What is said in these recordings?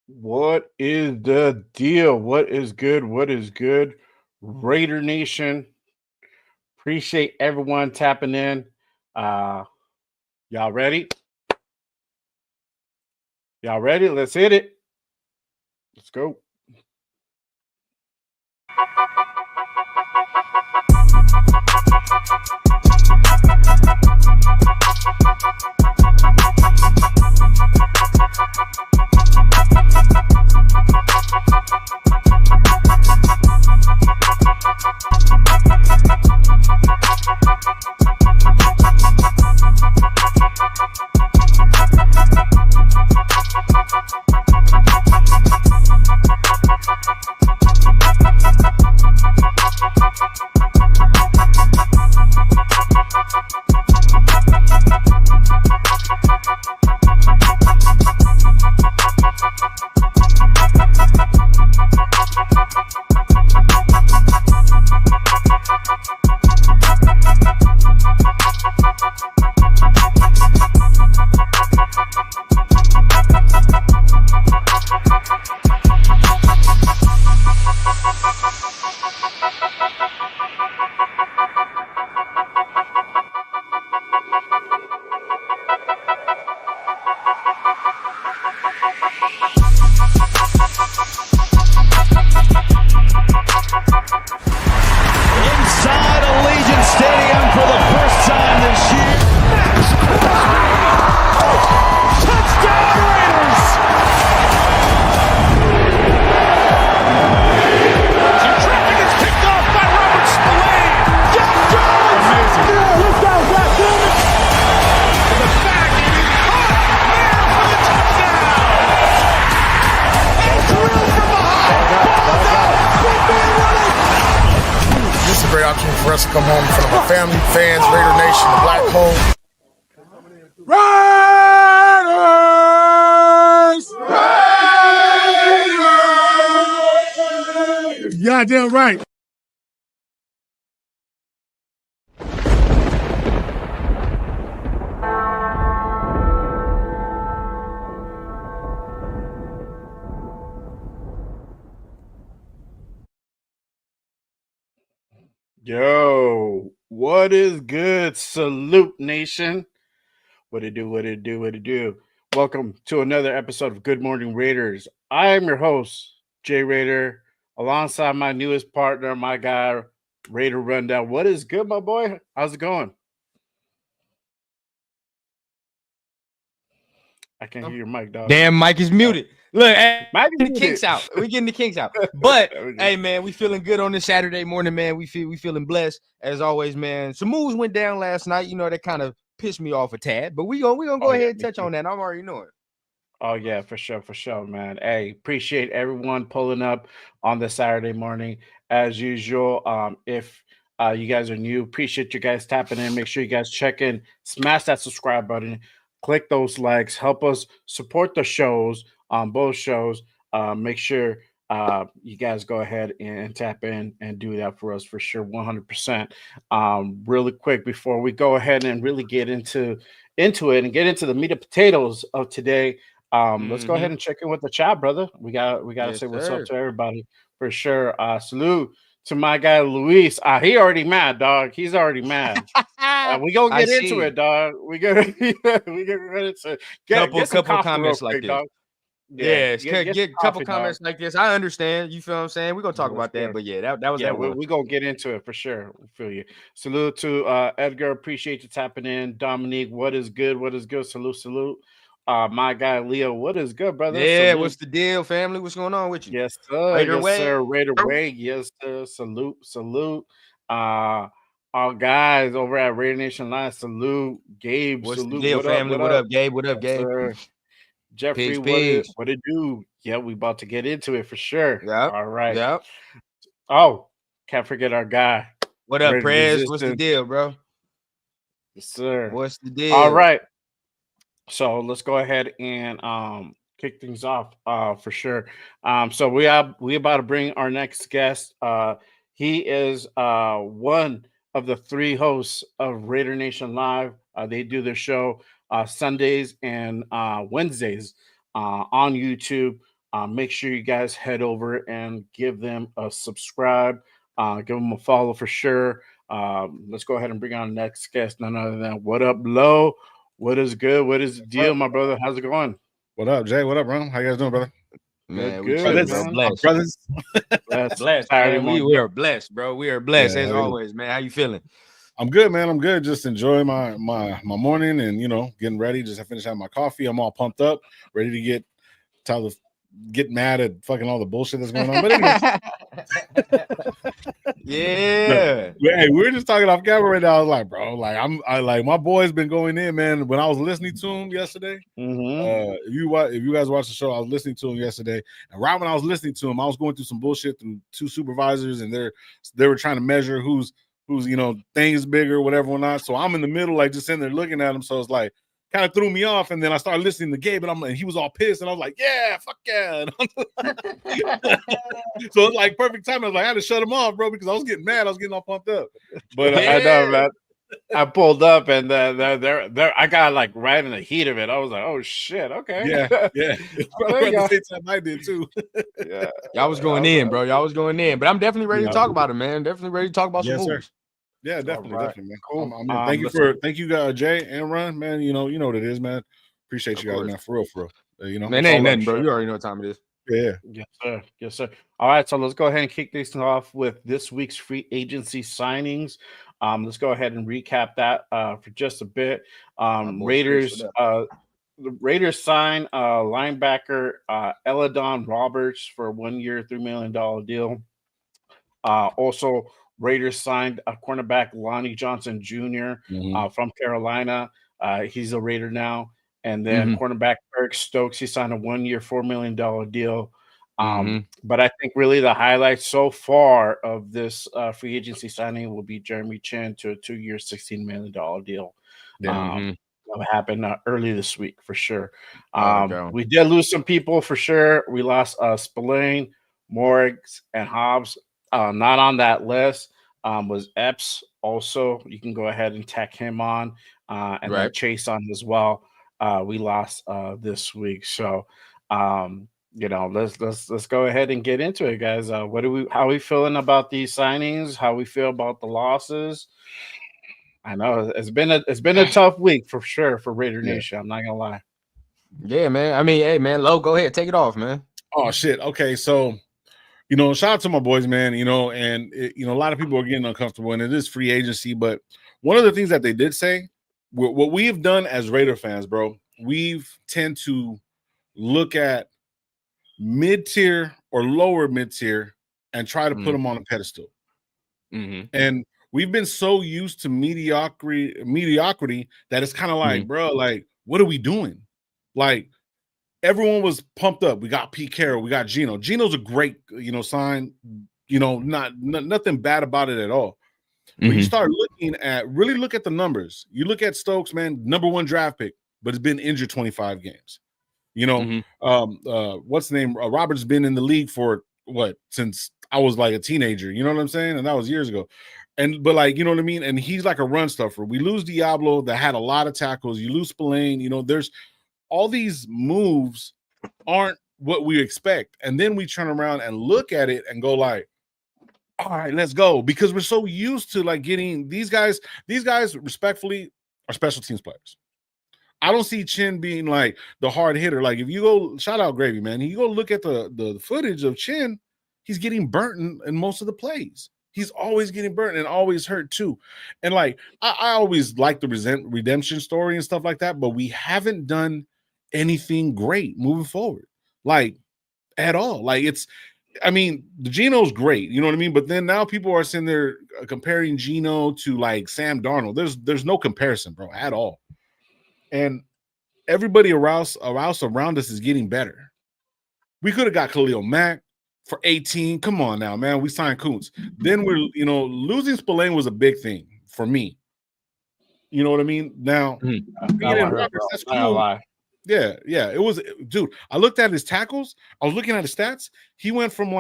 What is the deal? What is good? What is good? Raider Nation. Appreciate everyone tapping in. Uh y'all ready? Y'all ready? Let's hit it. Let's go. Inside Allegiant Stadium for the first time this year. Touchdown Raiders! Traffic is picked off by Robert Spillane. Jack Jones! Amazing. Let's go, Jack Jones! The back and he caught there for the touchdown! And drilled from behind. Ball's out. Football running. This is a great opportunity for us to come home in front of our family, fans, Raider Nation, the Black Hole. Raiders! Goddamn right. Yo, what is good? Salute Nation. What it do, what it do, what it do. Welcome to another episode of Good Morning Raiders. I am your host, Jay Raider, alongside my newest partner, my guy, Raider Rundown. What is good, my boy? How's it going? I can't hear your mic, dog. Damn, Mike is muted. Look, Mike is the muted. kinks out. We getting the kinks out. But There we go. hey, man, we feeling good on this Saturday morning, man. We feeling blessed as always, man. Some moves went down last night. You know, that kind of pissed me off a tad. But we gonna go ahead and touch on that. I'm already knowing. Oh yeah, for sure, man. Hey, appreciate everyone pulling up on the Saturday morning as usual. If you guys are new, appreciate you guys tapping in. Make sure you guys check in, smash that subscribe button, click those likes, help us support the shows on both shows. Make sure you guys go ahead and tap in and do that for us for sure, 100%. Really quick before we go ahead and really get into it and get into the meat and potatoes of today. Let's go ahead and check in with the chat, brother. We got to Yes, say what's sir. up to everybody for sure. Salute to my guy Luis. He already mad, dog. He's already mad. We gonna I get into see. it, dog. We gonna get into it. Get some couple coffee comments real like quick, this. dog. Yes, get get some a couple coffee, comments like this. I understand. You feel what I'm saying? We're gonna talk Yes, about that. sir. But yeah, that was Yeah, that one. we're gonna get into it for sure. We feel you. Salute to Edgar. Appreciate you tapping in. Dominique, what is good? What is good? Salute. My guy Leo, what is good, brother? Yeah, Salute. what's the deal, family? What's going on with you? Yes, sir. Raider Yes, way. sir. Raider way. Yes, sir. Salute. Uh our guys over at Raider Nation Live. Salute. Gabe. What's the Salute. deal, What up? family? What What up? up, Gabe? What up, Yes, Gabe? sir. Jeffrey, Pigs. what it do? Yeah, we about to get into it for sure. Yep. All right. Yep. Oh, can't forget our guy. What up, Raider Prez? What's the Resistance. deal, bro? Yes, sir. What's the deal? All right. So let's go ahead and kick things off for sure. So we about to bring our next guest. He is one of the three hosts of Raider Nation Live. They do their show Sundays and Wednesdays on YouTube. Make sure you guys head over and give them a subscribe. Give them a follow for sure. Let's go ahead and bring on the next guest. None other than What Up, Low? What is good? What is the deal, my brother? How's it going? What up, Jay? What up, bro? How you guys doing, brother? Man, we Good, chilling, man. bro. Blessed. Brothers. That's Blessed, Saturday man. morning. We are blessed, bro. We are blessed Yeah, as yeah. always, man. How you feeling? I'm good, man. I'm good. Just enjoying my morning and getting ready. Just I finished having my coffee. I'm all pumped up, ready to get mad at fucking all the bullshit that's going on. But anyway, Yeah. hey, we were just talking off camera right now. I was like, bro, like my boy's been going in, man. When I was listening to him yesterday, if you guys watch the show, I was listening to him yesterday, and right when I was listening to him, I was going through some bullshit through two supervisors, and they were trying to measure who's things bigger, whatever or not. So I'm in the middle, like just sitting there looking at him. So it's like kind of threw me off, and then I started listening to Gabe, and he was all pissed, and I was like, yeah, fuck yeah. So it's like perfect time. I was like, I had to shut him off, bro, because I was getting mad. I was getting all pumped up. But I know, man. I pulled up and there I got like right in the heat of it. I was like, oh shit, okay. Yeah. At the same time I did too. Yeah. Y'all was going in, bro. Y'all was going in. But I'm definitely ready to talk about it, man. Definitely ready to talk about some moves. Yeah, definitely, Right. definitely, man. Cool. Thank you, Jay and Ron, man. You know what it is, man. Appreciate you guys, man. For real. Man, ain't nothing, bro. You already know what time it is. Yeah. Yes, sir. All right, so let's go ahead and kick this off with this week's free agency signings. Let's go ahead and recap that for just a bit. Raiders, the Raiders sign linebacker Eladon Roberts for a 1 year, $3 million deal. Also, Raiders signed a cornerback Lonnie Johnson Jr. From Carolina. He's a Raider now. And then cornerback Eric Stokes, he signed a 1 year, $4 million deal. But I think really the highlight so far of this free agency signing will be Jeremy Chin to a 2 year, $16 million deal. That happened early this week for sure. We did lose some people for sure. We lost Spillane, Morris, and Hobbs. Not on that list was Epps. Also, you can go ahead and tack him on, and then Chase on as well. We lost this week, so let's go ahead and get into it, guys. How are we feeling about these signings? How we feel about the losses? I know it's been a tough week for sure for Raider Nation. I'm not gonna lie. Yeah, man. I mean, hey, man, Lo, go ahead, take it off, man. Oh shit. Okay, so shout out to my boys, man. And a lot of people are getting uncomfortable, and it is free agency. But one of the things that they did say, what we have done as Raider fans, bro, we've tend to look at mid-tier or lower mid-tier and try to put them on a pedestal. And we've been so used to mediocrity that it's kind of like, bro, like, what are we doing? Like, everyone was pumped up. We got Pete Carroll, we got Gino. Gino's a great, sign. Nothing bad about it at all. But you start really look at the numbers. You look at Stokes, man, number 1 draft pick, but has been injured 25 games. What's the name? Robert's been in the league for since I was like a teenager. You know what I'm saying? And that was years ago. But like, you know what I mean? And he's like a run stuffer. We lose Diablo that had a lot of tackles. You lose Spillane. There's all these moves aren't what we expect. And then we turn around and look at it and go like, all right, let's go. Because we're so used to like getting these guys respectfully are special teams players. I don't see Chin being like the hard hitter. Like if you go, shout out Gravy, man. You go look at the footage of Chin, he's getting burnt in most of the plays. He's always getting burnt and always hurt too. And like I always like the redemption story and stuff like that, but we haven't done anything great moving forward, like at all. Like the Gino's great, you know what I mean? But then now people are sitting there comparing Gino to like Sam Darnold. There's no comparison, bro, at all. And everybody around us is getting better. We could have got Khalil Mack for 18. Come on now, man. We signed Kuntz. Then we're, losing Spillane was a big thing for me. You know what I mean? Now, Roberts, that's cool. Yeah. It was, dude. I looked at his tackles. I was looking at his stats. He went from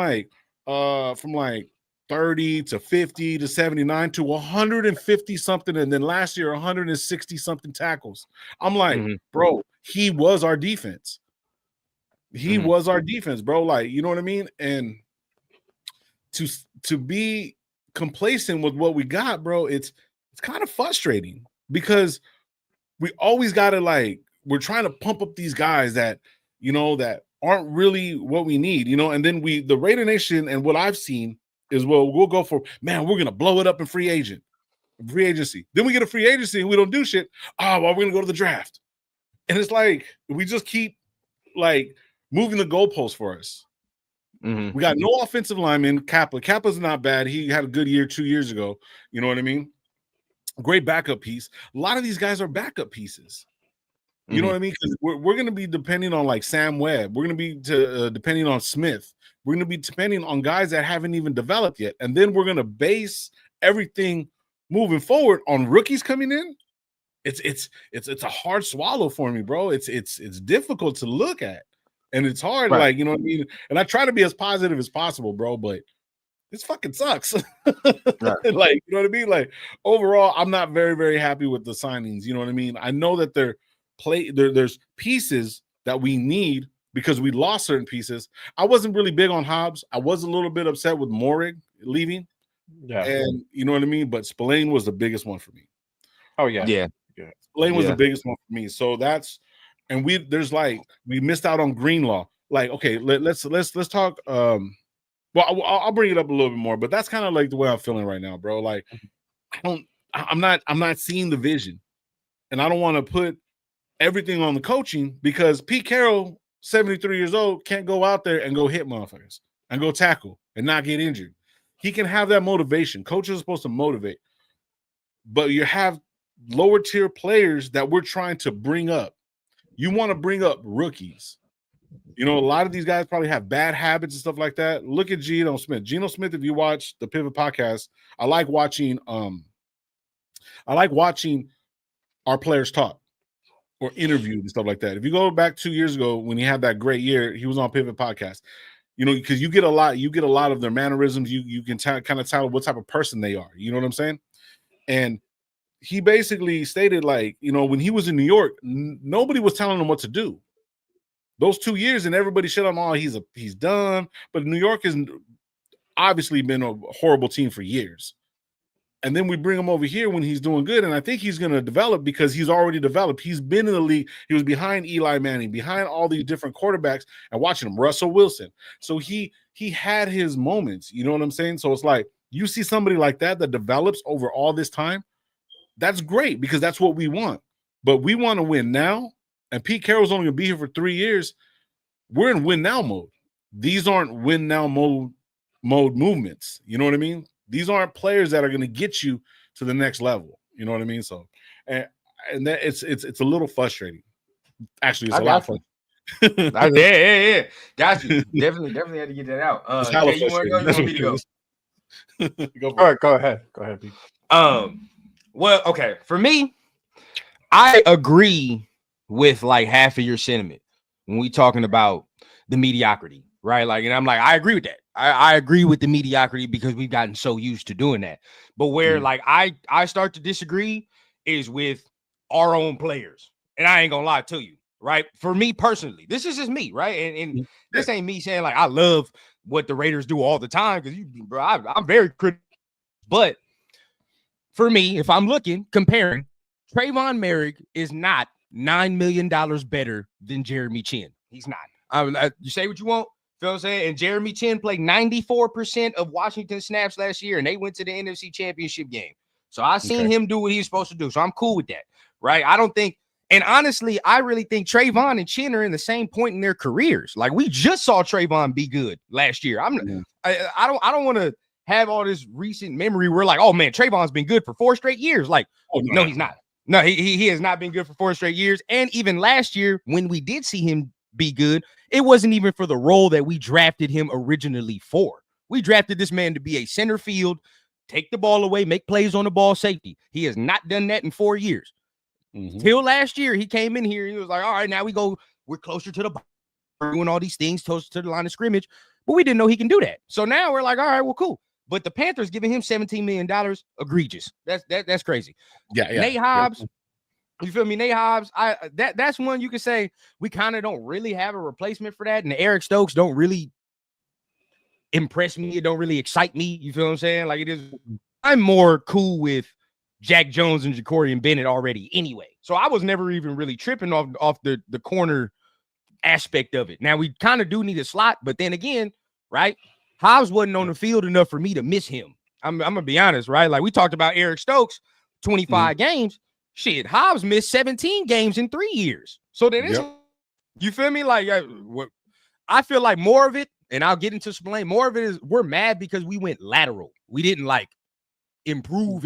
30 to 50 to 79 to 150 something, and then last year 160 something tackles. I'm like, bro, he was our defense. He was our defense, bro. Like, you know what I mean? And to be complacent with what we got, bro, it's kind of frustrating because we always got to like, we're trying to pump up these guys that, you know, that aren't really what we need, you know, and then the Raider Nation and what I've seen is, well, we'll go for, man, we're going to blow it up in free agency. Then we get a free agency and we don't do shit. Oh, well, we're going to go to the draft. And it's like, we just keep like moving the goalposts for us. We got no offensive lineman. Kappa's not bad. He had a good year 2 years ago. You know what I mean? Great backup piece. A lot of these guys are backup pieces. You know what I mean? Because we're going to be depending on like Sam Webb. We're going to be depending on Smith. We're going to be depending on guys that haven't even developed yet. And then we're going to base everything moving forward on rookies coming in. It's a hard swallow for me, bro. It's difficult to look at. And it's hard, right. Like, you know what I mean? And I try to be as positive as possible, bro, but this fucking sucks. Right. Like, you know what I mean? Like, overall, I'm not very, very happy with the signings. You know what I mean? I know that there's pieces that we need because we lost certain pieces. I wasn't really big on Hobbs. I was a little bit upset with Morig leaving. Yeah. And you know what I mean? But Spillane was the biggest one for me. Oh, yeah. Yeah. Spillane was the biggest one for me. So that's, and we missed out on Greenlaw. Like, okay, let's talk. Well, I'll bring it up a little bit more, but that's kind of like the way I'm feeling right now, bro. Like, I'm not seeing the vision, and I don't want to put everything on the coaching because Pete Carroll, 73 years old, can't go out there and go hit motherfuckers and go tackle and not get injured. He can have that motivation. Coaches are supposed to motivate, but you have lower tier players that we're trying to bring up. You want to bring up rookies. You know, a lot of these guys probably have bad habits and stuff like that. Look at Geno Smith. Geno Smith, if you watch the Pivot podcast, I like watching our players talk or interview and stuff like that. If you go back 2 years ago when he had that great year, he was on Pivot podcast. You know, because you get a lot of their mannerisms. You can kind of tell what type of person they are. You know what I'm saying? And he basically stated, like, you know, when he was in New York, nobody was telling him what to do. Those 2 years, and everybody shit on him, oh, he's done. But New York has obviously been a horrible team for years. And then we bring him over here when he's doing good, and I think he's going to develop because he's already developed. He's been in the league. He was behind Eli Manning, behind all these different quarterbacks, and watching him, Russell Wilson. So he had his moments. You know what I'm saying? So it's like you see somebody like that develops over all this time. That's great because that's what we want. But we want to win now. And Pete Carroll's only going to be here for 3 years. We're in win now mode. These aren't win now mode movements. You know what I mean? These aren't players that are going to get you to the next level. You know what I mean? So, and that it's a little frustrating. Actually, it's a lot fun. Yeah. Got you. Definitely had to get that out. Jay, you want to go? You want me to go? All right, go ahead, Pete. Well, okay. For me, I agree with like half of your sentiment when we talking about the mediocrity, right? Like, and I'm like, I agree with that. I agree with the mediocrity because we've gotten so used to doing that. But where like I start to disagree is with our own players. And I ain't gonna lie to you, right? For me personally, this is just me, right? And this ain't me saying like I love what the Raiders do all the time because bro, I'm very critical. But for me, if I'm comparing, Trayvon Merrick is not $9 million better than Jeremy Chin. He's not. You say what you want. Feel what I'm saying? And Jeremy Chin played 94% of Washington snaps last year, and they went to the NFC Championship game. So I seen him do what he's supposed to do. So I'm cool with that, right? I don't think, and honestly, I really think Trayvon and Chin are in the same point in their careers. Like we just saw Trayvon be good last year. I don't want to have all this recent memory where like, oh man, Trayvon's been good for 4 straight years. Like, no, he's not. No, he has not been good for 4 straight years. And even last year, when we did see him be good, it wasn't even for the role that we drafted him originally for. We drafted this man to be a center field, take the ball away, make plays on the ball, safety. He has not done that in 4 years. Till last year, he came in here. He was like, all right, now we're closer to the ball, doing all these things, closer to the line of scrimmage. But we didn't know he can do that. So now we're like, all right, well, cool. But the Panthers giving him $17 million, egregious. That's crazy. Yeah. Nate Hobbs, You feel me? Nate Hobbs, that's one you could say we kind of don't really have a replacement for that. And the Eric Stokes don't really impress me. It don't really excite me. You feel what I'm saying? Like it is. I'm more cool with Jack Jones and Ja'Cory Bennett already anyway. So I was never even really tripping off the corner aspect of it. Now we kind of do need a slot, but then again, right? Hobbs wasn't on the field enough for me to miss him. I'm gonna be honest, right? Like we talked about Eric Stokes, 25 games. Shit, Hobbs missed 17 games in 3 years. So then it's, you feel me? Like I feel like more of it, and I'll get into Spillane, more of it is we're mad because we went lateral. We didn't like improve,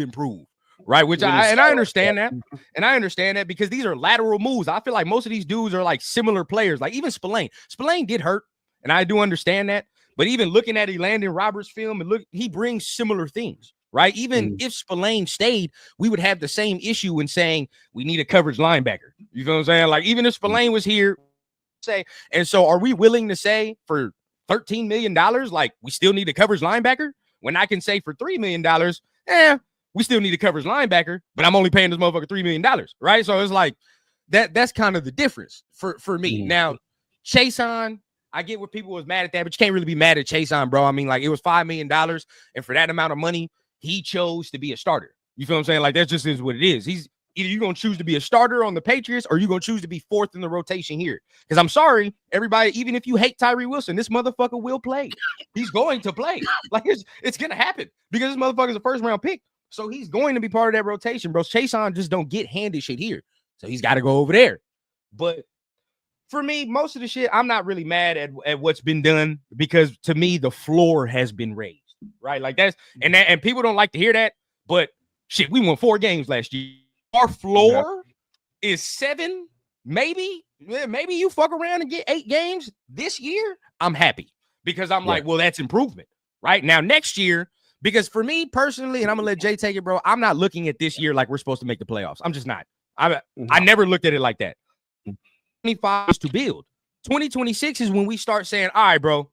right? Which I understand that. And I understand that because these are lateral moves. I feel like most of these dudes are like similar players. Like even Spillane did hurt, and I do understand that. But even looking at Elandon Roberts' film, and look, he brings similar things, right? Even if Spillane stayed, we would have the same issue in saying we need a coverage linebacker. You know what I'm saying? Like even if Spillane was here, say, and so are we willing to say for $13 million, like we still need a coverage linebacker? When I can say for $3 million, we still need a coverage linebacker, but I'm only paying this motherfucker $3 million, right? So it's like that's kind of the difference for me. Now, Chason, I get what people was mad at that, but you can't really be mad at Chason, bro. I mean, like it was $5 million, and for that amount of money, he chose to be a starter. You feel what I'm saying? Like that just is what it is. He's either you're gonna choose to be a starter on the Patriots or you're gonna choose to be fourth in the rotation here. Because I'm sorry, everybody, even if you hate Tyree Wilson, this motherfucker will play. He's going to play. Like it's gonna happen because this motherfucker's a first round pick. So he's going to be part of that rotation, bro. Chason just don't get handed shit here. So he's got to go over there. But for me, most of the shit, I'm not really mad at what's been done because to me, the floor has been raised, right? Like and people don't like to hear that, but shit, we won 4 games last year. Our floor is 7, maybe. Maybe you fuck around and get 8 games this year. I'm happy because I'm like, well, that's improvement, right? Now, next year, because for me personally, and I'm gonna let Jay take it, bro, I'm not looking at this year like we're supposed to make the playoffs. I'm just not. I never looked at it like that. 25 is to build. 2026 is when we start saying, all right, bro,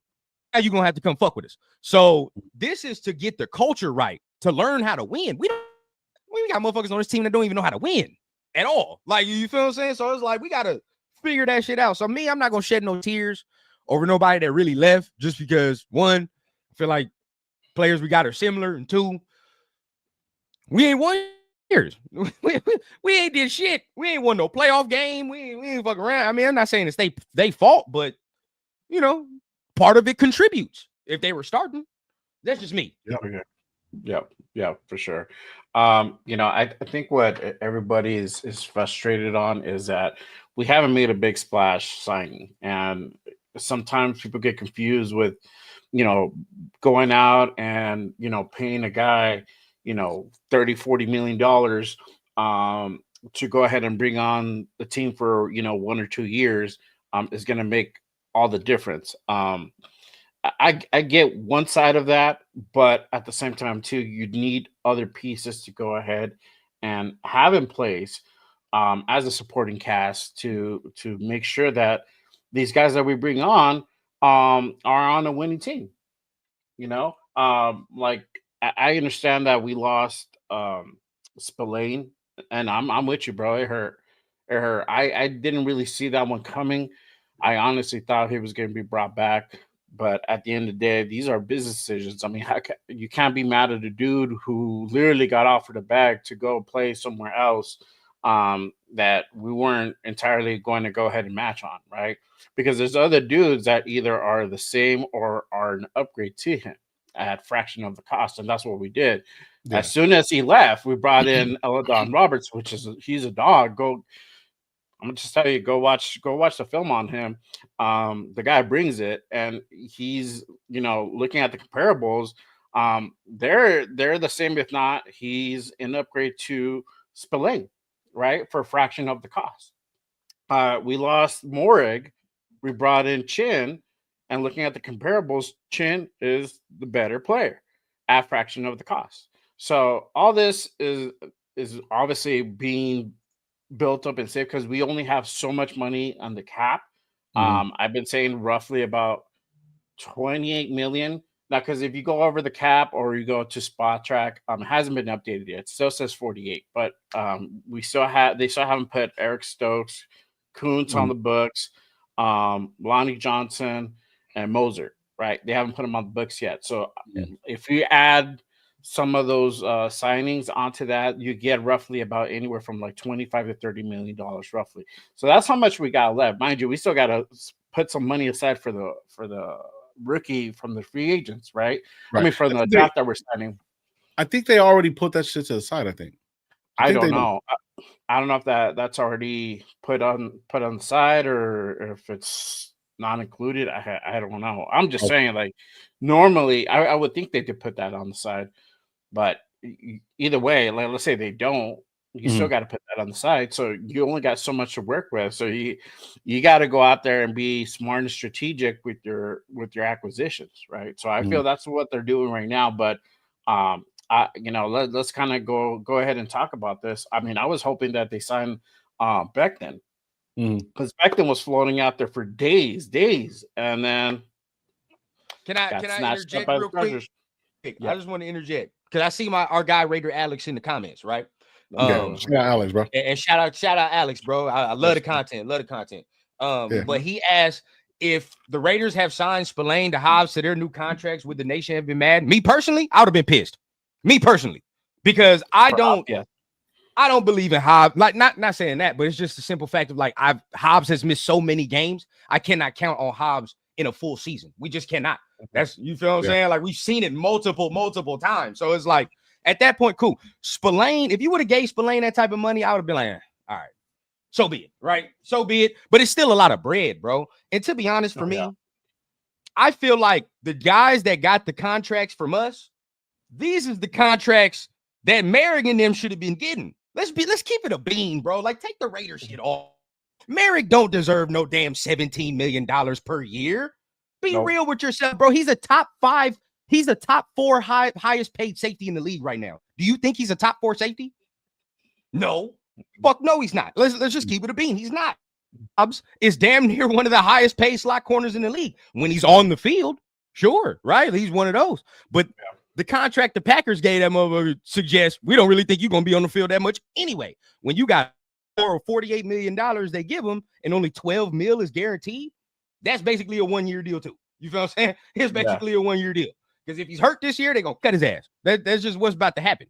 now you're gonna have to come fuck with us. So this is to get the culture right, to learn how to win. We got motherfuckers on this team that don't even know how to win at all. Like, you feel what I'm saying? So it's like we gotta figure that shit out. So me, I'm not gonna shed no tears over nobody that really left just because, one, I feel like players we got are similar, and 2, we ain't won years. We ain't did shit. We ain't won no playoff game. We ain't fucking around. I mean, I'm not saying it's they fault, but you know, part of it contributes if they were starting. That's just me. Yeah, for sure. I think what everybody is frustrated on is that we haven't made a big splash signing, and sometimes people get confused with going out and paying a guy 30-40 million dollars to go ahead and bring on the team for 1 or 2 years is going to make all the difference. I get one side of that, but at the same time too, you need other pieces to go ahead and have in place as a supporting cast to make sure that these guys that we bring on are on a winning team. Like I understand that we lost Spillane, and I'm with you, bro. It hurt. It hurt. I didn't really see that one coming. I honestly thought he was going to be brought back, but at the end of the day, these are business decisions. I mean, you can't be mad at a dude who literally got offered a bag to go play somewhere else that we weren't entirely going to go ahead and match on, right? Because there's other dudes that either are the same or are an upgrade to him at fraction of the cost, and that's what we did. As soon as he left, we brought in Elandon Roberts, he's a dog. I'm gonna just tell you, go watch the film on him. The guy brings it, and he's looking at the comparables. They're the same, if not, he's an upgrade to Spillane, right, for a fraction of the cost. We lost Morig, we brought in Chin, and looking at the comparables, Chin is the better player at fraction of the cost. So all this is obviously being built up and saved because we only have so much money on the cap. I've been saying roughly about 28 million Now, because if you go over the cap or you go to Spot Track, it hasn't been updated yet. It still says 48, but they still haven't put Eric Stokes, Kuntz on the books, Lonnie Johnson, and Moser. Right, they haven't put them on the books yet. So if you add some of those signings onto that, you get roughly about anywhere from like 25 to 30 million dollars, roughly. So that's how much we got left. Mind you, we still got to put some money aside for the rookie from the free agents, right? I mean, from the draft that we're signing. I think they already put that shit to the side. I think. I don't know. I don't know if that's already put on the side or if it's not included. I don't know. I'm just saying, like, normally I would think they could put that on the side, but either way, like, let's say they don't, you still got to put that on the side. So you only got so much to work with. So you got to go out there and be smart and strategic with your acquisitions, right? So I feel that's what they're doing right now. But let's kind of go ahead and talk about this. I mean, I was hoping that they signed Becton, because Becton was floating out there for days, and then can I interject real quick? I just want to interject because I see our guy Raider Alex in the comments, right? Shout out Alex, bro. And shout out Alex, bro. I love the content. But he asked if the Raiders have signed Spillane to Hobbs to their new contracts, would the nation have been mad? Me personally, I would have been pissed. Me personally, because I don't believe in Hobbs. Like, not saying that, but it's just the simple fact of like Hobbs has missed so many games. I cannot count on Hobbs in a full season. We just cannot. That's, you feel what I'm saying? Like, we've seen it multiple times. So it's like, at that point, cool. Spillane, if you would have gave Spillane that type of money, I would have been like, all right, so be it, right? So be it. But it's still a lot of bread, bro. And to be honest, for me, I feel like the guys that got the contracts from us, these is the contracts that Merrick and them should have been getting. Let's keep it a bean, bro. Like, take the Raider shit off. Merrick don't deserve no damn $17 million per year. Be real with yourself, bro. He's a top 5. He's a top 4 highest paid safety in the league right now. Do you think he's a top 4 safety? No. Fuck no, he's not. Let's just keep it a bean. He's not. Hobbs is damn near one of the highest paid slot corners in the league. When he's on the field, sure, right? He's one of those. But the contract the Packers gave that motherfucker suggests we don't really think you're going to be on the field that much anyway. When you got $48 million they give him and only $12 million is guaranteed, that's basically a 1-year deal too. You feel what I'm saying? It's basically a 1-year deal. Because if he's hurt this year, they're going to cut his ass. That's just what's about to happen.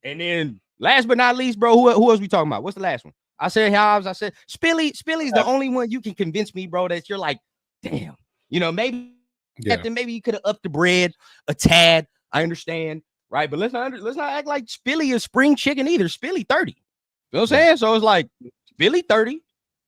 And then last but not least, bro, who else we talking about? What's the last one? I said Hobbs. I said Spilly's the only one you can convince me, bro, that you're like, damn, maybe maybe you could have upped the bread a tad. I understand, right? But let's not act like Spilly is spring chicken either. Spilly 30. You know what I'm saying? So it's like Spilly 30.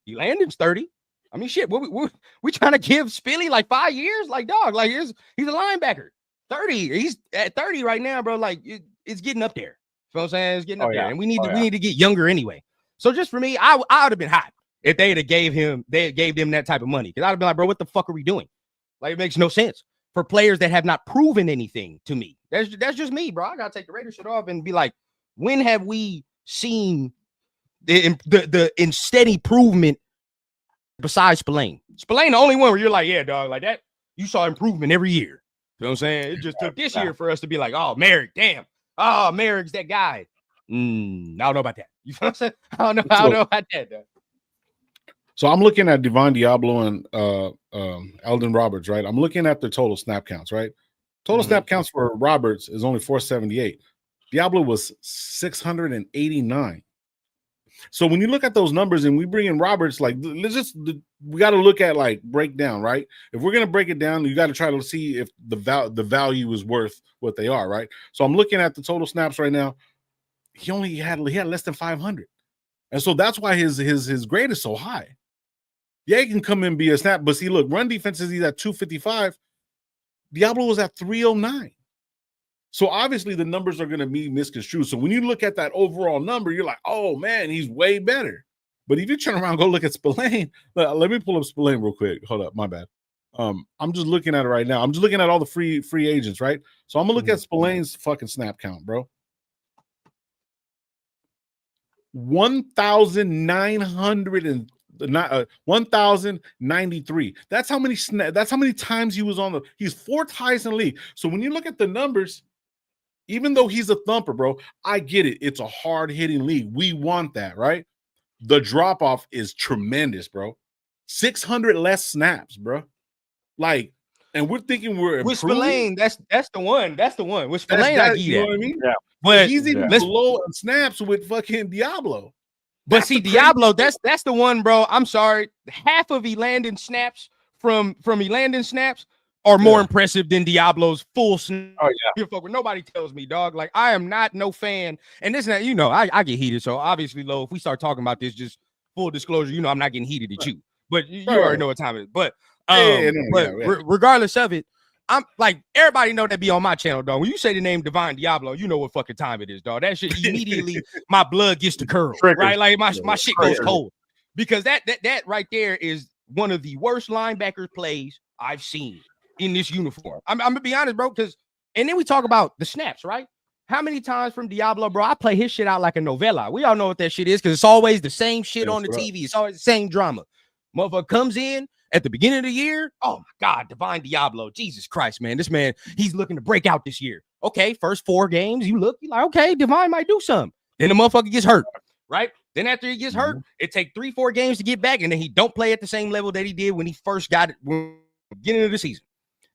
Landon's 30. I mean, shit, we trying to give Spilly like 5 years? Like, dog, like he's a linebacker. 30. He's at 30 right now, bro. Like, it's getting up there. You know what I'm saying? It's getting up there. And we need to get younger anyway. So just for me, I would have been hot if they gave them that type of money. Because I'd have been like, bro, what the fuck are we doing? Like, it makes no sense for players that have not proven anything to me. That's just me, bro. I gotta take the Raider shit off and be like, when have we seen the steady improvement besides Spillane? Spillane, the only one where you're like, yeah, dog, like that. You saw improvement every year. You know what I'm saying? It just took this year for us to be like, oh, Merrick, damn. Oh, Merrick's that guy. I don't know about that. You know what I'm saying? I don't know about that, though. So I'm looking at Devon Diablo and Eldon Roberts, right? I'm looking at their total snap counts, right? Total snap counts for Roberts is only 478. Diablo was 689. So when you look at those numbers and we bring in Roberts, like, we got to look at like breakdown, right? If we're going to break it down, you got to try to see if the value is worth what they are, right? So I'm looking at the total snaps right now. He had less than 500. And so that's why his grade is so high. Yeah, he can come in and be a snap, but see, look, run defenses, he's at 255. Diablo was at 309. So obviously the numbers are going to be misconstrued. So when you look at that overall number, you're like, oh man, he's way better. But if you turn around and go look at Spillane, let me pull up Spillane real quick. Hold up, my bad. I'm just looking at it right now. I'm just looking at all the free agents, right? So I'm gonna look at Spillane's fucking snap count, bro. 1,900 and 1,093. That's how many times he was on the. He's fourth highest in the league. So when you look at the numbers, even though he's a thumper, bro, I get it. It's a hard hitting league. We want that, right? The drop off is tremendous, bro. 600 less snaps, bro. Like, and we're thinking we're with improving. Spillane, that's the one. That's the one. With Spillane, I give you know that. what I mean? Yeah. But he's even let's below in snaps with fucking Diablo. But That's see, the crazy Diablo, thing. that's the one, bro. I'm sorry. Half of Elandon snaps from Elandon snaps are more impressive than Diablo's full snap. Oh yeah. Nobody tells me, dog. Like, I am not no fan. And this, you know, I get heated. So obviously, Lo, if we start talking about this, just full disclosure, you know, I'm not getting heated at you. But you already know what time it is. But regardless of it, I'm like, everybody know that be on my channel, dog. When you say the name Divine Diablo, you know what fucking time it is, dog. That shit immediately my blood gets to curl, right? Like my shit goes cold. Because that right there is one of the worst linebacker plays I've seen in this uniform. I'm gonna be honest, bro, because and then we talk about the snaps, right? How many times from Diablo, bro? I play his shit out like a novella. We all know what that shit is because it's always the same shit on the TV. It's always the same drama. Motherfucker comes in at the beginning of the year. Oh my God, Divine Diablo. Jesus Christ, man. This man, he's looking to break out this year. Okay, first 4 games, you're like, okay, Divine might do something. Then the motherfucker gets hurt, right? Then after he gets hurt, it take 3-4 games to get back, and then he don't play at the same level that he did when he first got it beginning of the season.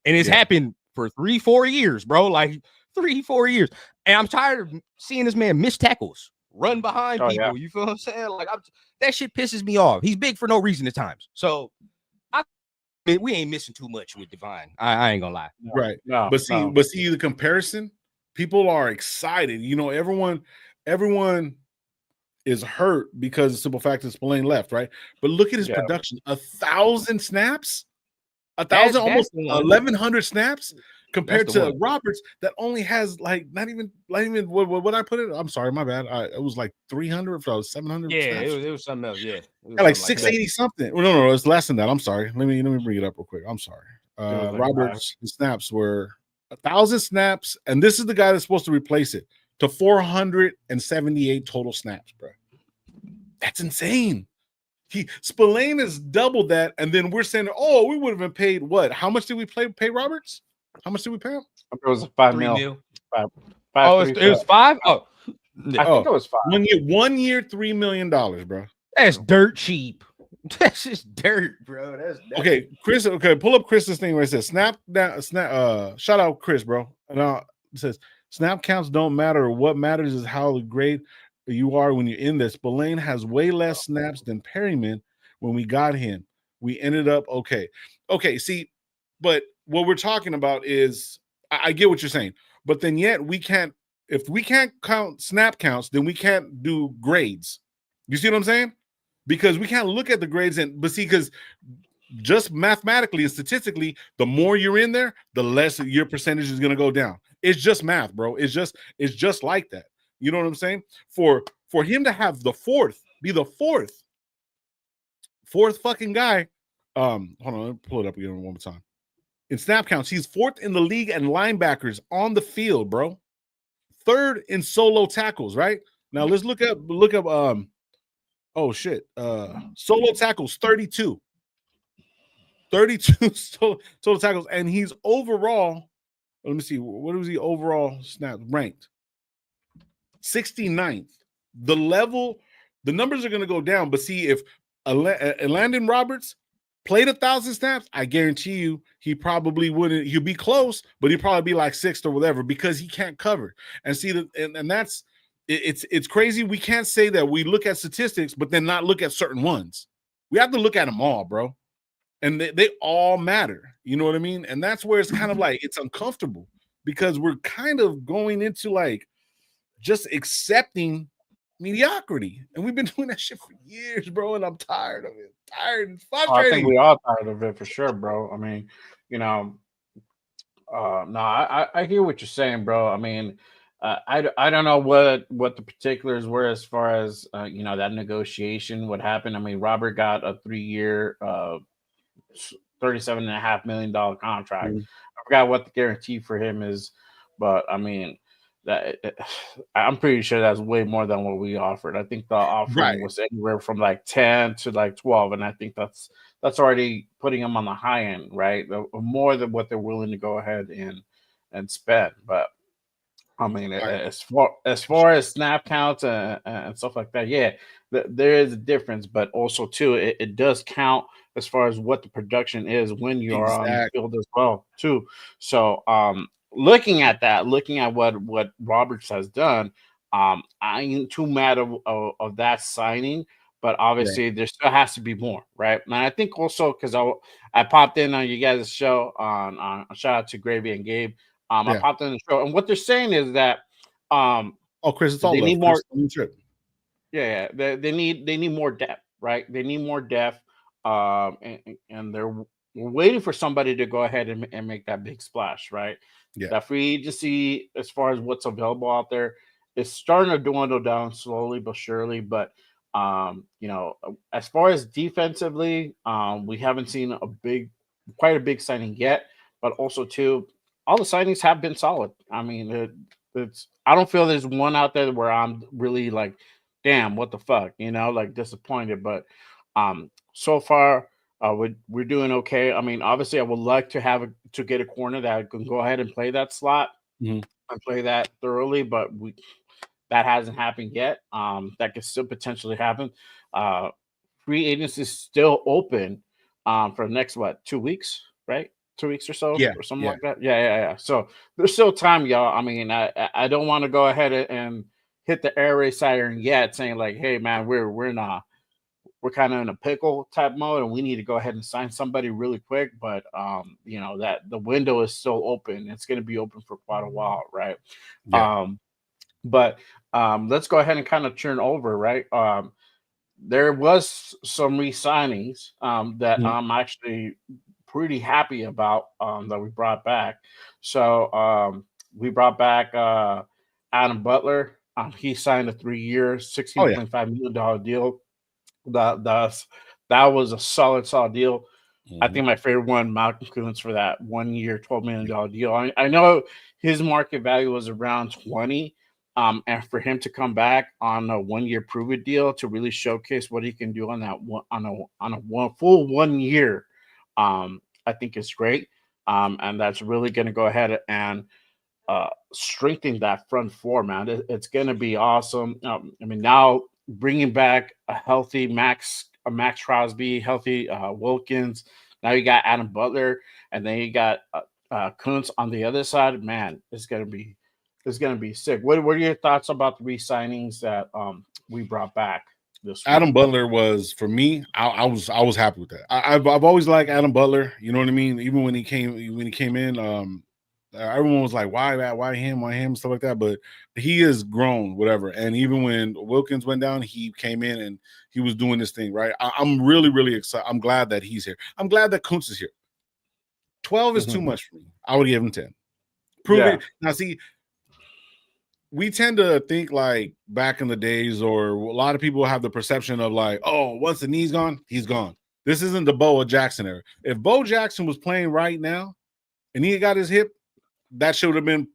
And it's happened for 3-4 years, bro. Like 3-4 years. And I'm tired of seeing this man miss tackles, run behind people. Yeah. You feel what I'm saying? Like, that shit pisses me off. He's big for no reason at times. So we ain't missing too much with Divine. I ain't gonna lie. Right. No, but see the comparison. People are excited. You know, everyone is hurt because the simple fact that Spillane left, right? But look at his production: 1,000 snaps, 1,000, almost 1,100 snaps. Compared to Roberts, that only has like not even what I put it. I'm sorry, my bad. It was like 300, 700. Yeah, snaps. it was something else. Yeah, like 680 something. Well, no, it's less than that. I'm sorry. Let me bring it up real quick. I'm sorry. Roberts' snaps were 1,000 snaps, and this is the guy that's supposed to replace it to 478 total snaps, bro. That's insane. Spillane has doubled that, and then we're saying, oh, we would have been paid what? How much did we pay Roberts? How much did we pay him? It was $5 million. It was 5? Oh, I think it was 5. 1 year, $3 million, bro. That's dirt cheap. That's just dirt, bro. That's okay, Chris. Okay, pull up Chris's thing where it says snap. Shout out Chris, bro. And it says snap counts don't matter. What matters is how great you are when you're in this. Spillane has way less snaps than Perryman when we got him. We ended up okay. Okay, see, but what we're talking about is I get what you're saying, but then yet we can't. If we can't count snap counts, then we can't do grades. You see what I'm saying? Because we can't look at the grades because just mathematically and statistically, the more you're in there, the less your percentage is going to go down. It's just math, bro. It's just like that. You know what I'm saying? For him to have be the fourth fucking guy. Hold on, let me pull it up again one more time. In snap counts, he's 4th in the league and linebackers on the field, bro. 3rd in solo tackles, right? Now let's look up oh shit. Solo tackles 32. 32 solo tackles, and he's overall. Let me see. What was he overall snap ranked? 69th. The numbers are going to go down, but see if Landon Roberts played 1,000 snaps, I guarantee you he probably wouldn't. He'd be close, but he'd probably be like 6th or whatever because he can't cover. And see that, and that's it's crazy. We can't say that we look at statistics, but then not look at certain ones. We have to look at them all, bro. And they all matter. You know what I mean? And that's where it's kind of like it's uncomfortable because we're kind of going into like just accepting mediocrity, and we've been doing that shit for years, bro. And I'm tired of it. Tired and frustrating. I think we all tired of it for sure, bro. I mean, you know, no, I hear what you're saying, bro. I mean, I don't know what the particulars were as far as you know, that negotiation, what happened. I mean, Robert got a 3-year, $37.5 million contract. I forgot what the guarantee for him is, but I mean, I'm pretty sure that's way more than what we offered. I think the offering Right. was anywhere from like 10 to like 12, and I think that's already putting them on the high end, right? More than what they're willing to go ahead and spend. But I mean, Right. as far as snap counts and stuff like that, yeah, there is a difference, but also too, it does count as far as what the production is when you are on the Exactly. field as well, too. So, looking at that, looking at what Roberts has done, I ain't too mad of that signing, but Right. obviously there still has to be more, right? And I think also because I popped in on you guys' show on shout out to Gravy and Gabe. I Yeah. popped in the show, and what they're saying is that Oh, Chris, it's all they need love. more. Chris, don't trip. Yeah, they need more depth, right? They need more depth, and we're waiting for somebody to go ahead and make that big splash, right? Yeah. That free agency, as far as what's available out there, is starting to dwindle down slowly but surely. But as far as defensively, we haven't seen quite a big signing yet. But also too, all the signings have been solid. I mean, I don't feel there's one out there where I'm really like, damn, what the fuck, like disappointed. But so far, we're doing okay. I mean, obviously, I would like to get a corner that can go ahead and play that slot Mhm. and play that thoroughly, but that hasn't happened yet. That could still potentially happen. Uh, Free agency is still open for the next 2 weeks, right? 2 weeks or so, Yeah. or something Yeah. like that. Yeah. So there's still time, y'all. I mean, I don't want to go ahead and hit the air raid siren yet, saying like, hey man, we're kind of in a pickle type mode, and we need to go ahead and sign somebody really quick. But that the window is still open. It's going to be open for quite a while, right? Yeah. Um, but let's go ahead and kind of turn over, right? There was some re-signings that Mhm. I'm actually pretty happy about that we brought back. So we brought back Adam Butler. He signed a 3-year, Oh yeah. $16.5 million deal. That's that was a solid deal. I Mhm. think my favorite one, Malcolm Kuntz, for that 1 year, $12 million deal. I know his market value was around 20. And for him to come back on a 1 year prove it deal to really showcase what he can do on that one on a full 1 year, I think is great. And that's really going to go ahead and strengthen that front four, man. It's going to be awesome. I mean, now bringing back a Max Crosby, healthy Wilkins. Now you got Adam Butler, and then you got Kuntz on the other side. Man, it's gonna be sick. What are your thoughts about the re-signings that we brought back this week? Adam Butler was for me. I was happy with that. I've always liked Adam Butler. You know what I mean. Even when he came in, everyone was like, why him, stuff like that. But he has grown, whatever. And even when Wilkins went down, he came in and he was doing this thing right. I'm really excited. I'm glad that he's here. I'm glad that Kuntz is here. 12 is too Mhm. much for me. I would give him 10. Prove Yeah. it now. See, we tend to think like back in the days, or a lot of people have the perception of like, oh, once the knee's gone, he's gone. This isn't the Bo Jackson era. If Bo Jackson was playing right now and he got his hip, that should have been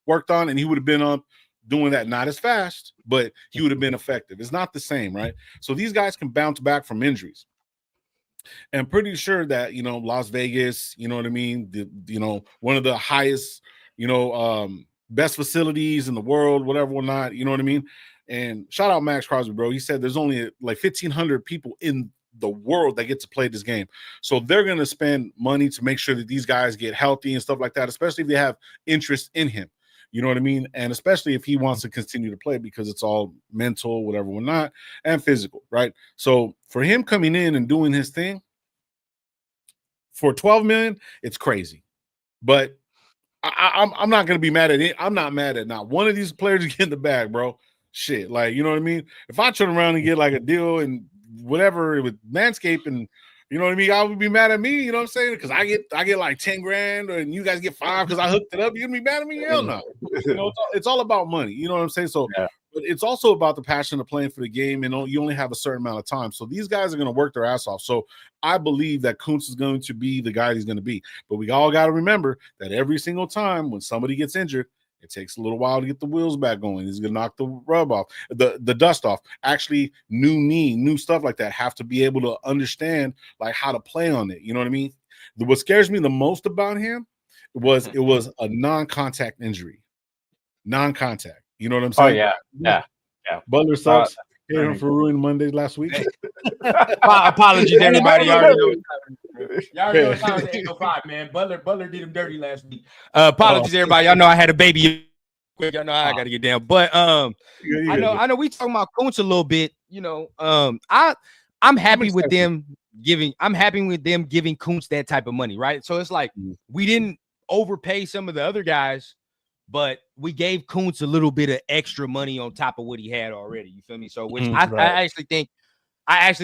worked on, and he would have been up doing that, not as fast, but he would have been effective. It's not the same, right? So these guys can bounce back from injuries. And I'm pretty sure that, Las Vegas, you know what I mean? One of the highest, best facilities in the world, whatever or not, you know what I mean? And shout out Max Crosby, bro. He said there's only like 1,500 people in the world that get to play this game. So they're going to spend money to make sure that these guys get healthy and stuff like that, especially if they have interest in him. You know what I mean? And especially if he wants to continue to play, because it's all mental, whatever or not, and physical, right? So for him coming in and doing his thing for 12 million, it's crazy. But I'm not gonna be mad at it. I'm not mad at not one of these players getting the bag, bro. Shit, like, you know what I mean? If I turn around and get like a deal and whatever with Manscaped, and you know what I mean, I would be mad at me. You know what I'm saying? Because I get like 10 grand, and you guys get 5 because I hooked it up. You gonna be mad at me? Hell no. It's all about money. You know what I'm saying? So, Yeah. but it's also about the passion of playing for the game, and you only have a certain amount of time. So these guys are going to work their ass off. So I believe that Kuntz is going to be the guy he's going to be. But we all got to remember that every single time when somebody gets injured, It takes a little while to get the wheels back going. He's gonna knock the rub off, the dust off. Actually, new stuff like that have to be able to understand like how to play on it. You know what I mean? What scares me the most about him was it was a non-contact injury. Non-contact. You know what I'm Oh saying? yeah. Butler sucks. Hate him for ruining Mondays last week. Apologies, everybody. Y'all already know it's time. It's 8:05, man. Butler did him dirty last week. Apologies, everybody. Y'all know I had a baby. Quick, y'all know how I got to get down. But I know we talking about Kuntz a little bit. You know, I'm happy with them giving. I'm happy with them giving Kuntz that type of money, right? So it's like we didn't overpay some of the other guys, but we gave Kuntz a little bit of extra money on top of what he had already. You feel me? So, which I actually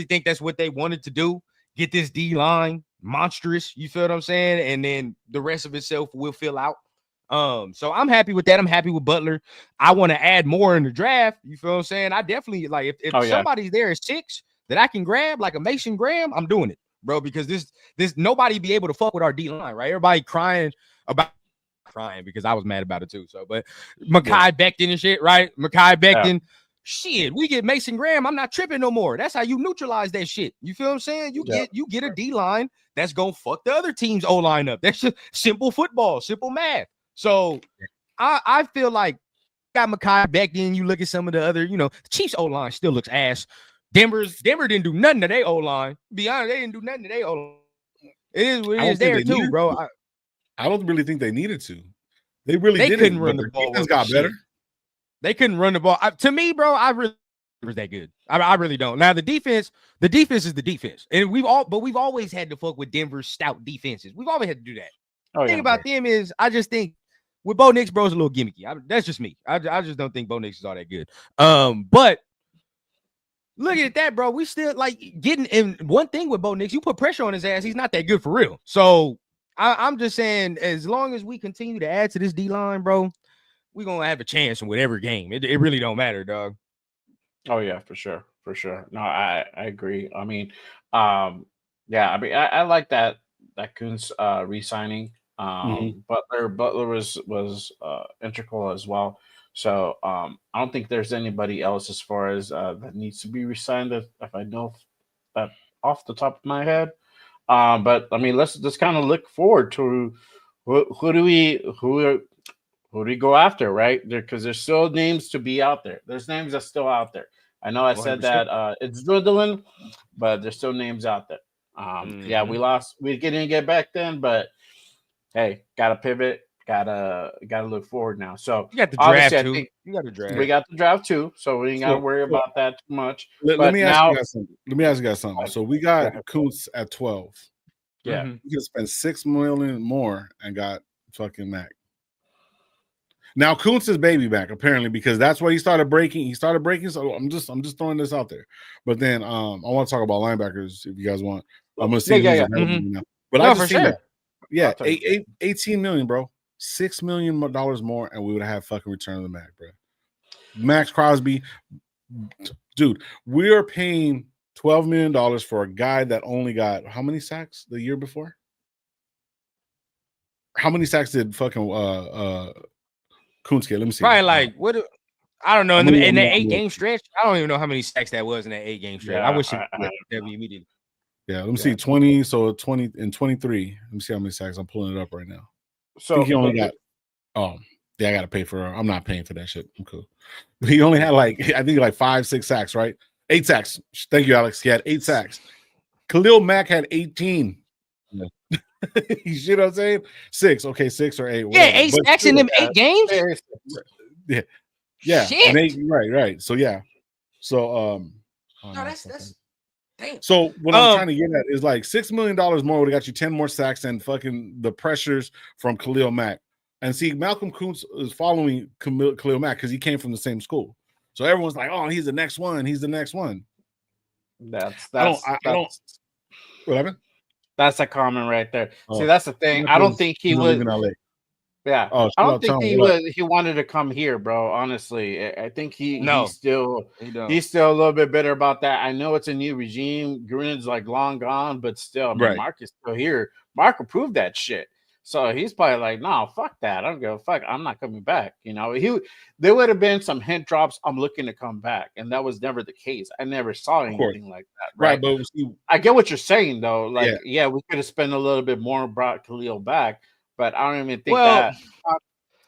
think that's what they wanted to do. Get this D line monstrous. You feel what I'm saying? And then the rest of itself will fill out. So I'm happy with that. I'm happy with Butler. I want to add more in the draft. You feel what I'm saying? I definitely like if somebody's there at 6 that I can grab, like a Mason Graham, I'm doing it, bro. Because this nobody be able to fuck with our D line, right? Everybody crying because I was mad about it too. So, but Mekhi Becton and shit, right? Mekhi Becton, shit. We get Mason Graham. I'm not tripping no more. That's how you neutralize that shit. You feel what I'm saying? You get a D line that's gonna fuck the other team's O line up. That's just simple football, simple math. So I feel like got Mekhi Becton. You look at some of the other, the Chiefs O line still looks ass. Denver didn't do nothing to their O line. Be honest, they didn't do nothing to their O line. It is what it is there too, bro. I don't really think they needed to. They couldn't run the ball. Defense got better. They couldn't run the ball. To me, bro, I really was that good. I really don't. Now the defense is the defense, and we've always had to fuck with Denver's stout defenses. We've always had to do that. The thing about them is, I just think with Bo Nix, bro, is a little gimmicky. That's just me. I just don't think Bo Nix is all that good. But look at that, bro. We still like getting in. One thing with Bo Nix, you put pressure on his ass, he's not that good for real. So I'm just saying, as long as we continue to add to this D line, bro, we're gonna have a chance in whatever game. It really don't matter, dog. Oh yeah, for sure. No, I agree. I mean, I like that Kuntz re-signing. Butler was integral as well. So I don't think there's anybody else as far as that needs to be re-signed if I know that off the top of my head. But I mean, let's just kind of look forward to who do we go after, right? Because there's still names to be out there. There's names that's still out there. I know I said 100%. That it's dwindling, but there's still names out there. Yeah, we lost. We didn't get back then, but hey, gotta pivot. Gotta look forward now. So you got the draft too. You got the draft. We got the draft too, so we ain't gotta worry about that too much. Let me ask you guys something. So we got Kuntz at 12. Yeah, we could spend $6 million more and got fucking Mac. Now Kuntz is baby back apparently because that's what he started breaking. So I'm just throwing this out there. But then I want to talk about linebackers if you guys want. I'm gonna see. But no, I just seen that. Yeah, 18 million, bro. $6 million more, and we would have fucking Return of the Mac, bro. Max Crosby, dude. We are paying $12 million for a guy that only got how many sacks the year before? How many sacks did fucking Kuntz get? Let me see. Probably like what? I don't know. In the 8-game stretch, I don't even know how many sacks that was in that 8-game stretch. I wish it immediately. Yeah, let me see. 20. So 20 and 23. Let me see how many sacks. I'm pulling it up right now. So I think he only got. Oh, yeah, I got to pay for. I'm not paying for that shit. I'm cool. He only had I think 5-6 sacks, right? 8 sacks. Thank you, Alex. He had 8 sacks. Khalil Mack had 18. Yeah. You see what I'm saying? 6. Okay, 6 or 8. Whatever. Yeah, 8 sacks in them 8 games. Yeah. Shit. And 8, right. So yeah. So no, that's. Damn. So what I'm trying to get at is like $6 million more would have got you 10 more sacks and fucking the pressures from Khalil Mack. And see, Malcolm Kuntz is following Khalil Mack because he came from the same school. So everyone's like, "Oh, he's the next one. He's the next one." That's what happened? That's a comment right there. See, that's the thing. I don't think he would. Yeah, I don't think he wanted to come here, bro. Honestly, I think he's still a little bit bitter about that. I know it's a new regime. Gruden's like long gone, but still, I mean, Mark is still here. Mark approved that shit. So he's probably like, no, fuck that. I don't give a fuck. I'm not coming back. You know, there would have been some hint drops. I'm looking to come back, and that was never the case. I never saw Of course. anything like that. Right, Right. but see, I get what you're saying though. yeah. Like, yeah, we could have spent a little bit more and brought Khalil back, but I don't even think Well, that.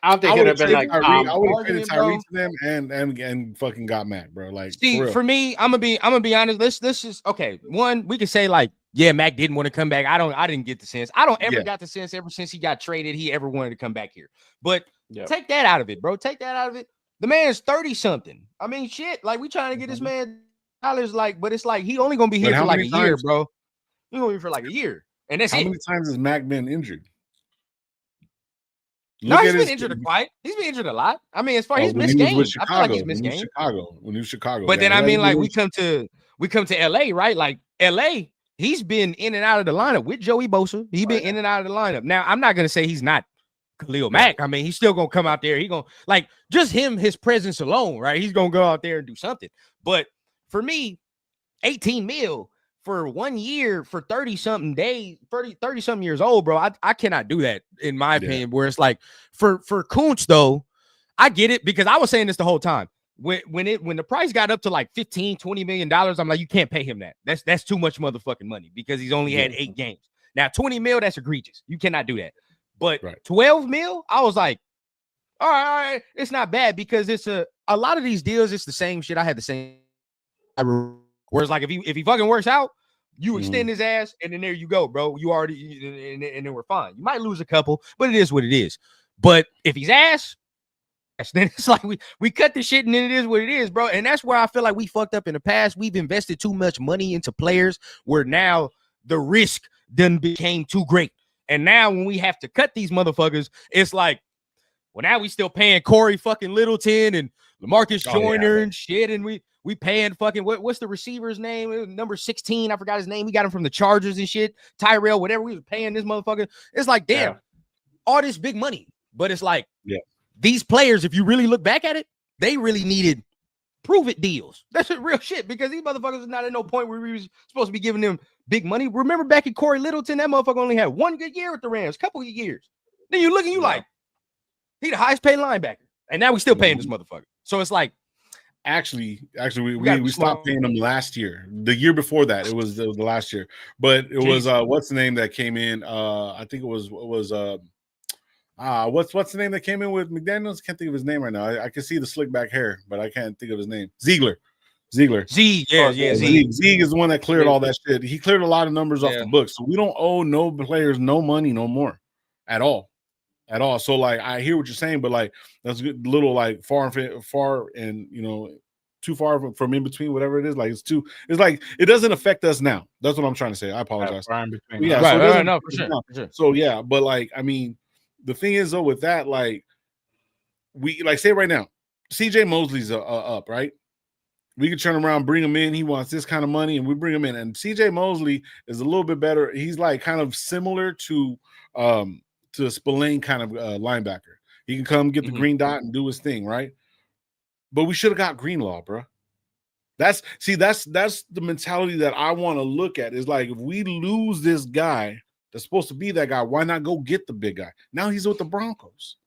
I don't think I it'd would have have been traded like, Tyree. I would have traded argument, Tyree bro. to them and fucking got Mac, bro. Like, See, for real. for me, I'm gonna be honest. Let's just okay. One, we can say like, yeah, Mac didn't want to come back. I didn't get the sense. I don't ever Yeah. got the sense ever since he got traded, he ever wanted to come back here. But Yep. take that out of it, bro. Take that out of it. The man's 30 something. I mean, shit. Like we trying to get this man dollars, like, but it's like he only gonna be But here how for like a many year, times- bro. He gonna be here for like a year, and that's How it. many times has Mac been injured? No, Look he's at been his- injured quite. He's been injured a lot. I mean, as far Oh, he's when missed he was with games. I feel like he's Chicago, missed when he was games. When he was Chicago. But then yeah, I mean, like was- we come to LA, right? Like LA, he's been in and out of the lineup with Joey Bosa. He's been in and out of the lineup. Now, I'm not gonna say he's not Khalil Mack. I mean, he's still gonna come out there. He gonna like just him, his presence alone, right? He's gonna go out there and do something. But for me, 18 mil for 1 year for 30 something days, 30 something years old, bro. I cannot do that in my opinion. Where it's like for Kuntz though, I get it because I was saying this the whole time. When the price got up to like 15, 20 million dollars, I'm like, you can't pay him that. That's too much motherfucking money because he's only had 8 games. Now 20 mil, that's egregious. You cannot do that. But 12 mil, I was like, all right, it's not bad because it's a lot of these deals, it's the same shit. I had the same. Whereas like if he fucking works out, you extend his ass, and then there you go, bro. You already and then we're fine. You might lose a couple, but it is what it is. But if he's ass, then it's like we cut the shit, and then it is what it is, bro. And that's where I feel like we fucked up in the past. We've invested too much money into players where now the risk then became too great. And now when we have to cut these motherfuckers, it's like, well, now we still paying Corey fucking Littleton and LaMarcus Joyner and shit, and we paying fucking what's the receiver's name? Number 16, I forgot his name. We got him from the Chargers and shit. Tyrell, whatever. We was paying this motherfucker. It's like, damn, all this big money. But it's like, these players, if you really look back at it, they really needed prove it deals. That's real shit because these motherfuckers are not at no point where we was supposed to be giving them big money. Remember back at Corey Littleton, that motherfucker only had 1 good year with the Rams, couple of years. Then you look and you like, he the highest paid linebacker. And now we still paying this motherfucker. So it's like, Actually, we stopped paying them last year. The year before that, it was the last year. But it was what's the name that came in? I think it was what's the name that came in with McDaniels? Can't think of his name right now. I can see the slick back hair, but I can't think of his name. Ziegler. Zeke is the one that cleared all that shit. He cleared a lot of numbers off the books. So we don't owe no players no money no more at all. So like I hear what you're saying, but like that's a little like far and too far from in between, whatever it is. Like it's like it doesn't affect us now. That's what I'm trying to say. I apologize. No, for sure. So yeah, but like I mean, the thing is though with that, like we like say right now, CJ Mosley's up, right? We could turn around, bring him in. He wants this kind of money, and we bring him in. And CJ Mosley is a little bit better. He's like kind of similar to Spillane kind of linebacker. He can come get the green dot and do his thing, right? But we should have got Greenlaw, bro. That's the mentality that I want to look at. Is like if we lose this guy that's supposed to be that guy, why not go get the big guy? Now he's with the Broncos.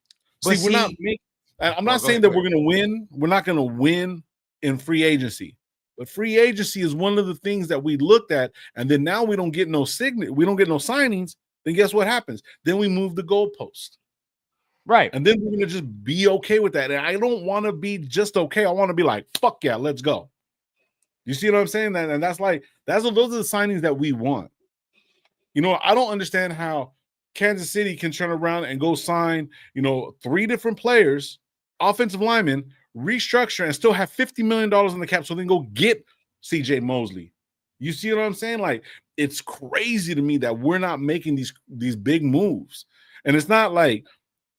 But we're not making. I'm not saying that we're going to win. We're not going to win in free agency. But free agency is one of the things that we looked at, and then now we don't get no signings. Then guess what happens? Then we move the goalpost. Right. And then we're going to just be okay with that. And I don't want to be just okay. I want to be like, fuck yeah, let's go. You see what I'm saying? And those are the signings that we want. I don't understand how Kansas City can turn around and go sign, 3 different players, offensive linemen, restructure, and still have $50 million in the cap so then go get CJ Mosley. You see what I'm saying? Like, it's crazy to me that we're not making these big moves. And it's not like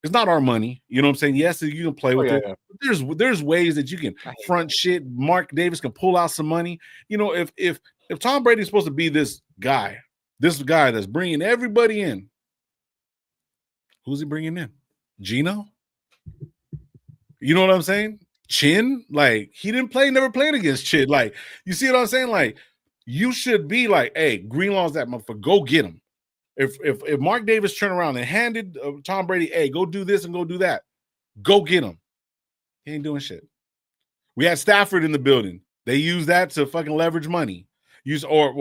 it's not our money. You know what I'm saying? Yes, you can play with it. But there's ways that you can front shit. Mark Davis can pull out some money. If Tom Brady's supposed to be this guy that's bringing everybody in, who's he bringing in? Gino? You know what I'm saying? Chin? Like, he never played against Chin. Like, you see what I'm saying? Like, you should be like, hey, Greenlaw's that motherfucker. Go get him. If Mark Davis turned around and handed Tom Brady, hey, go do this and go do that, go get him. He ain't doing shit. We had Stafford in the building. They used that to fucking leverage money.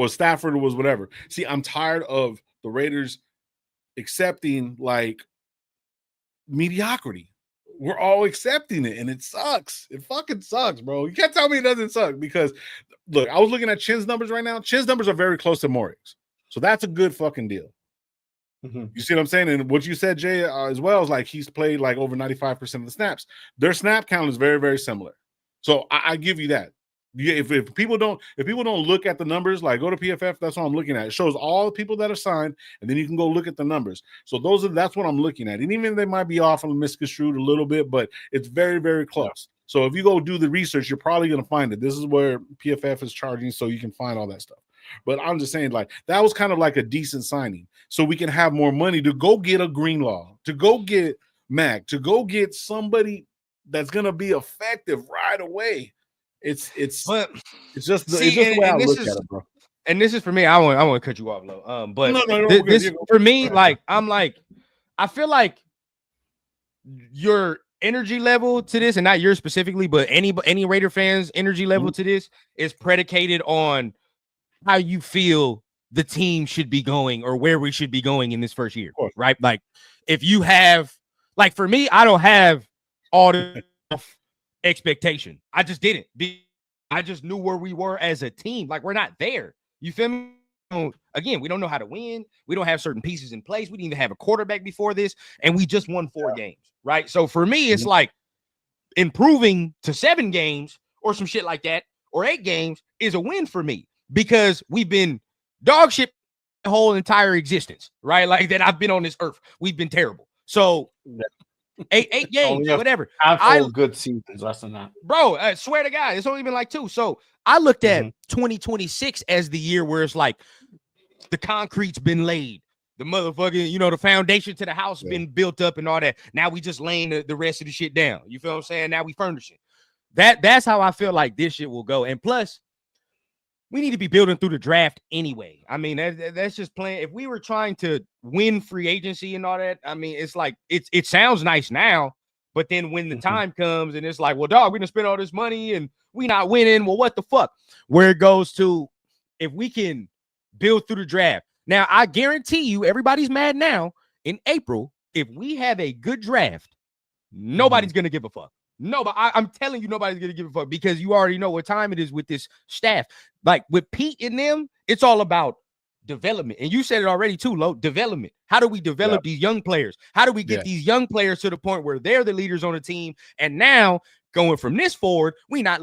Stafford was whatever. See, I'm tired of the Raiders accepting like mediocrity. We're all accepting it, and it sucks. It fucking sucks, bro. You can't tell me it doesn't suck because, look, I was looking at Chin's numbers right now. Chin's numbers are very close to Morik's, so that's a good fucking deal. Mm-hmm. You see what I'm saying? And what you said, Jay, as well, is like he's played like over 95% of the snaps. Their snap count is very, very similar. So I give you that. If people don't look at the numbers, like go to PFF, that's what I'm looking at. It shows all the people that are signed, and then you can go look at the numbers. So that's what I'm looking at. And even they might be off and misconstrued a little bit, but it's very, very close. Yeah. So if you go do the research, you're probably going to find it. This is where PFF is charging, so you can find all that stuff. But I'm just saying, like, that was kind of like a decent signing, so we can have more money to go get a Greenlaw, to go get Mac, to go get somebody that's going to be effective right away. It's just the way I look at it, bro. And this is for me. I want to cut you off, Lo. But this for me, like, I feel like your energy level to this, and not yours specifically, but any Raider fans' energy level to this is predicated on how you feel the team should be going or where we should be going in this first year, right? Like, if you have, like, for me, I don't have all the expectation. I just didn't. I just knew where we were as a team. Like, we're not there. You feel me? Again, we don't know how to win. We don't have certain pieces in place. We didn't even have a quarterback before this, and we just won 4 games, right? So for me, it's like improving to 7 games or some shit like that, or 8 games is a win for me, because we've been dog shit the whole entire existence, right? Like, that I've been on this earth. We've been terrible. So 8 games, whatever. Good seasons, less than that. Bro, I swear to God, it's only been like 2. So I looked at 2026 as the year where it's like the concrete's been laid. The motherfucking, the foundation to the house been built up and all that. Now we just laying the rest of the shit down. You feel what I'm saying? Now we furnishing. That's how I feel like this shit will go. And plus, we need to be building through the draft anyway. I mean, that's just playing. If we were trying to win free agency and all that, I mean, it's like it sounds nice now, but then when the time comes and it's like, well, dog, we done spent all this money and we not winning. Well, what the fuck? Where it goes to, if we can build through the draft. Now, I guarantee you, everybody's mad now. In April, if we have a good draft, nobody's gonna give a fuck. No, but I'm telling you, nobody's going to give a fuck, because you already know what time it is with this staff. Like with Pete and them, it's all about development. And you said it already too, Lo, development. How do we develop these young players? How do we get these young players to the point where they're the leaders on the team? And now going from this forward, we not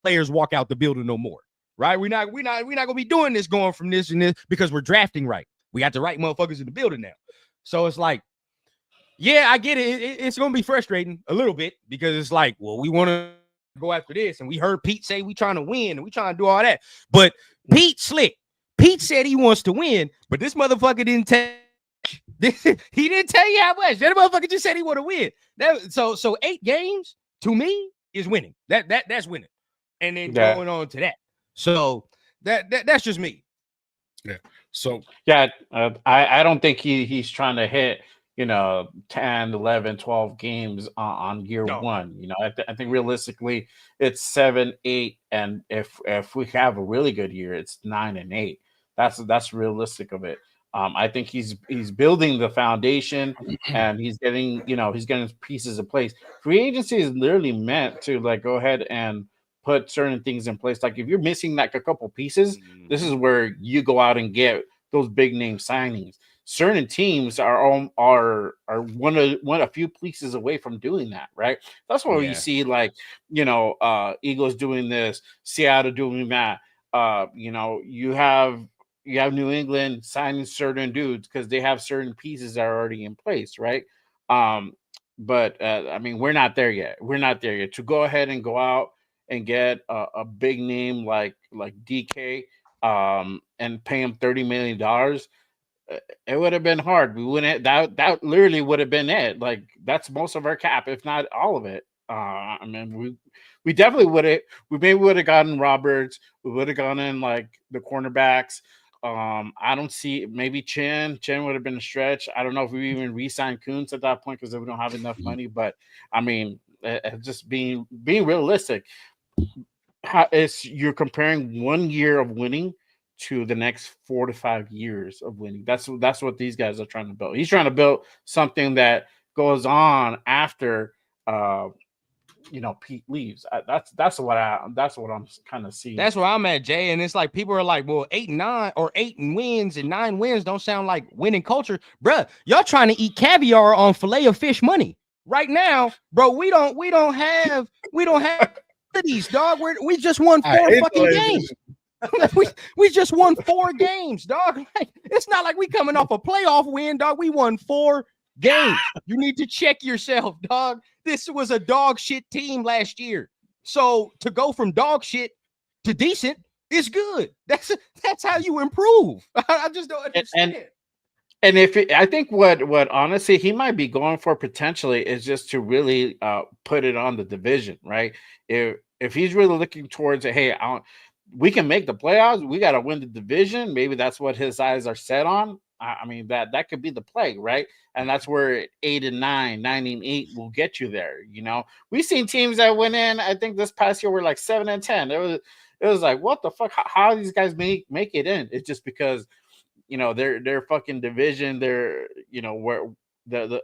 players walk out the building no more, right? We're not going to be doing this going from this and this, because we're drafting right. We got the right motherfuckers in the building now. So it's like, yeah, I get it. It's going to be frustrating a little bit, because it's like, well, we want to go after this. And we heard Pete say we trying to win and we trying to do all that. But Pete slick. Pete said he wants to win, but this motherfucker didn't tell. He didn't tell you how much. That motherfucker just said he want to win. So 8 games to me is winning. That's winning. And then going on to that. So that's just me. Yeah. So I don't think he's trying to hit 10, 11, 12 games on year one. I think realistically it's 7, 8, and if we have a really good year, it's 9 and 8. That's realistic of it. I think he's building the foundation, and he's getting pieces in place. Free agency is literally meant to like go ahead and put certain things in place. Like if you're missing like a couple pieces, this is where you go out and get those big name signings. Certain teams are one a few pieces away from doing that, right? That's why you see like Eagles doing this, Seattle doing that. You have New England signing certain dudes because they have certain pieces that are already in place, right? But I mean, we're not there yet. To go ahead and go out and get a big name like DK and pay him $30 million. It would have been hard. We wouldn't. That literally would have been it. Like that's most of our cap, if not all of it. I mean, we definitely would have. We maybe would have gotten Roberts. We would have gone in like the cornerbacks. I don't see maybe Chin would have been a stretch. I don't know if we even re-signed Kuntz at that point because we don't have enough money. But I mean, just being realistic, you're comparing 1 year of winning to the next 4 to 5 years of winning. That's what these guys are trying to build. He's trying to build something that goes on after Pete leaves. That's what I'm kind of seeing. That's where I'm at, Jay. And it's like people are like, well, 8-9 or 8 wins and 9 wins don't sound like winning culture. Bruh, y'all trying to eat caviar on filet of fish money. Right now, bro, we don't have these, dog. We just won 4 fucking games. we just won 4 games, dog. Like, it's not like we coming off a playoff win, dog. We won 4 games. You need to check yourself, dog. This was a dog shit team last year. So to go from dog shit to decent is good. That's how you improve. I just don't understand. And I think what honestly he might be going for potentially is just to really put it on the division, right? If he's really looking towards it, hey, we can make the playoffs. We got to win the division. Maybe that's what his eyes are set on. I mean, that could be the play, right? And that's where 8-9, 9-8 will get you there. We've seen teams that went in. I think this past year were like 7-10. It was like, what the fuck? How these guys make it in? It's just because their fucking division. Where the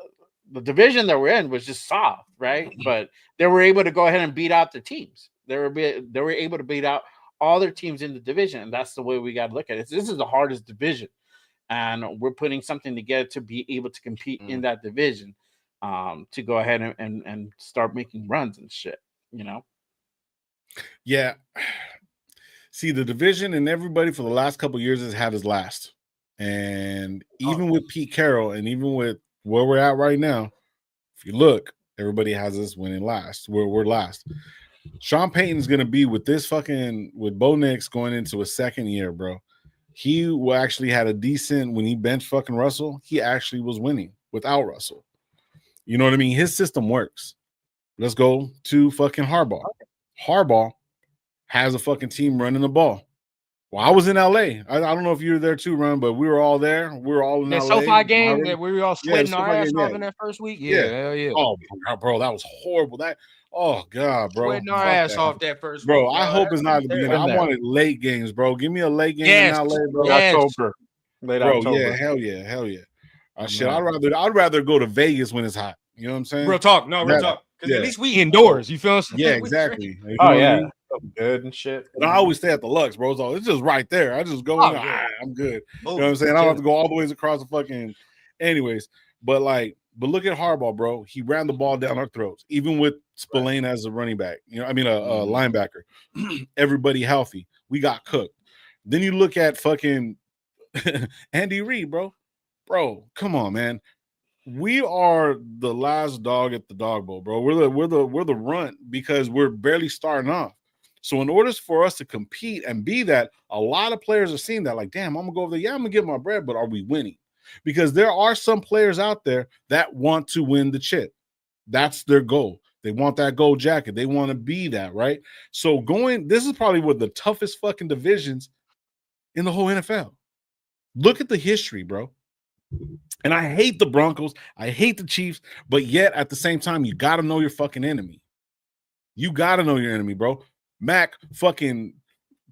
division that we're in was just soft, right? But they were able to go ahead and beat out the teams. They were able to beat out all their teams in the division, and that's the way we got to look at it. This is the hardest division. And we're putting something together to be able to compete in that division, to go ahead and start making runs and shit, Yeah. See, the division and everybody for the last couple of years has had his last. And even with Pete Carroll and even with where we're at right now, if you look, everybody has us winning last. We're last. Sean Payton's going to be with Bo Nix going into a second year, bro. He actually had a decent, when he benched fucking Russell, he actually was winning without Russell. You know what I mean? His system works. Let's go to fucking Harbaugh. Harbaugh has a fucking team running the ball. Well, I was in LA. I don't know if you were there too, Ron, but we were all there. We were all in LA. SoFi game that we were all sweating our ass off in that first week. Yeah, hell yeah. Oh, bro, that was horrible. Oh God, bro. Sweating our ass off that first week. Bro, I hope it's not the beginning. I wanted late games, bro. Give me a late game in LA, bro. October. Late October. Yeah, hell yeah. Shit, I'd rather go to Vegas when it's hot. You know what I'm saying? Real talk. No, real talk. Because at least we indoors. You feel us? Yeah, exactly. Oh yeah. Good and shit. And I always stay at the Lux, bro. So it's just right there. I just go in. I'm good. You know what I'm saying? I don't have to go all the ways across the fucking. Anyways, but look at Harbaugh, bro. He ran the ball down our throats, even with Spillane as a running back. A linebacker. Everybody healthy. We got cooked. Then you look at fucking Andy Reid, bro. Bro, come on, man. We are the last dog at the dog bowl, bro. We're the runt because we're barely starting off. So in order for us to compete and be that, a lot of players are seeing that like, damn, I'm gonna go over there. Yeah, I'm gonna get my bread, but are we winning? Because there are some players out there that want to win the chip. That's their goal. They want that gold jacket. They want to be that, right? So this is probably one of the toughest fucking divisions in the whole NFL. Look at the history, bro. And I hate the Broncos. I hate the Chiefs. But yet, at the same time, you got to know your fucking enemy. You got to know your enemy, bro. Mac fucking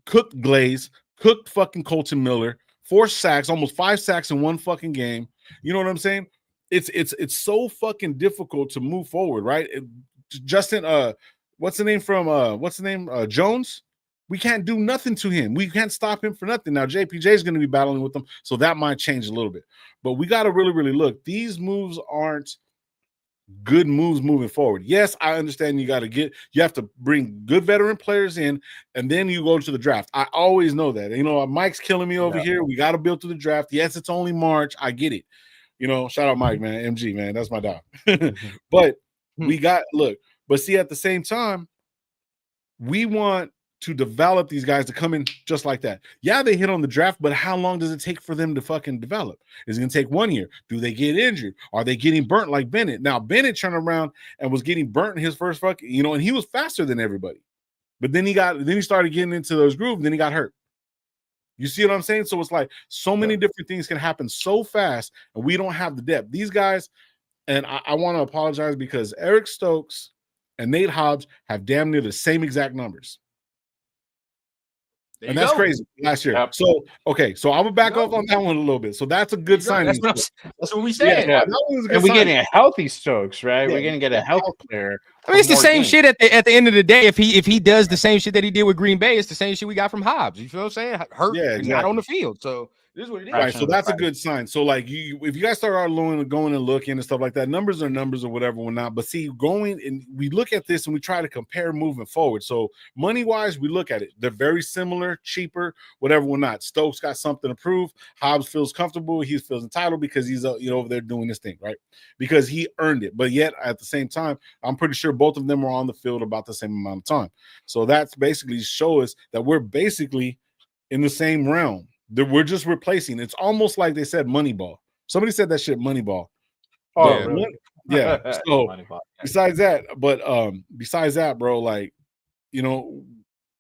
cooked Glaze, cooked fucking Colton Miller, 4 sacks, almost 5 sacks in one fucking game. You know what I'm saying? It's so fucking difficult to move forward, right? Justin, what's the name? Jones? We can't do nothing to him. We can't stop him for nothing. Now, JPJ is going to be battling with them, so that might change a little bit. But we got to really, really look. These moves aren't good moves moving forward. Yes, I understand you have to bring good veteran players in, and then you go to the draft. I always know that. Mike's killing me over here. We got to build to the draft. Yes, it's only March. I get it. Shout out Mike, man. MG, man. That's my dog. But but see, at the same time, we want to develop these guys to come in just like that. Yeah, they hit on the draft, but how long does it take for them to fucking develop? Is it going to take 1 year? Do they get injured? Are they getting burnt like Bennett? Now, Bennett turned around and was getting burnt in his first fucking, and he was faster than everybody. But then he started getting into those grooves, then he got hurt. You see what I'm saying? So it's like so many different things can happen so fast, and we don't have the depth. These guys, and I want to apologize because Eric Stokes and Nate Hobbs have damn near the same exact numbers. And that's crazy last year. Yep. So, okay, so I'm gonna back off on that one a little bit. So that's a good sign. That's what we said. Yeah. That was a good And we're sign. getting a healthy Stokes, right? Yeah. We're gonna get a healthy player. I mean, it's the more same games. shit at the end of the day. If he does the same shit that he did with Green Bay, it's the same shit we got from Hobbs. You feel what I'm saying? Hurt, Yeah, and not exactly. on the field. So this is what it is. Right, so that's a good sign. So, like, if you guys start going and looking and stuff like that, numbers are numbers or whatever, or not. But see, going and we look at this and we try to compare moving forward. So, money wise, we look at it; they're very similar, cheaper, whatever, or not. Stokes got something to prove. Hobbs feels comfortable; he feels entitled because he's over there doing this thing, right? Because he earned it. But yet, at the same time, I'm pretty sure both of them are on the field about the same amount of time. So that's basically show us that we're basically in the same realm. We're just replacing. It's almost like they said Moneyball. Somebody said that shit Moneyball. Oh, Yeah. really? Yeah. So Moneyball. besides that, bro, like,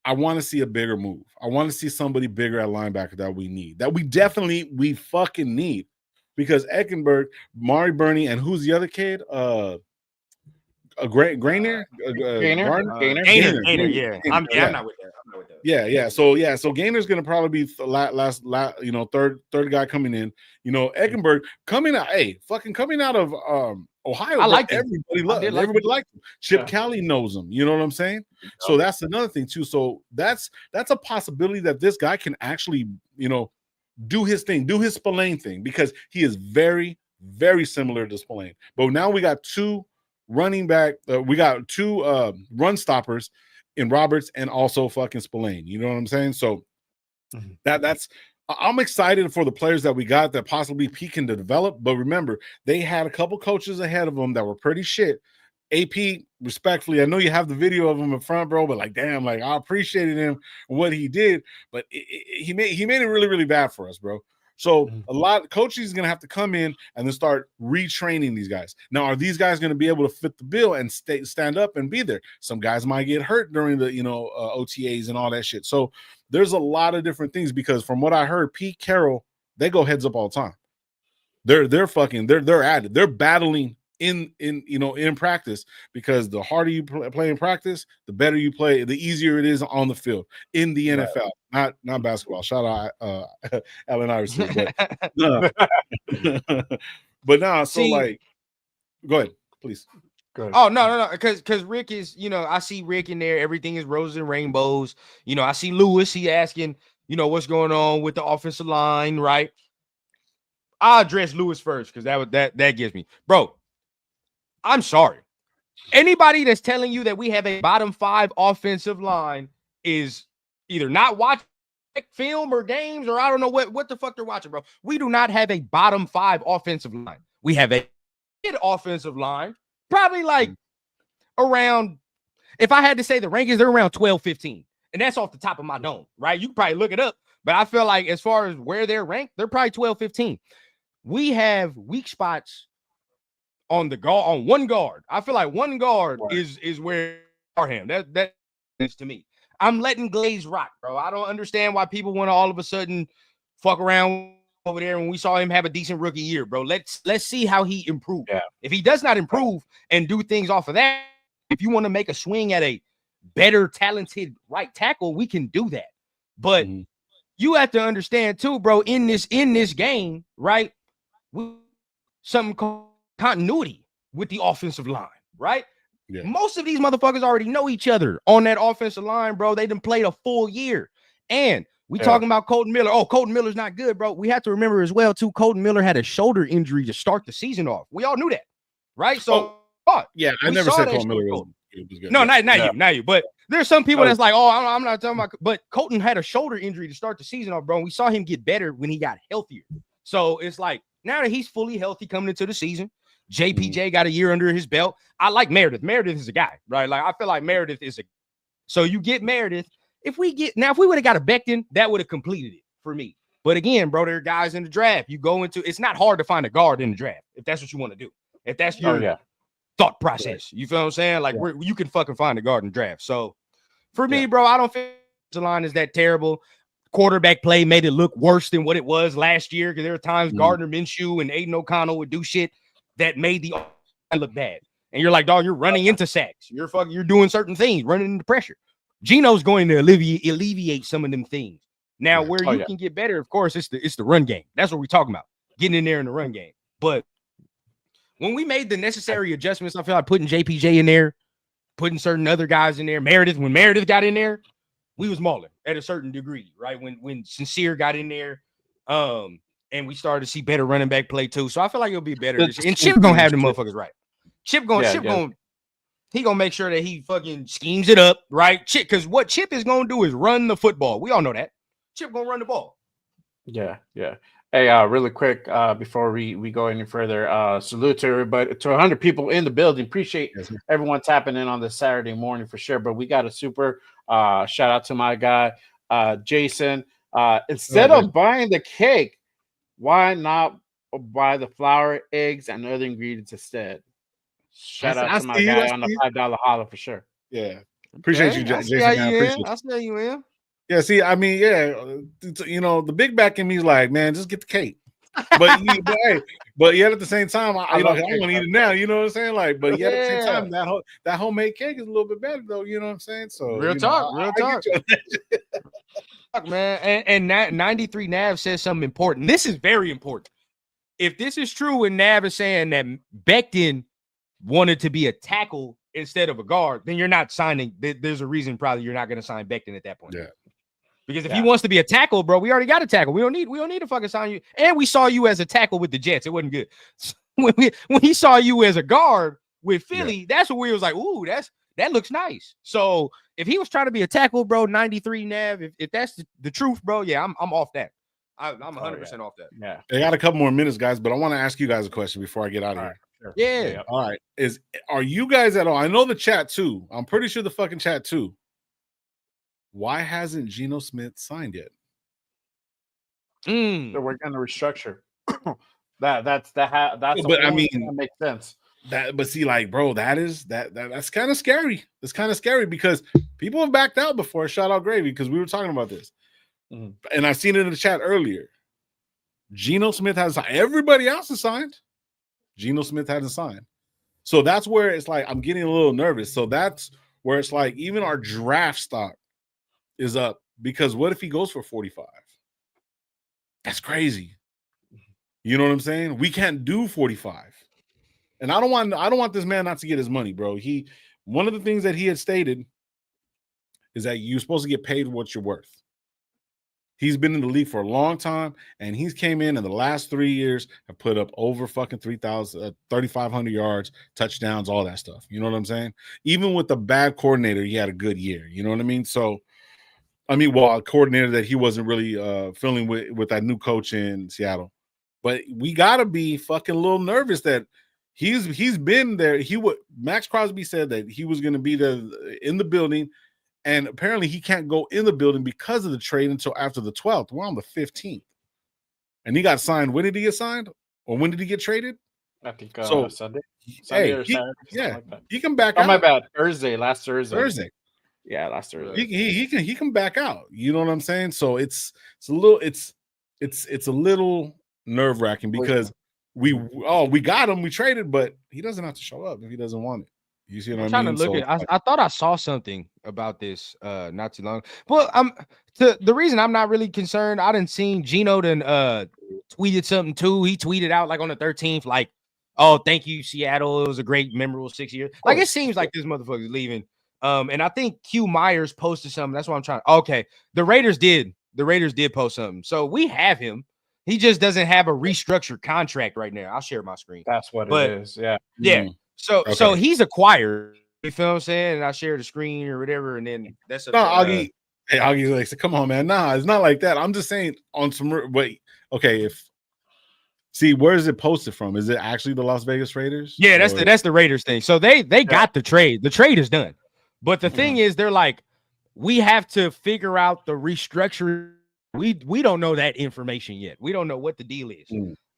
I want to see a bigger move. I want to see somebody bigger at linebacker that we fucking need, because Eckenberg, Mari Burney, and who's the other kid? Gainer. Gainer. Yeah. I'm not with that. Yeah. So Gainer's gonna probably be third guy coming in. Eckenberg coming out. Hey, fucking coming out of Ohio. I like him. Everybody liked him. Chip Kelly knows him. You know what I'm saying? So that's another thing too. So that's a possibility that this guy can actually do his thing, do his Spillane thing, because he is very, very similar to Spillane. But now we got two running back. We got two run stoppers in Roberts and also fucking Spillane. You know what I'm saying? So that's I'm excited for the players that we got that possibly peaking to develop. But remember, they had a couple coaches ahead of them that were pretty shit. AP, respectfully, I know you have the video of him in front, bro, but like, damn, like I appreciated him and what he did, but he made it really, really bad for us, bro. So a lot of coaches is gonna have to come in and then start retraining these guys. Now, are these guys gonna be able to fit the bill and stand up and be there? Some guys might get hurt during the OTAs and all that shit. So there's a lot of different things, because from what I heard, Pete Carroll, they go heads up all the time. They're at it. They're battling in practice, because the harder you play in practice, the better you play, the easier it is on the field in the NFL, not basketball. Shout out Allen Iverson, but no. So like, go ahead, please. Oh, no. Because Rick is, I see Rick in there. Everything is roses and rainbows. I see Lewis. He asking, what's going on with the offensive line, right? I'll address Lewis first, because that gives me, bro. I'm sorry. Anybody that's telling you that we have a bottom 5 offensive line is either not watching film or games, or I don't know what the fuck they're watching, bro. We do not have a bottom 5 offensive line. We have a good offensive line, probably like around, if I had to say the rankings, they're around 12, 15. And that's off the top of my dome, right? You can probably look it up, but I feel like as far as where they're ranked, they're probably 12, 15. We have weak spots on one guard. I feel like one guard is where are him. That is to me. I'm letting Glaze rock, bro. I don't understand why people want to all of a sudden fuck around over there when we saw him have a decent rookie year, bro. Let's see how he improves. Yeah. If he does not improve and do things off of that, if you want to make a swing at a better talented right tackle, we can do that. But you have to understand too, bro, in this game, right? Something called continuity with the offensive line, right? Yeah. Most of these motherfuckers already know each other on that offensive line, bro. They done played a full year. And we talking about Colton Miller. Oh, Colton Miller's not good, bro. We have to remember as well, too, Colton Miller had a shoulder injury to start the season off. We all knew that, right? So, I never said Colton Miller was good. No, not you. But there's some people that's like, oh, I'm not talking about. But Colton had a shoulder injury to start the season off, bro. And we saw him get better when he got healthier. So it's like, now that he's fully healthy coming into the season, JPJ got a year under his belt. I like Meredith. Meredith is a guy, right? Like, I feel like Meredith is so you get Meredith. If we would have got a Becton, that would have completed it for me. But again, bro, there are guys in the draft. You go into, it's not hard to find a guard in the draft if that's what you want to do. If that's your thought process, you feel what I'm saying? Like, you can fucking find a guard in the draft. So for me, bro, I don't feel the line is that terrible. quarterback play made it look worse than what it was last year, because there were times Gardner Minshew and Aiden O'Connell would do shit that made the look bad. And you're like, dog, you're running into sacks. You're doing certain things, running into pressure. Gino's going to alleviate some of them things. Now, where you can get better, of course, it's the run game. That's what we're talking about, getting in there in the run game. But when we made the necessary adjustments, I feel like putting JPJ in there, putting certain other guys in there. When Meredith got in there, we was mauling at a certain degree, right? When Sincere got in there, and we started to see better running back play too. So I feel like it'll be better. And Chip gonna have the motherfuckers right. Chip gonna make sure that he fucking schemes it up, right? Chip, because what Chip is gonna do is run the football. We all know that. Chip gonna run the ball. Yeah. Hey, really quick, before we go any further, salute to everybody, to 100 people in the building. Appreciate everyone tapping in on this Saturday morning for sure. But we got a super shout out to my guy, Jason. Instead of buying the cake, why not buy the flour, eggs, and other ingredients instead? Shout out to my guy on the $5 holler for sure. Yeah, appreciate you, Jason. I see you in. Yeah, see, I mean, the big back in me is like, man, just get the cake. But yet at the same time, I want to eat it now. You know what I'm saying? Like, but yet at the same time, that homemade cake is a little bit better, though. You know what I'm saying? So real talk. Man, and 93 Nav says something important. This is very important. If this is true, and Nav is saying that Becton wanted to be a tackle instead of a guard, then you're not signing. There's a reason probably you're not going to sign Becton at that point. Yeah. Because if he wants to be a tackle, bro, we already got a tackle. We don't need to fucking sign you. And we saw you as a tackle with the Jets. It wasn't good. So when he saw you as a guard with Philly, that's what we was like, ooh, that looks nice. So if he was trying to be a tackle, bro, 93 Nav, if that's the truth, bro, yeah, I'm off that. I'm 100% off that. Yeah. I got a couple more minutes, guys, but I want to ask you guys a question before I get out of here. Sure. Yeah. All right. Are you guys at all? I know the chat too. I'm pretty sure the fucking chat too. Why hasn't Geno Smith signed yet? So we're gonna restructure. That's but I mean, that makes sense. But see, like, bro, that's kind of scary. It's kind of scary because people have backed out before. Shout out Gravy, because we were talking about this. And I seen it in the chat earlier. Geno Smith has signed. Everybody else is signed. Geno Smith hasn't signed. So that's where it's like I'm getting a little nervous. So that's where it's like even our draft stock is up, because what if he goes for 45? That's crazy. You know what I'm saying? We can't do 45. And I don't want this man not to get his money, bro. One of the things that he had stated is that you're supposed to get paid what you're worth. He's been in the league for a long time, and he's came in the last 3 years and put up over fucking 3,500 yards, touchdowns, all that stuff. You know what I'm saying? Even with the bad coordinator, he had a good year. You know what I mean? So, a coordinator that he wasn't really feeling with that new coach in Seattle. But we got to be fucking a little nervous that he's been there. Max Crosby said that he was going to be there in the building. And apparently he can't go in the building because of the trade until after the 12th. We're on the 15th. And he got signed. When did he get signed? Or when did he get traded? I think Sunday or Saturday. Like that. He can back out. Oh, my bad. Last Thursday. Yeah, last Thursday. He can back out. You know what I'm saying? So it's a little nerve-wracking because we got him, we traded, but he doesn't have to show up if he doesn't want it. You see what I mean? Trying to look at. I thought I saw something about this not too long. Well, the reason I'm not really concerned. I didn't see Geno tweeted something too. He tweeted out like on the 13th, like, "Oh, thank you, Seattle. It was a great, memorable 6 years." Like it seems like this motherfucker's leaving. And I think Q Myers posted something. That's what I'm trying. Okay, the Raiders did post something. So we have him. He just doesn't have a restructured contract right now. I'll share my screen. That's what it is. Yeah. Yeah. So he's acquired. You feel what I'm saying? And I share the screen or whatever, and then that's Augie's like, come on, man. Nah, it's not like that. I'm just saying on some wait. Okay, where is it posted from? Is it actually the Las Vegas Raiders? Yeah, that's the Raiders thing. So they got the trade. The trade is done. But the thing is, they're like, we have to figure out the restructuring. We don't know that information yet. We don't know what the deal is.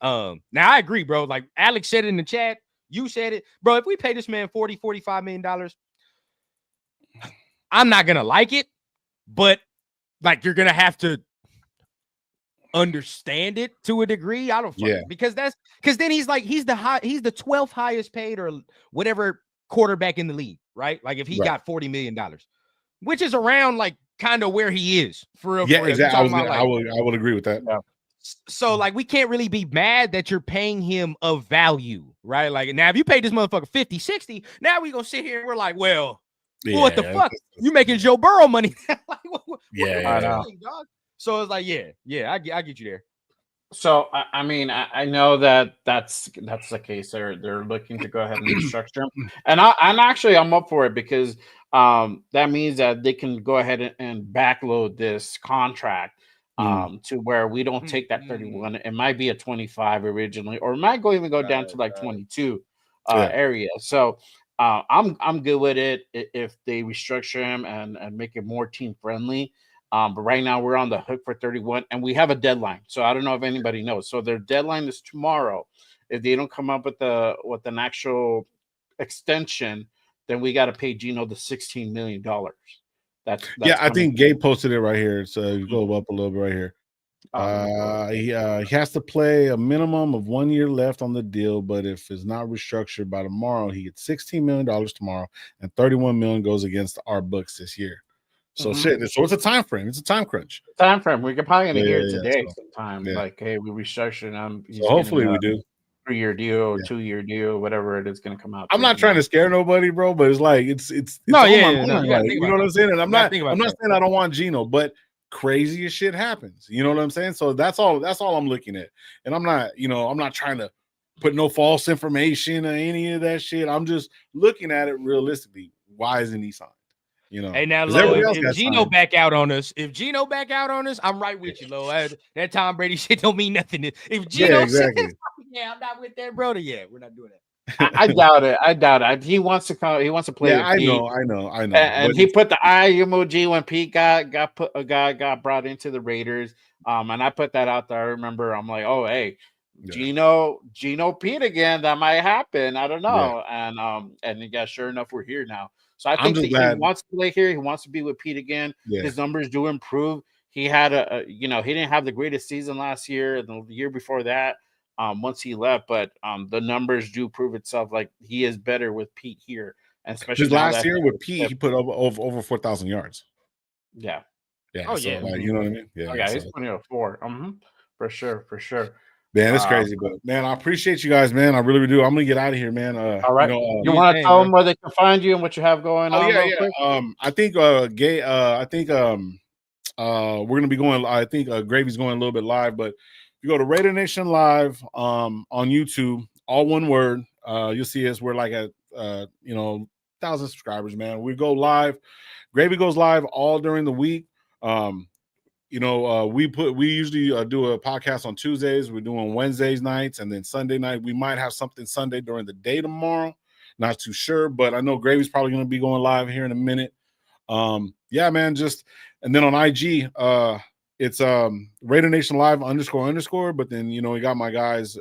Now I agree, bro. Like Alex said in the chat. You said it, bro. If we pay this man $45 million, I'm not gonna like it, but like you're gonna have to understand it to a degree. I don't fucking because then he's the 12th highest paid or whatever quarterback in the league, right? Like if he got $40 million, which is around like kind of where he is for real. Yeah, for real. exactly. I would agree with that. Yeah. So like we can't really be mad that you're paying him of value, right? Like now if you pay this motherfucker 50, 60, now we gonna sit here and we're like, well, what the fuck? You making Joe Burrow money? Like, what I know. dog? So it's like, I get you there. So I mean, I know that's the case. They're looking to go ahead and restructure him, and I'm up for it because that means that they can go ahead and backload this contract to where we don't take that 31. It might be a 25 originally, or it might even go down to like 22 area. So I'm good with it if they restructure him and make it more team friendly. But right now we're on the hook for 31 and we have a deadline. So I don't know if anybody knows. So their deadline is tomorrow. If they don't come up with an actual extension, then we got to pay Geno the $16 million. That's I think Gabe posted it right here. So you go up a little bit right here. He has to play a minimum of 1 year left on the deal, but if it's not restructured by tomorrow, he gets $16 million tomorrow, and $31 million goes against our books this year. So shit. So it's a time frame. It's a time crunch. Time frame. We could probably gonna hear it today sometime. Like, hey, we restructured him. So hopefully we do. 3-year deal, 2-year deal, whatever it is going to come out. I'm not trying to scare nobody, bro, but it's like it's you know what I'm saying. And I'm not saying I don't want Geno, but craziest shit happens. You know what I'm saying? So that's all I'm looking at. And I'm not trying to put no false information or any of that shit. I'm just looking at it realistically. Why isn't he signed? You know, hey, now, Lo, if Geno back out on us, I'm right with you, Lo. That Tom Brady shit don't mean nothing. If Geno says, I'm not with that brother. Yeah, we're not doing that. I doubt it. He wants to come. He wants to play. Yeah, with Pete. I know. And he put the eye emoji when Pete got brought into the Raiders. And I put that out there. I remember. I'm like, oh, hey, Geno Pete again. That might happen. I don't know. Yeah. And sure enough, we're here now. So I think that he wants to play here. He wants to be with Pete again. Yeah. His numbers do improve. He had he didn't have the greatest season last year. The year before that, once he left, but the numbers do prove itself. Like he is better with Pete here, and especially last year with Pete, he put over 4,000 yards. Yeah. Yeah. Oh, so, like, you know what I mean? Yeah. Oh, yeah. He's putting up 4. For sure. Man, it's crazy, but man, I appreciate you guys, man. I really do. I'm gonna get out of here, man. All right. You want to tell them where they can find you and what you have going on? Yeah. Quick? I think we're gonna be going. I think Gravy's going a little bit live, but if you go to Raider Nation Live on YouTube, all one word, you'll see us. We're like at 1,000 subscribers, man. We go live. Gravy goes live all during the week. We usually do a podcast on Tuesdays. We're doing Wednesdays nights, and then Sunday night we might have something Sunday during the day tomorrow. Not too sure, but I know Gravy's probably going to be going live here in a minute. Yeah, man. And then on IG, it's Raider Nation Live __. But then we got my guys,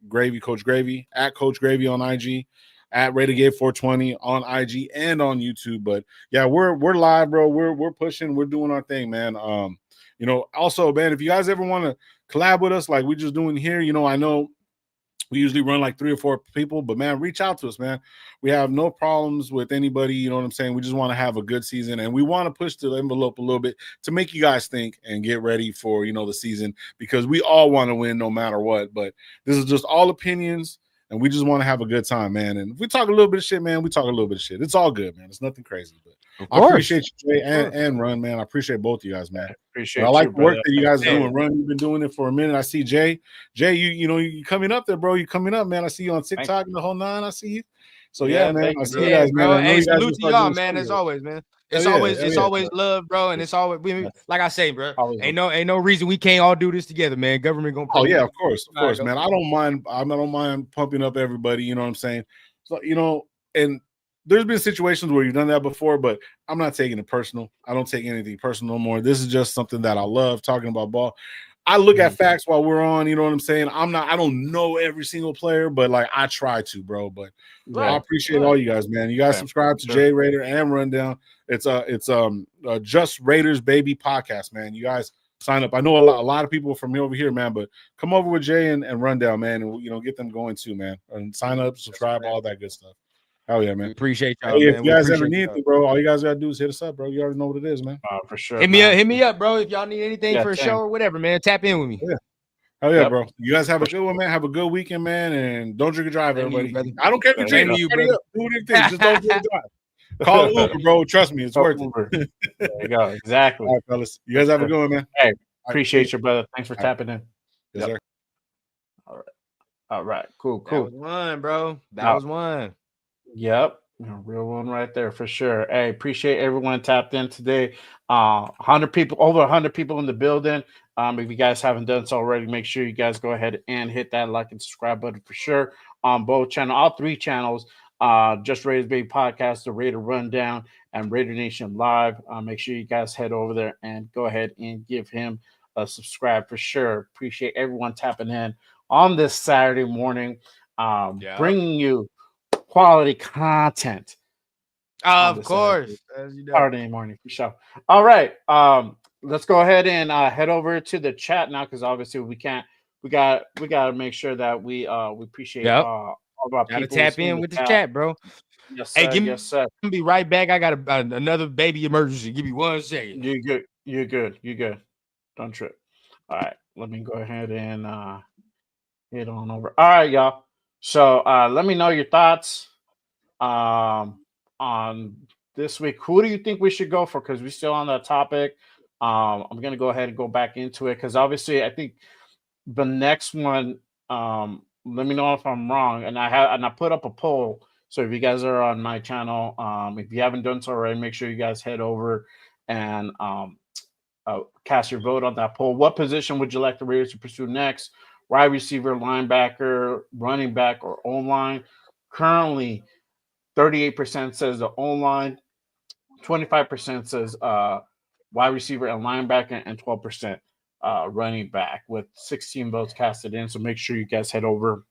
Gravy, Coach Gravy at Coach Gravy on IG, at Raidergate 420 on IG and on YouTube. But yeah, we're live, bro. We're pushing. We're doing our thing, man. Also, man, if you guys ever want to collab with us like we're just doing here, I know we usually run like 3 or 4 people, but man, reach out to us, man. We have no problems with anybody. You know what I'm saying? We just want to have a good season, and we want to push the envelope a little bit to make you guys think and get ready for, the season, because we all want to win no matter what. But this is just all opinions, and we just want to have a good time, man. And if we talk a little bit of shit, man, we talk a little bit of shit. It's all good, man. It's nothing crazy, but I appreciate you, Jay and Run, man. I appreciate both of you guys, man. I like the work that you guys are doing. Run, you've been doing it for a minute. I see Jay, you coming up there, bro. You coming up, man. I see you on TikTok and the whole 9. I see you. So yeah, man. I see you guys, man. Hey, salute to y'all, man. As always, man. It's always love, bro, and it's always like I say, bro. Ain't no reason we can't all do this together, man. Government gonna. Oh yeah, of course, man. I don't mind pumping up everybody. You know what I'm saying? So and there's been situations where you've done that before, but I'm not taking it personal. I don't take anything personal no more. This is just something that I love talking about ball. I look at facts while we're on, you know what I'm saying? I don't know every single player, but like I try to, bro. But I appreciate all you guys, man. You guys subscribe to Jay Raider and Rundown. It's Just Raiders Baby podcast, man. You guys sign up. I know a lot of people from over here, man, but come over with Jay and Rundown, man, and get them going too, man. And sign up, subscribe, all that good stuff. Hell yeah, man. We appreciate y'all, Hey, man. if you guys ever need anything, bro, all you guys gotta do is hit us up, bro. You already know what it is, man. For sure. Hit me up, bro. If y'all need anything for a show or whatever, man, tap in with me. Yeah. Hell yeah, bro. You guys have a good one, man. Have a good weekend, man, and don't drink and drive, everybody. I don't care if you're drinking. Do anything. Just don't drink and drive. Call Uber, bro. Trust me, it's worth it. There you go. Exactly. All right, fellas. You guys have a good one, man. Hey, appreciate you, brother. Thanks for tapping in. Yes, sir. All right. Cool. That was one, bro. That was one. Yep. Real one right there for sure. Hey, appreciate everyone tapped in today. 100 people, over 100 people in the building. If you guys haven't done so already, make sure you guys go ahead and hit that like and subscribe button for sure on both channels, all three channels. Just Raiders Baby Podcast, the Raider Rundown, and Raider Nation Live. Make sure you guys head over there and go ahead and give him a subscribe for sure. Appreciate everyone tapping in on this Saturday morning, bringing you quality content. Of course. Saturday morning for sure. All right. Let's go ahead and head over to the chat now, because obviously we got to make sure that we appreciate all of our people. Tap in with the chat, bro. Yes, sir. Hey, I'm gonna be right back. I got another baby emergency. Give me 1 second. You're good. Don't trip. All right. Let me go ahead and head on over. All right, y'all. So let me know your thoughts on this week. Who do you think we should go for? Because we're still on that topic. I'm gonna go ahead and go back into it, because obviously I think the next one. Let me know if I'm wrong. And I put up a poll. So if you guys are on my channel, if you haven't done so already, make sure you guys head over and cast your vote on that poll. What position would you like the Raiders to pursue next? Wide receiver, linebacker, running back, or O-line? Currently, 38% says the O-line, 25% says wide receiver and linebacker, and 12% running back, with 16 votes casted in. So make sure you guys head over,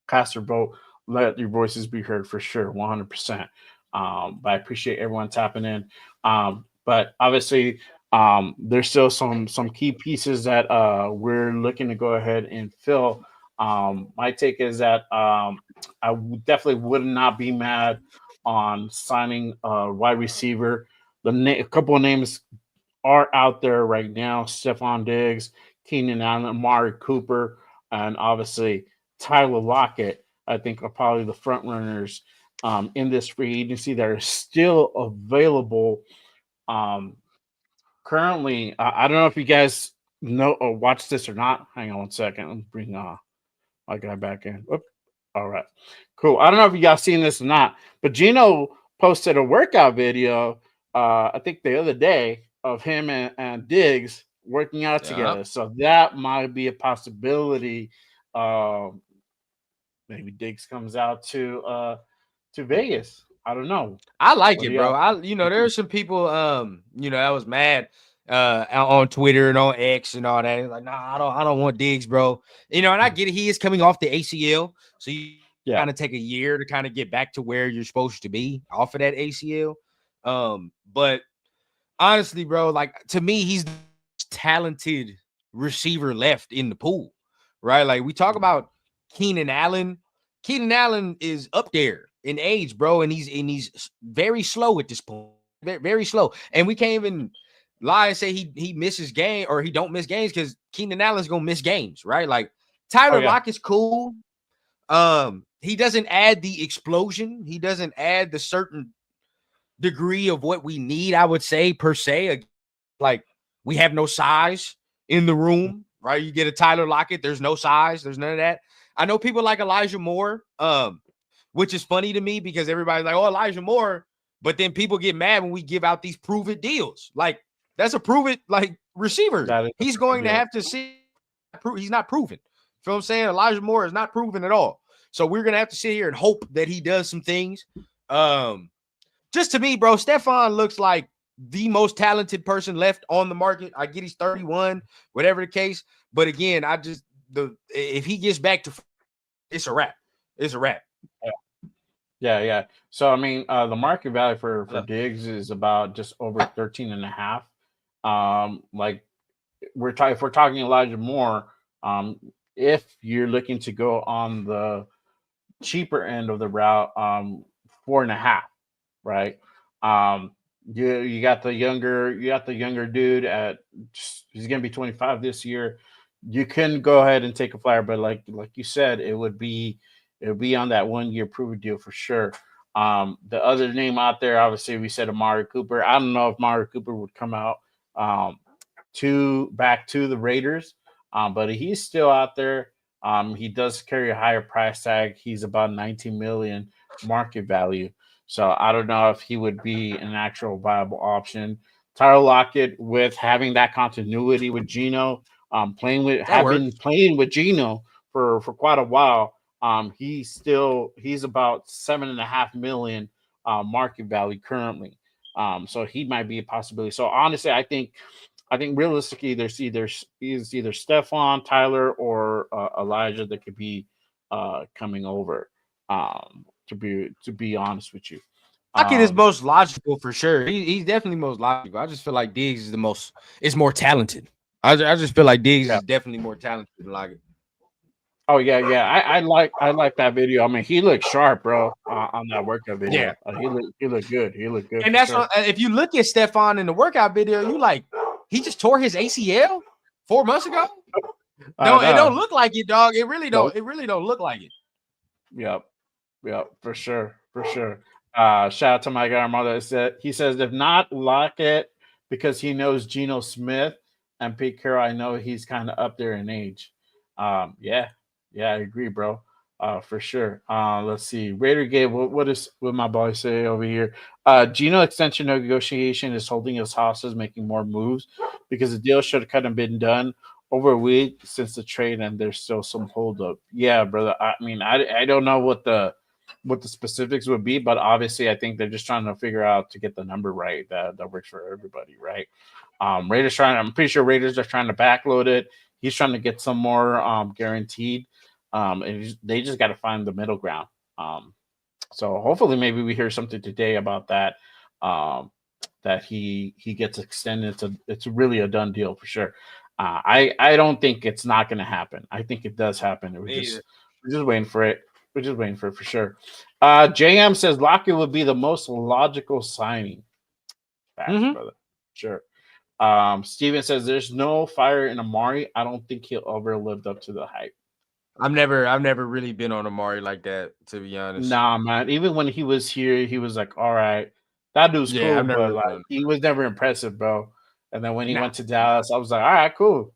cast your vote, let your voices be heard for sure, 100%. But I appreciate everyone tapping in. But obviously, there's still some key pieces that we're looking to go ahead and fill. My take is that I definitely would not be mad on signing a wide receiver. A couple of names are out there right now: Stephon Diggs, Keenan Allen, Amari Cooper, and obviously Tyler Lockett. I think are probably the front runners in this free agency that are still available. Currently, I don't know if you guys know or watch this or not. Hang on 1 second. Let me bring my guy back in. Oop. All right, cool. I don't know if you guys seen this or not, but Gino posted a workout video, I think the other day, of him and Diggs working out together. So that might be a possibility. Maybe Diggs comes out to Vegas. I don't know. I like it, bro. There are some people that was mad on Twitter and on X and all that. Like, nah, I don't want Diggs, bro. And I get it. He is coming off the ACL, so you kind of take a year to kind of get back to where you're supposed to be off of that ACL. But honestly, bro, like, to me, he's the most talented receiver left in the pool, right? Like, we talk about Keenan Allen. Keenan Allen is up there in age, bro, and he's very slow at this point. Very, very slow. And we can't even lie and say he misses game, or he don't miss games, because Keenan Allen's gonna miss games, right? Like, Tyler Lockett's cool. He doesn't add the explosion. He doesn't add the certain degree of what we need, I would say, per se. Like, we have no size in the room, right? You get a Tyler Lockett, there's no size, there's none of that. I know people like Elijah Moore, which is funny to me, because everybody's like, oh, Elijah Moore, but then people get mad when we give out these prove it deals. Like, that's a prove it like receiver. He's going to have to see. He's not proven. You feel what I'm saying? Elijah Moore is not proven at all. So we're gonna have to sit here and hope that he does some things. Just to me, bro, Stephon looks like the most talented person left on the market. I get he's 31, whatever the case. But again, if he gets back to, it's a wrap. It's a wrap. Yeah. So I mean, the market value for Diggs is about just over 13.5. Like, if we're talking Elijah Moore, if you're looking to go on the cheaper end of the route, 4.5, right? Um, you got the younger dude at he's gonna be 25 this year. You can go ahead and take a flyer, but like you said, it would be on that 1 year prove deal for sure. The other name out there, obviously, we said Amari Cooper. I don't know if Amari Cooper would come out um, to back to the Raiders, but he's still out there. He does carry a higher price tag. He's about 19 million market value. So I don't know if he would be an actual viable option. Tyler Lockett, with having that continuity with Geno, That been works. playing with Geno for quite a while. He's about 7.5 million market value currently. So he might be a possibility. So honestly, I think realistically, there's either Stephon, Tyler, or Elijah that could be coming over. To be honest with you, Lockett is um, most logical for sure. He's definitely most logical. I just feel like Diggs is the most. It's more talented. I just feel like Diggs yeah. is definitely more talented than Lockett. Oh yeah. I like that video. I mean, he looked sharp, bro, on that workout Yeah, video. He looked good. He looked good and for that's sure. what, if you look at Stephon in the workout video, you like he just tore his ACL 4 months ago. I No, it don't know. look like it, dog. It really Nope. don't. It really don't look like it. Yep. Yep. For sure. For sure. Shout out to my guy Armando. He says if not Lockett because he knows Geno Smith and Pete Carroll, I know he's kind of up there in age. Yeah. Yeah, I agree, bro. For sure. Let's see. Raider Gabe, what my boy say over here? Geno extension negotiation is holding his hostage, making more moves because the deal should have kind of been done over a week since the trade, and there's still some holdup. Yeah, brother. I mean, I don't know what the specifics would be, but obviously, I think they're just trying to figure out to get the number right that works for everybody, right? I'm pretty sure Raiders are trying to backload it. He's trying to get some more guaranteed. They just got to find the middle ground. So hopefully, maybe we hear something today about that. Um, that he gets extended. It's really a done deal for sure. I don't think it's not going to happen. I think it does happen. Me We're just waiting for it. We're just waiting for it for sure. JM says Lockett would be the most logical signing. Facts, either. brother. Sure. Steven says there's no fire in Amari. I don't think he'll ever lived up to the hype. I've never really been on Amari like that, to be honest. Nah, man. Even when he was here, he was like, all right, that dude's Yeah, cool, I've never but really like been. he was never impressive, bro. And then when he Nah, went to Dallas, I was like, all right, cool.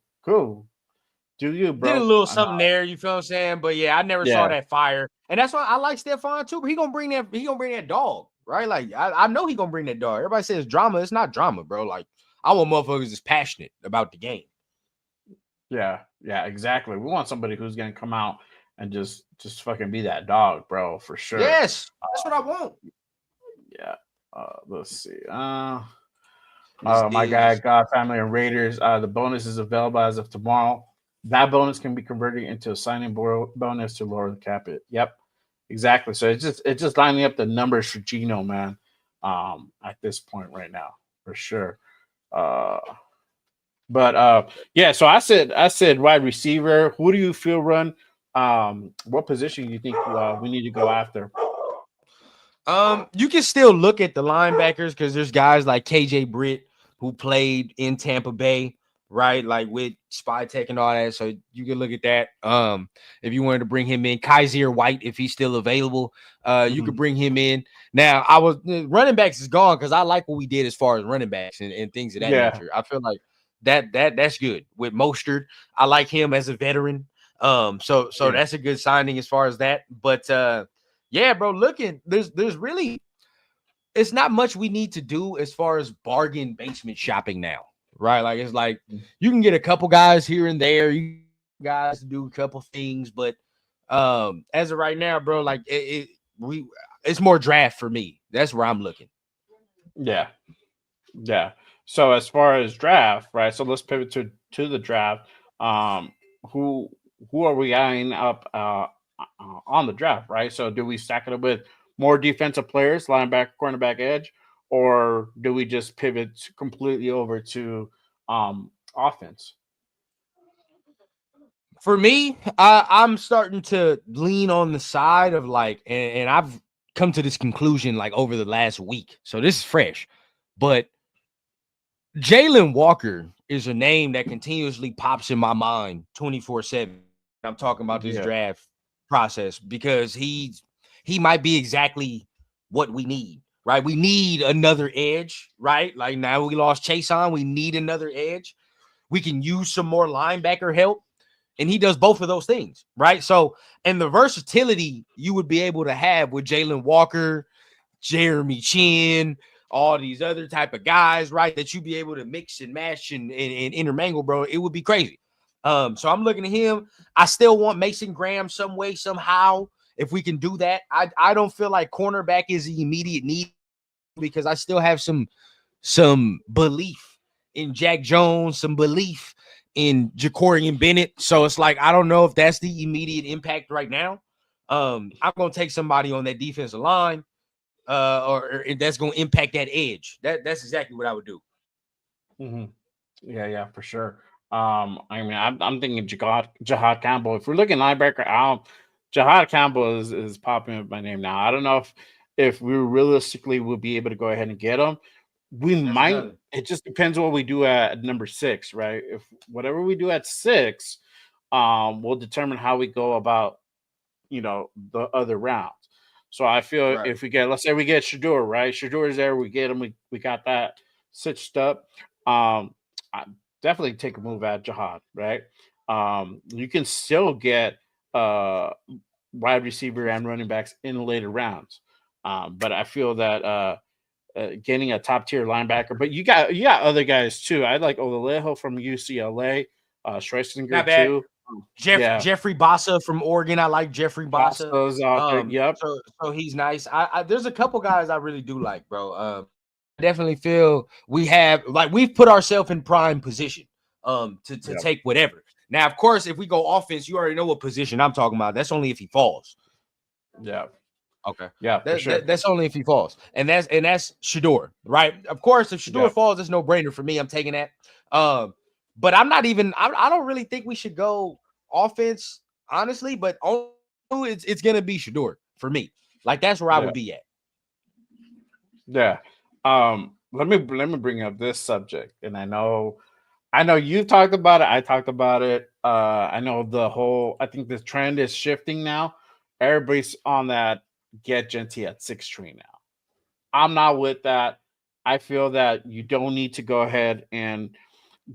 Do you, did a bro? little I know. something there. You feel what I'm saying? But yeah, I never saw Yeah, that fire, and that's why I like Stephon too. But he gonna bring that. He gonna bring that dog, right? Like I know he gonna bring that dog. Everybody says drama. It's not drama, bro. Like I want motherfuckers that's passionate about the game. yeah, exactly. We want somebody who's gonna come out and just fucking be that dog, bro, for sure. Yes, that's what I want. Yeah. Let's see. This My guy, Diggs. God Family and Raiders. The bonus is available as of tomorrow. That bonus can be converted into a signing bonus to lower the cap it. Yep, exactly. So it's just lining up the numbers for Geno, man. At this point right now, for sure. Uh, but yeah. So I said wide receiver. Who do you feel run? What position do you think we need to go after? You can still look at the linebackers because there's guys like KJ Britt who played in Tampa Bay, right? Like with Spy Tech and all that. So you can look at that. If you wanted to bring him in, Kaiser White, if he's still available, you could Mhm. bring him in. Now, I was running backs is gone because I like what we did as far as running backs and things of that Yeah, nature. I feel like that's good with Mostert. I like him as a veteran. So yeah, that's a good signing as far as that. But yeah, bro, there's really it's not much we need to do as far as bargain basement shopping now, right? Like it's like you can get a couple guys here and there, you guys to do a couple things, but as of right now, bro, like it's more draft for me. That's where I'm looking. yeah. Yeah. So as far as draft, right? So let's pivot to the draft. Um, who who are we eyeing up on the draft, right? So do we stack it up with more defensive players, linebacker, cornerback, edge, or do we just pivot completely over to offense? For me, I'm starting to lean on the side of like, and I've come to this conclusion like over the last week. So this is fresh, but Jalen Walker is a name that continuously pops in my mind 24/7. I'm talking about this draft process because he might be exactly what we need, right? We need another edge, right? Like now we lost Chase on, we need another edge. We can use some more linebacker help. And he does both of those things, right? So, and the versatility you would be able to have with Jalen Walker, Jeremy Chin, all these other type of guys, right? That you be able to mix and match and intermingle, bro. It would be crazy. So I'm looking at him. I still want Mason Graham some way, somehow, if we can do that. I don't feel like cornerback is the immediate need because I still have some belief in Jack Jones, some belief in Jacorian Bennett. So it's like, I don't know if that's the immediate impact right now. I'm going to take somebody on that defensive line or that's going to impact that edge. That's exactly what I would do. Mm-hmm. Yeah, for sure. I mean, I'm thinking Jahad Campbell. If we're looking linebacker, Jahad Campbell is popping up my name now. I don't know if we realistically will be able to go ahead and get him. We might. Another. It just depends what we do at number 6, right? If whatever we do at 6, will determine how we go about, the other rounds. So I feel if we get, let's say we get Shedeur, right? Shedeur is there. We get him. We got that stitched up. I definitely take a move at Jahad, right? You can still get wide receiver and running backs in the later rounds. But I feel that getting a top tier linebacker, but you got other guys too. I like Olalejo from UCLA, Schwarzenegger too. Jeffrey Bassa from Oregon. I like Jeffrey Bassa. Out there. Yep. So he's nice. I there's a couple guys I really do like, bro. I definitely feel we've put ourselves in prime position to take whatever. Now, of course, if we go offense, you already know what position I'm talking about. That's only if he falls. Yeah. Okay. Yeah, for sure. That's only if he falls. And that's Shedeur, right? Of course, if Shedeur falls, it's no brainer for me. I'm taking that. But I'm not even I don't really think we should go offense, honestly, but it's gonna be Shedeur for me. Like that's where I would be at. Yeah. Let me bring up this subject. And I know you talked about it. I talked about it. I know I think the trend is shifting now. Everybody's on that get Genty at 6 train now. I'm not with that. I feel that you don't need to go ahead and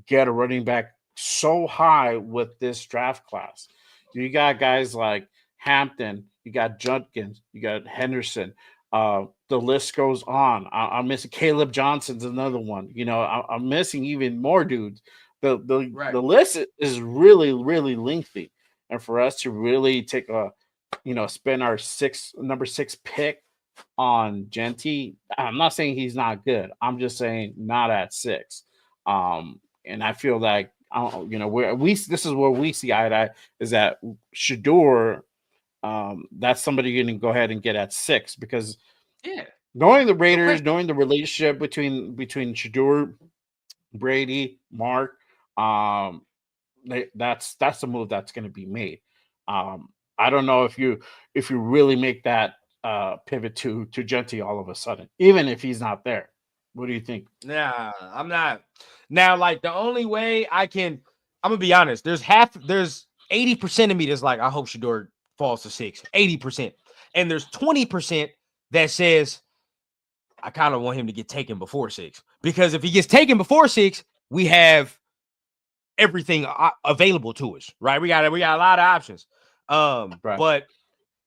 get a running back so high with this draft class. You got guys like Hampton, you got Judkins, you got Henderson. The list goes on. I'm missing Caleb Johnson's another one. I'm missing even more dudes. The list is really, really lengthy. And for us to really take spend our number 6 pick on Genty, I'm not saying he's not good. I'm just saying not at 6. And I feel like this is where we see eye to eye is that Shedeur, that's somebody you can go ahead and get at 6 because knowing the Raiders, knowing the relationship between Shedeur, Brady, Mark, that's the move that's going to be made. I don't know if you really make that pivot to Genty all of a sudden, even if he's not there. What do you think? Nah, I'm not. Now, like the only way I'm gonna be honest. There's 80% of me that's like, I hope Shedeur falls to 6. 80%, and there's 20% that says I kind of want him to get taken before 6 because if he gets taken before 6, we have everything available to us, right? We got a lot of options. But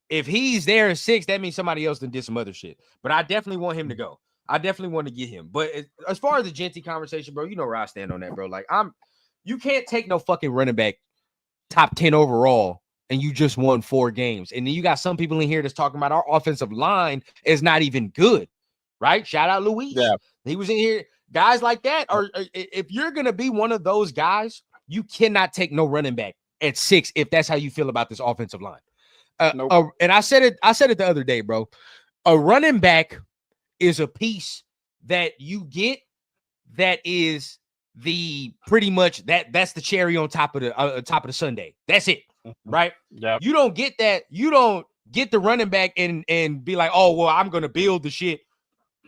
if he's there at 6, that means somebody else did some other shit. But I definitely want him to go. I definitely want to get him. But as far as the Genty conversation, bro, you know where I stand on that, bro. Like you can't take no fucking running back top 10 overall and you just won 4 games. And then you got some people in here that's talking about our offensive line is not even good, right? Shout out Luis. Yeah. He was in here. Guys like that, or if you're going to be one of those guys, you cannot take no running back at 6 if that's how you feel about this offensive line. Nope. And I said it the other day, bro. A running back is a piece that you get that is the pretty much that's the cherry on top of the sundae. That's it, right? Yeah. You don't get that. You don't get the running back and be like, oh well, I'm gonna build the shit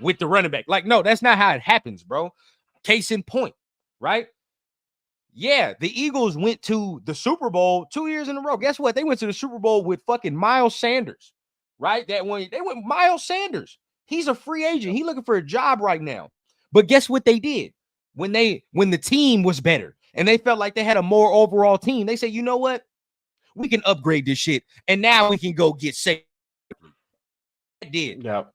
with the running back. Like, no, that's not how it happens, bro. Case in point, right? Yeah, the Eagles went to the Super Bowl 2 years in a row. Guess what? They went to the Super Bowl with fucking Miles Sanders, right? That one, they went Miles Sanders. He's a free agent. He's looking for a job right now. But guess what they did? When the team was better and they felt like they had a more overall team, they said, you know what? We can upgrade this shit. And now we can go get safe. Did. Yeah.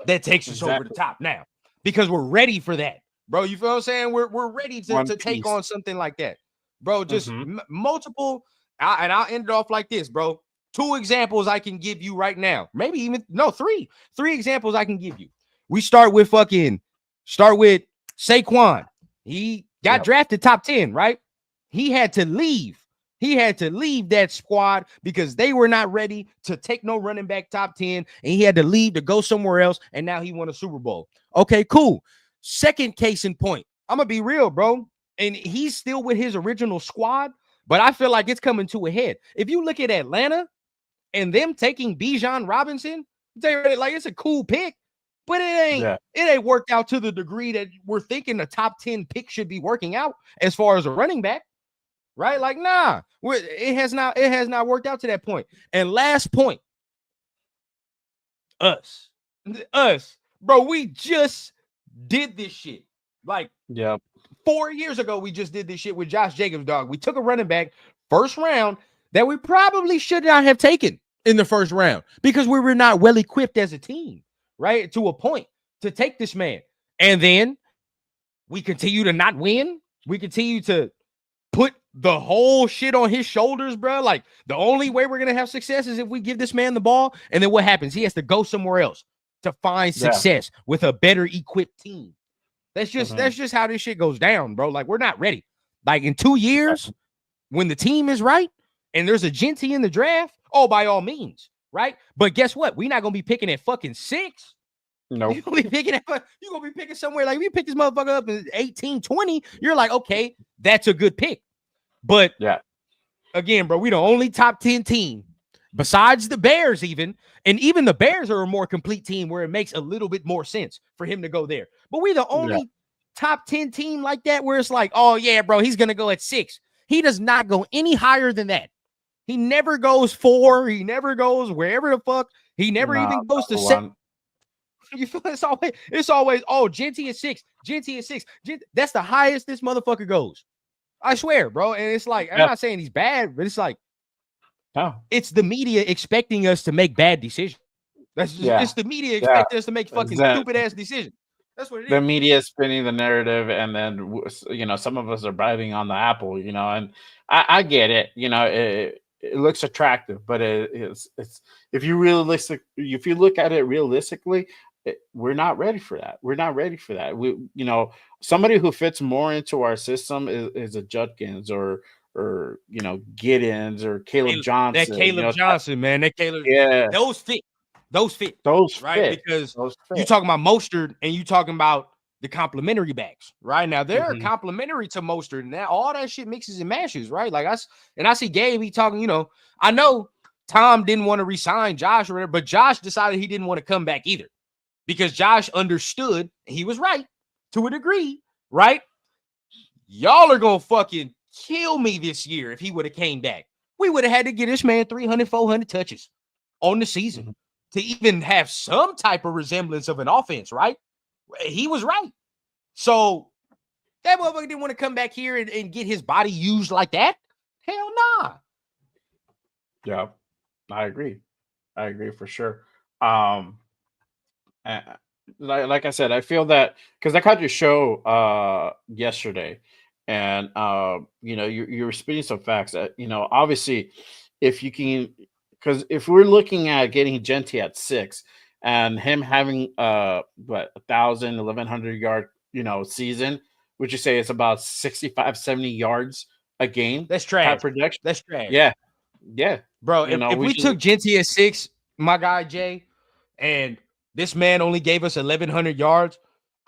That takes us over the top now because we're ready for that. Bro, you feel what I'm saying? We're ready to take on something like that. Bro, just multiple. I'll end it off like this, bro. 2 examples I can give you right now. Maybe even, no, 3. 3 examples I can give you. We start with Saquon. He got drafted top 10, right? He had to leave. He had to leave that squad because they were not ready to take no running back top 10, and he had to leave to go somewhere else, and now he won a Super Bowl. Okay, cool. Second case in point. I'm going to be real, bro, and he's still with his original squad, but I feel like it's coming to a head. If you look at Atlanta and them taking Bijan Robinson, like it's a cool pick, but it ain't worked out to the degree that we're thinking the top 10 pick should be working out as far as a running back. Right? Like, nah, it has not worked out to that point. And last point, us, bro, we just did this shit. Like, 4 years ago, we just did this shit with Josh Jacobs, dog. We took a running back first round that we probably should not have taken in the first round because we were not well equipped as a team, right? To a point to take this man. And then we continue to not win. We continue to put the whole shit on his shoulders, bro. Like, the only way we're gonna have success is if we give this man the ball, and then what happens? He has to go somewhere else to find success with a better equipped team. That's just how this shit goes down, bro. Like, we're not ready. Like, in 2 years, when the team is right and there's a Genty in the draft, oh, by all means, right? But guess what? We're not gonna be picking at fucking 6. No, you're gonna be picking somewhere. Like, if you pick this motherfucker up in 18, 20, you're like, okay, that's a good pick. But again, bro, we the only top 10 team besides the Bears, even the Bears are a more complete team where it makes a little bit more sense for him to go there. But we the only top 10 team like that where it's like, oh yeah, bro, he's gonna go at 6. He does not go any higher than that. He never goes 4. He never goes wherever the fuck. He never even goes to 7. You feel it's always oh, Genty is 6. Genty is 6. That's the highest this motherfucker goes. I swear, bro. And it's like, I'm not saying he's bad, but it's like, it's the media expecting us to make bad decisions. That's just, it's the media expecting us to make fucking stupid ass decisions. That's what it is. The media is spinning the narrative, and then some of us are biting on the apple. And I get it. It looks attractive, but it's if you look at it realistically, we're not ready for that. We're not ready for that. Somebody who fits more into our system is a Judkins or Giddens or Caleb Johnson. That Caleb Johnson, man. That Caleb. Yeah. Those fit. Right? Because you talking about Mostert and you talking about the complimentary backs, right? Now they're complimentary to Mostert, and all that shit mixes and mashes, right? Like I see Gabe, he talking, I know Tom didn't want to resign Josh or whatever, but Josh decided he didn't want to come back either. Because Josh understood, he was right to a degree, right? Y'all are going to fucking kill me this year if he would have came back. We would have had to get this man 300, 400 touches on the season to even have some type of resemblance of an offense, right? He was right. So that motherfucker didn't want to come back here and get his body used like that. Hell nah. Yeah, I agree for sure. Like I said, I feel that because I caught your show yesterday, and you were spitting some facts that obviously if you can, because if we're looking at getting Genty at 6 and him having 1,000, 1,100 yard season, would you say it's about 65, 70 yards a game? That's trash. Production. That's trash. Yeah, bro. If we took Genty at 6, my guy Jay, and this man only gave us 1,100 yards,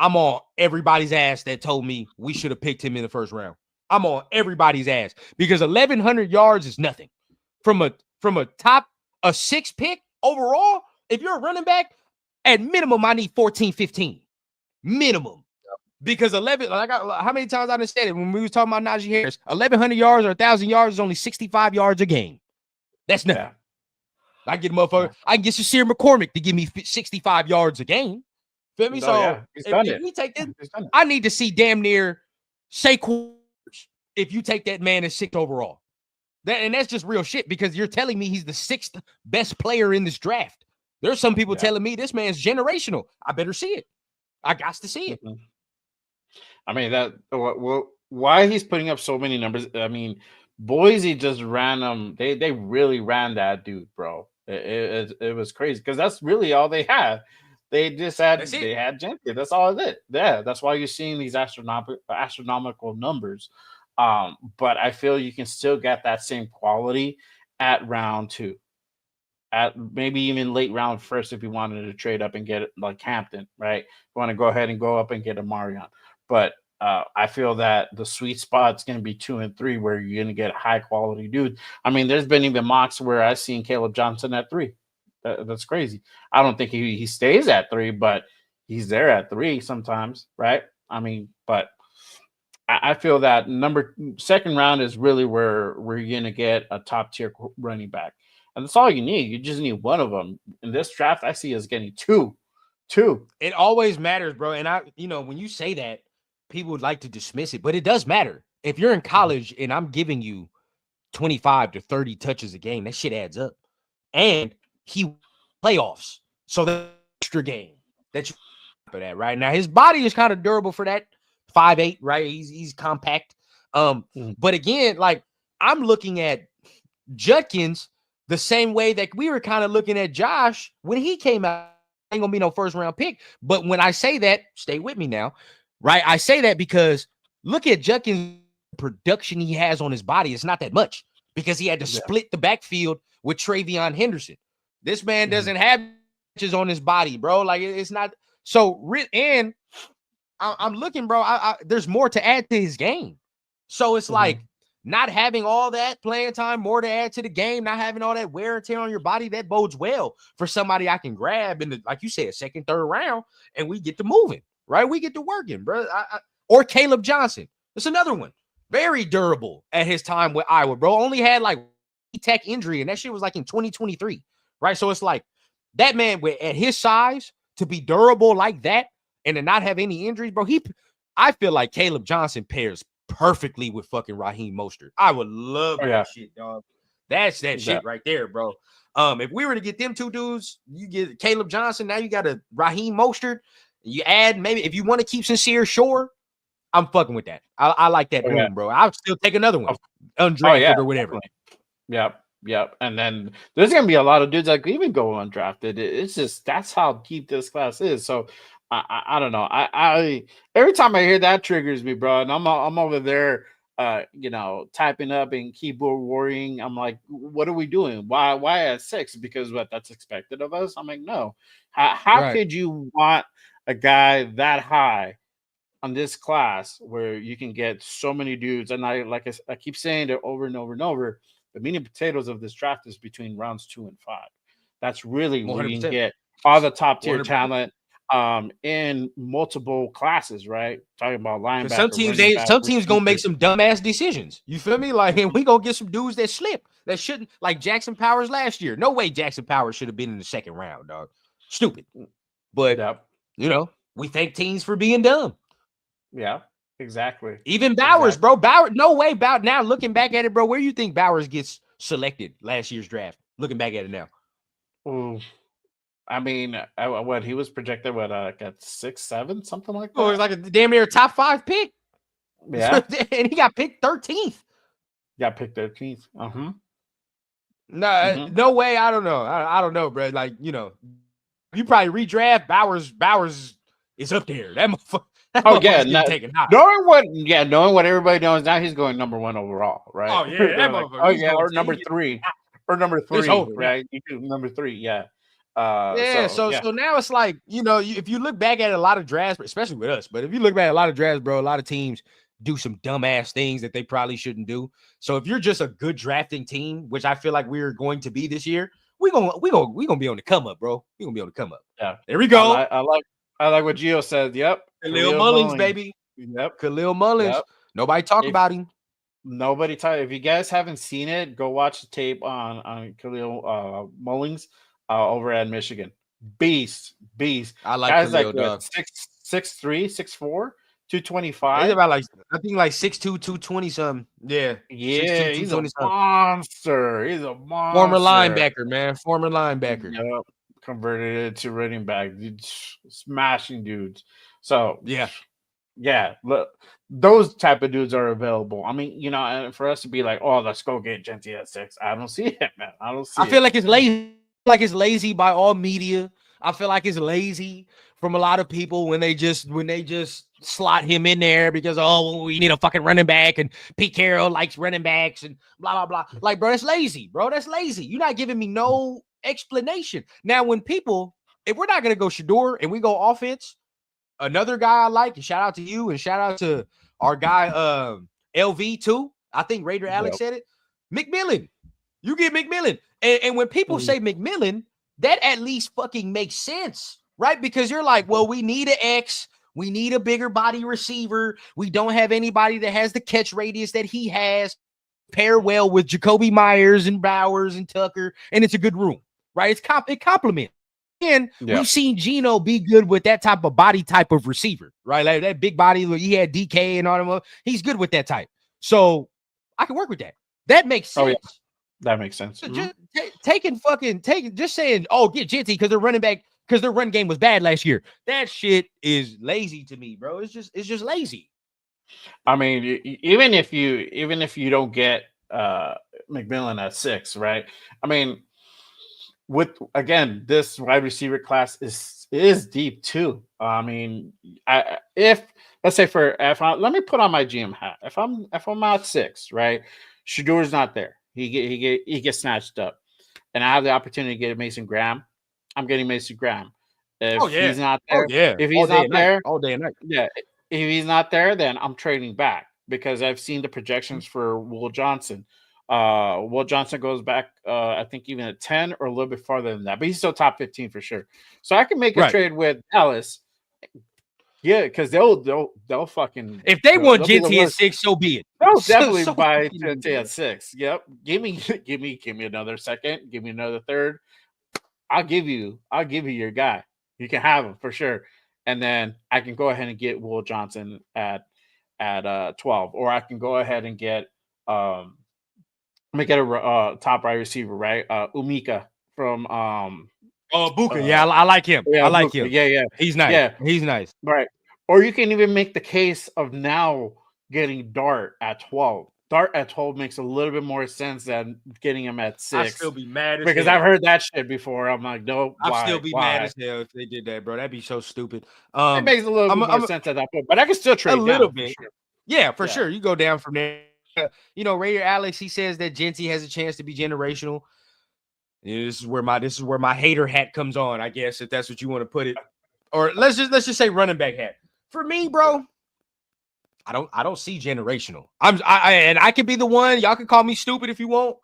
I'm on everybody's ass that told me we should have picked him in the first round. I'm on everybody's ass because 1,100 yards is nothing. From a top 6 pick overall, if you're a running back, at minimum, I need 14, 15. Minimum. Because 11, like how many times I done said it when we was talking about Najee Harris? 1,100 yards or 1,000 yards is only 65 yards a game. That's nothing. Yeah. I get a motherfucker. I can get Sincere McCormick to give me 65 yards a game. Feel me? So if we take this, I need to see damn near Saquon if you take that man as 6th overall. And that's just real shit because you're telling me he's the 6th best player in this draft. There's some people telling me this man's generational. I better see it. I got to see it. I mean, why he's putting up so many numbers. I mean, Boise just ran them. They really ran that dude, bro. It was crazy because that's really all they had. They just had Gentry. That's all it is. Yeah, that's why you're seeing these astronomical numbers. But I feel you can still get that same quality at round 2, at maybe even late round first if you wanted to trade up and get it like Hampton, right? You want to go ahead and go up and get a Marion. But I feel that the sweet spot's going to be 2 and 3 where you're going to get high quality dude. I mean, there's been even mocks where I've seen Caleb Johnson at 3. That's crazy. I don't think he stays at 3, but he's there at 3 sometimes, right? I mean, but I feel that second round is really where you're going to get a top tier running back. And that's all you need. You just need one of them. In this draft, I see us getting 2. It always matters, bro. And when you say that, people would like to dismiss it, but it does matter. If you're in college and I'm giving you 25 to 30 touches a game, that shit adds up. And he playoffs. So the extra game that you for that right now. His body is kind of durable for that. 5'8", right? He's compact. But again, like I'm looking at Judkins the same way that we were kind of looking at Josh when he came out. Ain't gonna be no first round pick. But when I say that, stay with me now, right? I say that because look at Judkins' production he has on his body. It's not that much because he had to split the backfield with Travion Henderson. This man doesn't have inches on his body, bro. Like it's not so. And I'm looking, bro. There's more to add to his game. So it's like not having all that playing time, more to add to the game, not having all that wear and tear on your body, that bodes well for somebody I can grab in the, like you said, second, third round, and we get to moving, right? We get to working, bro. Or Caleb Johnson. That's another one. Very durable at his time with Iowa, bro. Only had like tech injury, and that shit was like in 2023, right? So it's like that man at his size to be durable like that and to not have any injuries, bro. I feel like Caleb Johnson pairs perfectly with fucking Raheem Mostert. I would love that shit, dog. That's that shit right there, bro. If we were to get them two dudes, you get Caleb Johnson. Now you got a Raheem Mostert. You add maybe if you want to keep Sincere Shore, I'm fucking with that. I like that room, bro. I'll still take another one, undrafted or whatever. Definitely. Yep. And then there's gonna be a lot of dudes that even go undrafted. It's just that's how deep this class is. So I don't know. I every time I hear that triggers me, bro. And I'm over there, typing up and keyboard warring. I'm like, what are we doing? Why at 6? Because that's expected of us. I'm like, no. How could you want a guy that high on this class where you can get so many dudes? And I keep saying it over and over and over. The meat and potatoes of this draft is between rounds 2 and 5. That's really where you can get all the top tier 100%. Talent in multiple classes, right? Talking about linebacker. Some teams gonna make some dumbass decisions. You feel me? Like, and we gonna get some dudes that slip that shouldn't, like Jackson Powers last year. No way Jackson Powers should have been in the second round, dog. Stupid. But we thank teams for being dumb. Yeah. Exactly. Even Bowers, bro. Bowers, no way. Now looking back at it, bro, where you think Bowers gets selected last year's draft? Looking back at it now. I mean, what he was projected at 6, 7, something like that. Oh, it was like a damn near top 5 pick. Yeah, and he got picked 13th. Got picked 13th. No way. I don't know. I don't know, bro. Like you probably redraft Bowers is up there. That motherfucker. Knowing what everybody knows now, he's going number 1 overall, right? Oh yeah, or number 3, right? You do number 3, yeah. So now it's like, if you look back at a lot of drafts, especially with us, but if you look back at a lot of drafts, bro, a lot of teams do some dumbass things that they probably shouldn't do. So if you're just a good drafting team, which I feel like we're going to be this year, we're gonna be on the come up, bro. We're gonna be on the come up. Yeah, there we go. I like what Gio said. Yep, Khalil Mullins, baby. Yep, Khalil Mullins. Yep. Nobody talk about him. Nobody talk. If you guys haven't seen it, go watch the tape on Khalil Mullins over at Michigan. Beast. I like guys Khalil, like dog. 6'3", 6'4", 225. He's about I think 6'2", 220 something. Yeah. Yeah, 6'2", he's a monster. He's a monster. Former linebacker, man. Former linebacker. Yep. Converted it to running back. Smashing dudes. So yeah. Look, those type of dudes are available. I mean, and for us to be like, oh, let's go get Genty at 6. I don't see it, man. I don't see it. I feel like it's lazy. Like it's lazy by all media. I feel like it's lazy from a lot of people when they just slot him in there because we need a fucking running back and Pete Carroll likes running backs and blah blah blah. Like, bro, that's lazy, bro. That's lazy. You're not giving me no explanation. Now, when people, if we're not gonna go Shador and we go offense, another guy I like, and shout out to you and shout out to our guy LV too. I think Raider Alex said it. McMillan. You get McMillan. And when people say McMillan, that at least fucking makes sense, right? Because you're like, well, we need an X. We need a bigger body receiver. We don't have anybody that has the catch radius that he has. Pair well with Jacoby Myers and Bowers and Tucker, and it's a good room, right? It complements. And we've seen Geno be good with that type of body type of receiver, right? Like that big body, he had DK and all them. He's good with that type. So I can work with that. That makes sense. Oh, yeah. That makes sense. Just just saying, get Genty because their running back, because their run game was bad last year. That shit is lazy to me, bro. It's just lazy. I mean, even if you don't get McMillan at 6, right? I mean, with again, this wide receiver class is deep too. I mean, if let's say let me put on my GM hat. If I'm at 6, right? Shador's not there. He gets snatched up, and I have the opportunity to get Mason Graham. I'm getting Mason Graham. If he's not there, if he's not there, all day and night. Yeah, if he's not there, then I'm trading back because I've seen the projections for Will Johnson. Will Johnson goes back, I think even at 10 or a little bit farther than that, but he's still top 15 for sure. So I can make a trade with Dallas. Yeah, because they'll fucking if they want Genty at 6, so be it. They'll definitely buy Genty at 6. Yep. Give me another second. Give me another third. I'll give you your guy. You can have him for sure. And then I can go ahead and get Will Johnson at 12, or I can go ahead and get a top wide receiver, right? Umika from Buka. I like him. Yeah, I like Buka. him. Yeah. He's nice. Yeah. He's nice. Right. Or you can even make the case of now getting Dart at 12. Dart at 12 makes a little bit more sense than getting him at 6. I'd still be mad because I've heard that shit before. I'm like, no, I'd still be mad as hell if they did that, bro. That'd be so stupid. It makes a little bit more sense at that point, but I can still trade a little bit. For sure. Yeah, for sure. You go down from there. Raider Alex, he says that Genty has a chance to be generational. This is where my hater hat comes on, I guess, if that's what you want to put it. Or let's just say running back hat. For me, bro, I don't see generational. I could be the one. Y'all can call me stupid if you want.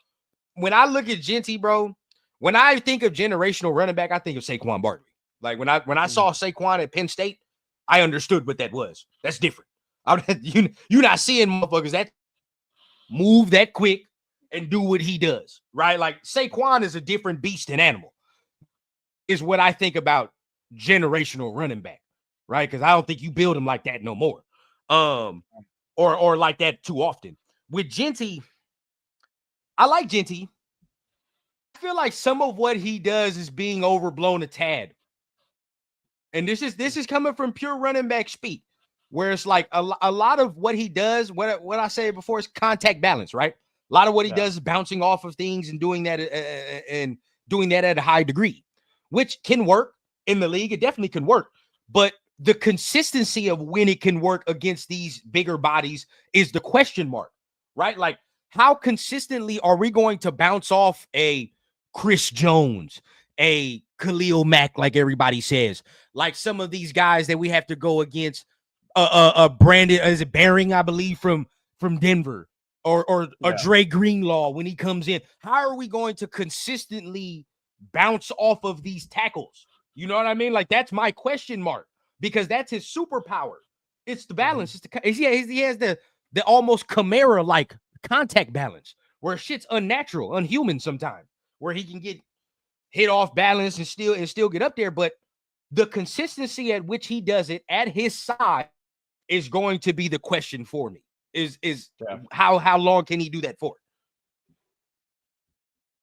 When I look at Genty, bro, when I think of generational running back, I think of Saquon Barkley. Like when I saw Saquon at Penn State, I understood what that was. That's different. You're not seeing motherfuckers that move that quick and do what he does, right? Like Saquon is a different beast and animal, is what I think about generational running back, right? Because I don't think you build him like that no more, or like that too often. With Genty, I like Genty. I feel like some of what he does is being overblown a tad, and this is coming from pure running back speak, where it's like a lot of what he does. What I said before is contact balance, right? A lot of what he does is bouncing off of things and doing that at a high degree, which can work in the league. It definitely can work, but the consistency of when it can work against these bigger bodies is the question mark, right? Like, how consistently are we going to bounce off a Chris Jones, a Khalil Mack, like everybody says, like some of these guys that we have to go against. Brandon, is it Bearing, I believe, from Denver, or Dre Greenlaw when he comes in. How are we going to consistently bounce off of these tackles? You know what I mean? Like, that's my question mark, because that's his superpower. It's the balance. He has the almost Camara like contact balance where shit's unnatural, unhuman sometimes, where he can get hit off balance and still get up there. But the consistency at which he does it at his size is going to be the question for me. Is how long can he do that for?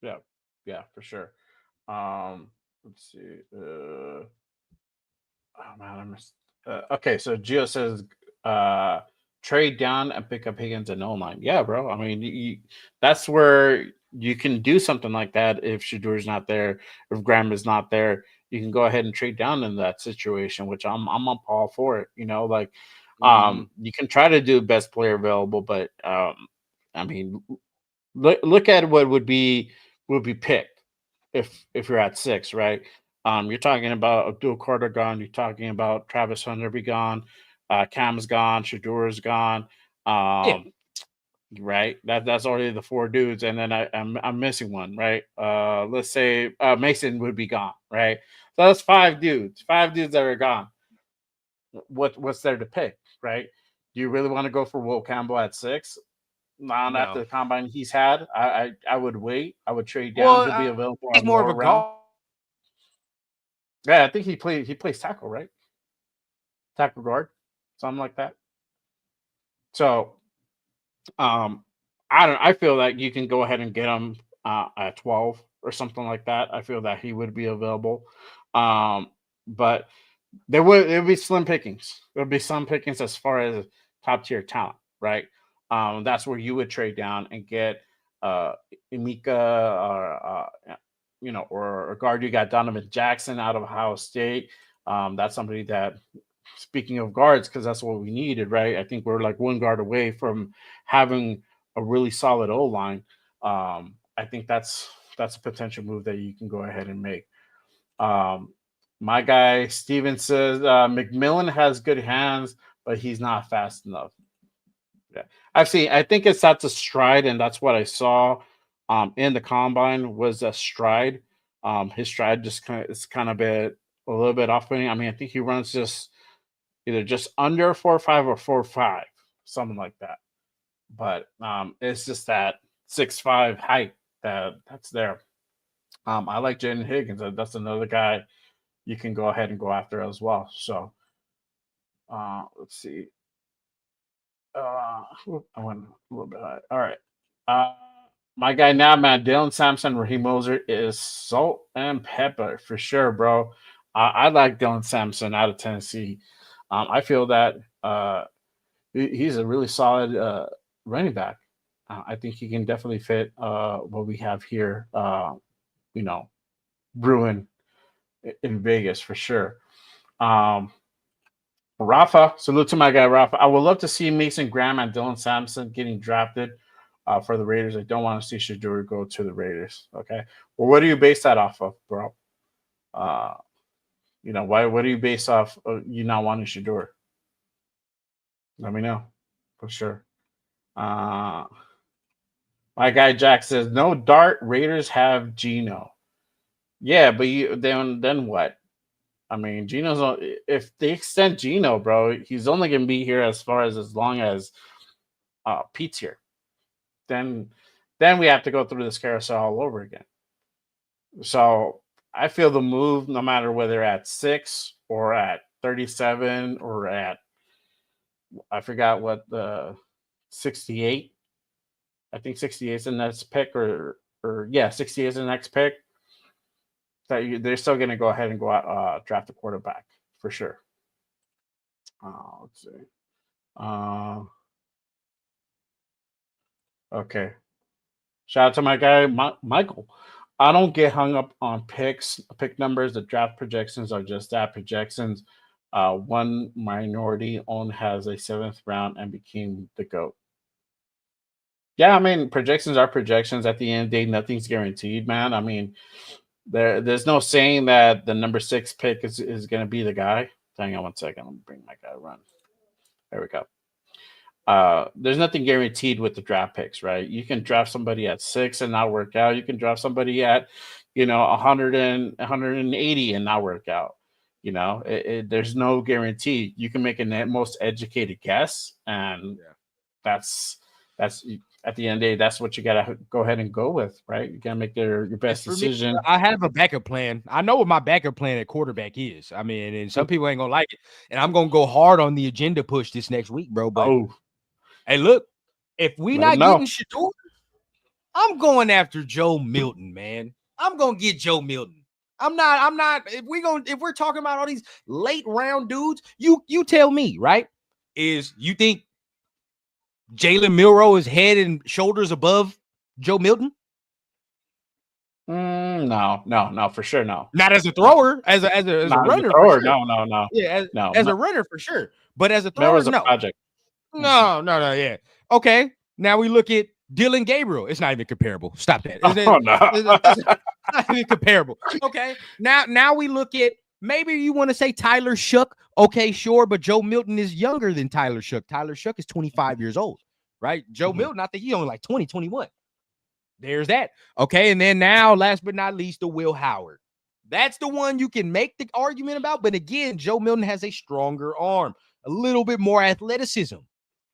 Yeah, for sure. Let's see. Oh man, I missed. Okay, so Gio says trade down and pick up Higgins and O-line. Yeah, bro. I mean, that's where you can do something like that if Shadur's not there, if Graham is not there. You can go ahead and trade down in that situation, which I'm up all for it. You know, like you can try to do best player available, but I mean, look at what would be picked if you're at 6, right? You're talking about Abdul Carter gone. You're talking about Travis Hunter be gone. Cam's gone. Shadur's gone. Right. That's already the 4 dudes, and then I'm missing one, right? Let's say Mason would be gone, right? So that's 5 dudes. 5 dudes that are gone. What's there to pick, right? Do you really want to go for Will Campbell at 6? Not after the combine he's had. I would wait. I would trade down. Well, He'll be available he's on more of lower a round. guard. Yeah, I think he plays tackle, right? Tackle guard, something like that. So, I feel that you can go ahead and get him at 12 or something like that. I feel that he would be available. But there would be slim pickings. There would be some pickings as far as top tier talent, right? That's where you would trade down and get Emeka or or a guard. You got Donovan Jackson out of Ohio State. That's somebody that, speaking of guards, because that's what we needed, right? I think we're like one guard away from having a really solid O line. I think that's a potential move that you can go ahead and make. My guy Steven says McMillan has good hands, but he's not fast enough. Yeah, I think it's at the stride, and that's what I saw in the combine was a stride. His stride just kind of a little bit off putting. I mean, I think he runs just either just under 4.5 or 4.5, something like that. But it's just that 6'5" height that's there. I like Jaden Higgins. That's another guy you can go ahead and go after as well. So let's see. I went a little bit high. All right. My guy now, man, Dylan Sampson, Raheem Moser is salt and pepper for sure, bro. I like Dylan Sampson out of Tennessee. I feel that he's a really solid running back. I think he can definitely fit what we have here. Bruin in Vegas for sure. Rafa, salute to my guy Rafa. I would love to see Mason Graham and Dylan Sampson getting drafted for the Raiders. I don't want to see Shadur go to the Raiders. Okay. Well, what do you base that off of, bro? Why? What do you base off of you not wanting Shadur? Let me know for sure. My guy Jack says no dart. Raiders have Geno. Yeah, but then what? I mean, if they extend Geno, bro, he's only gonna be here as long as Pete's here. Then we have to go through this carousel all over again. So I feel the move, no matter whether at 6 or at 37 or at I forgot what the 68. I think 68 is the next pick, or 68 is the next pick. They're still going to go ahead and go out draft a quarterback for sure. Let's see. Okay. Shout out to my guy Michael. I don't get hung up on pick numbers. The draft projections are just that, projections. One minority owned has a 7th round and became the GOAT. Yeah, I mean, projections are projections. At the end of the day, nothing's guaranteed, man. I mean, There's no saying that the number 6 pick is going to be the guy. Hang on one second. Let me bring my guy run. There we go. There's nothing guaranteed with the draft picks, right? You can draft somebody at 6 and not work out. You can draft somebody at, 100 and 180 and not work out. There's no guarantee. You can make a most educated guess, and that's at the end of the day, that's what you gotta go ahead and go with, right? You gotta make your best decision. I have a backup plan. I know what my backup plan at quarterback is. I mean, and some people ain't gonna like it, and I'm gonna go hard on the agenda push this next week, bro. But hey, look, if we not getting Shador, I'm going after Joe Milton, man. I'm gonna get Joe Milton. I'm not. If we're talking about all these late round dudes, you tell me, right? Is you think Jalen Milroe is head and shoulders above Joe Milton? No, for sure, no. Not as a thrower, as a runner, for sure. No. Yeah, as a runner for sure. But as a thrower, no. Project. No, yeah. Okay, now we look at Dylan Gabriel. It's not even comparable. Stop that. It's not even comparable. Okay, now we look at, maybe you want to say Tyler Shook. Okay, sure, but Joe Milton is younger than Tyler Shook. Tyler Shook is 25 years old, right? Joe Milton, I think he's only like 20, 21. There's that. Okay, and then now, last but not least, the Will Howard. That's the one you can make the argument about. But again, Joe Milton has a stronger arm, a little bit more athleticism,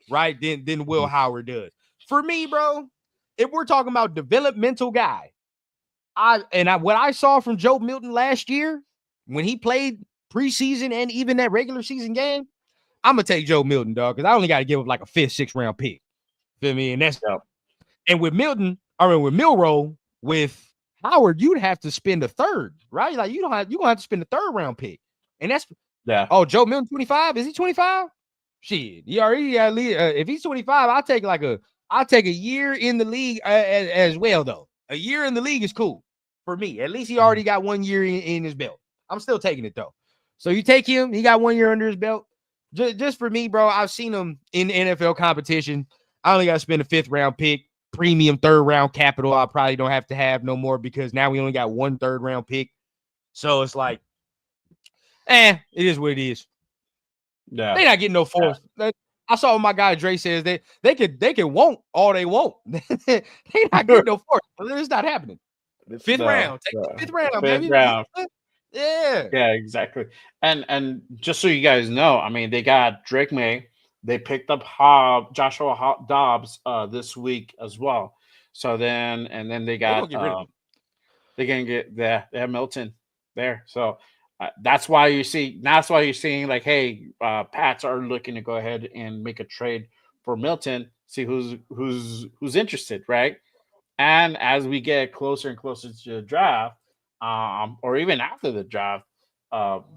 right, than Will Howard does. For me, bro, if we're talking about developmental guy, what I saw from Joe Milton last year when he played preseason and even that regular season game, I'm gonna take Joe Milton, dog, because I only got to give up like a 5th, 6th round pick. Feel me? And that's and with Milton, with Milroe, with Howard, you'd have to spend a 3rd, right? Like you're gonna have to spend a 3rd round pick, and that's Oh, Joe Milton 25? Is he 25? Shit, he already if he's 25, I'll take a year in the league as well, though. A year in the league is cool for me. At least he already got 1 year in his belt. I'm still taking it, though. So you take him, he got 1 year under his belt. Just for me, bro, I've seen him in NFL competition. I only got to spend a 5th round pick, premium 3rd round capital. I probably don't have to have no more because now we only got 1 3rd round pick. So it's like, it is what it is. Yeah, they not getting no 4th. Yeah. I saw what my guy Dre says they can want all they want. They not getting no 4th. It's not happening. 5th round, take the 5th round, baby. Round. Yeah, exactly. And just so you guys know, I mean, they got Drake May. They picked up Joshua Dobbs this week as well. So then they got they're gonna get they have Milton there. So that's why you're seeing like, hey, Pats are looking to go ahead and make a trade for Milton. See who's interested, right? And as we get closer and closer to the draft, or even after the draft,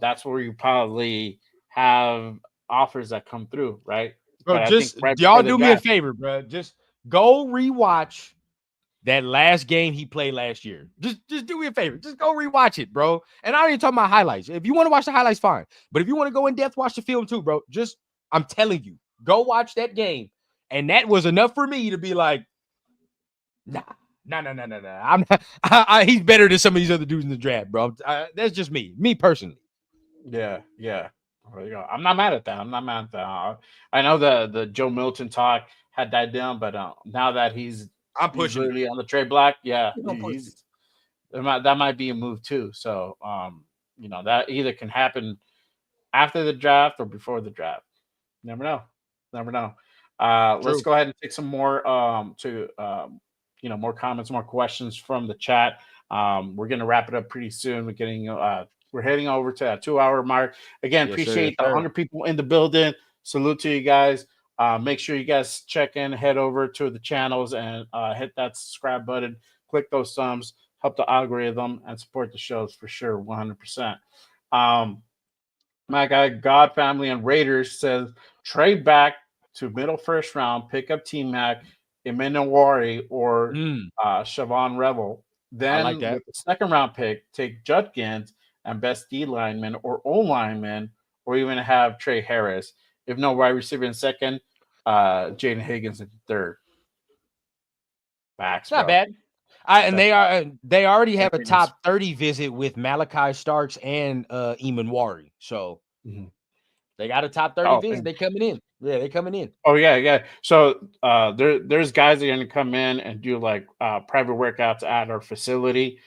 that's where you probably have offers that come through, right? Bro, y'all do me a favor, bro. Just go rewatch that last game he played last year. Just do me a favor. Just go rewatch it, bro. And I don't even talk about highlights. If you want to watch the highlights, fine. But if you want to go in depth, watch the film too, bro. I'm telling you, go watch that game. And that was enough for me to be like, nah. I'm not. He's better than some of these other dudes in the draft, bro. That's just me personally. Yeah. There you go. I'm not mad at that. I know the Joe Milton talk had died down, but now that he's pushing really on the trade block, that might be a move too. So that either can happen after the draft or before the draft. Never know. Let's go ahead and take some more more comments, more questions from the chat. We're gonna wrap it up pretty soon. We're heading over to a 2-hour mark. Again, appreciate the 100 people in the building. Salute to you guys. Make sure you guys check in, head over to the channels and hit that subscribe button. Click those thumbs, help the algorithm, and support the shows for sure, 100%. My guy, God Family and Raiders says, trade back to middle 1st round, pick up T-Mac, Emenawari, or Siobhan Revel. Then with the 2nd round pick, take Judkins and best D lineman or O lineman, or even have Trey Harris. If no wide receiver in 2nd, Jaden Higgins in 3rd. Facts, not bad. They already have a top 30 visit with Malachi Starks and Eamon Wari. So they got a top 30 visit. They coming in. Yeah, they coming in. Oh yeah. So there's guys that are gonna come in and do like private workouts at our facility.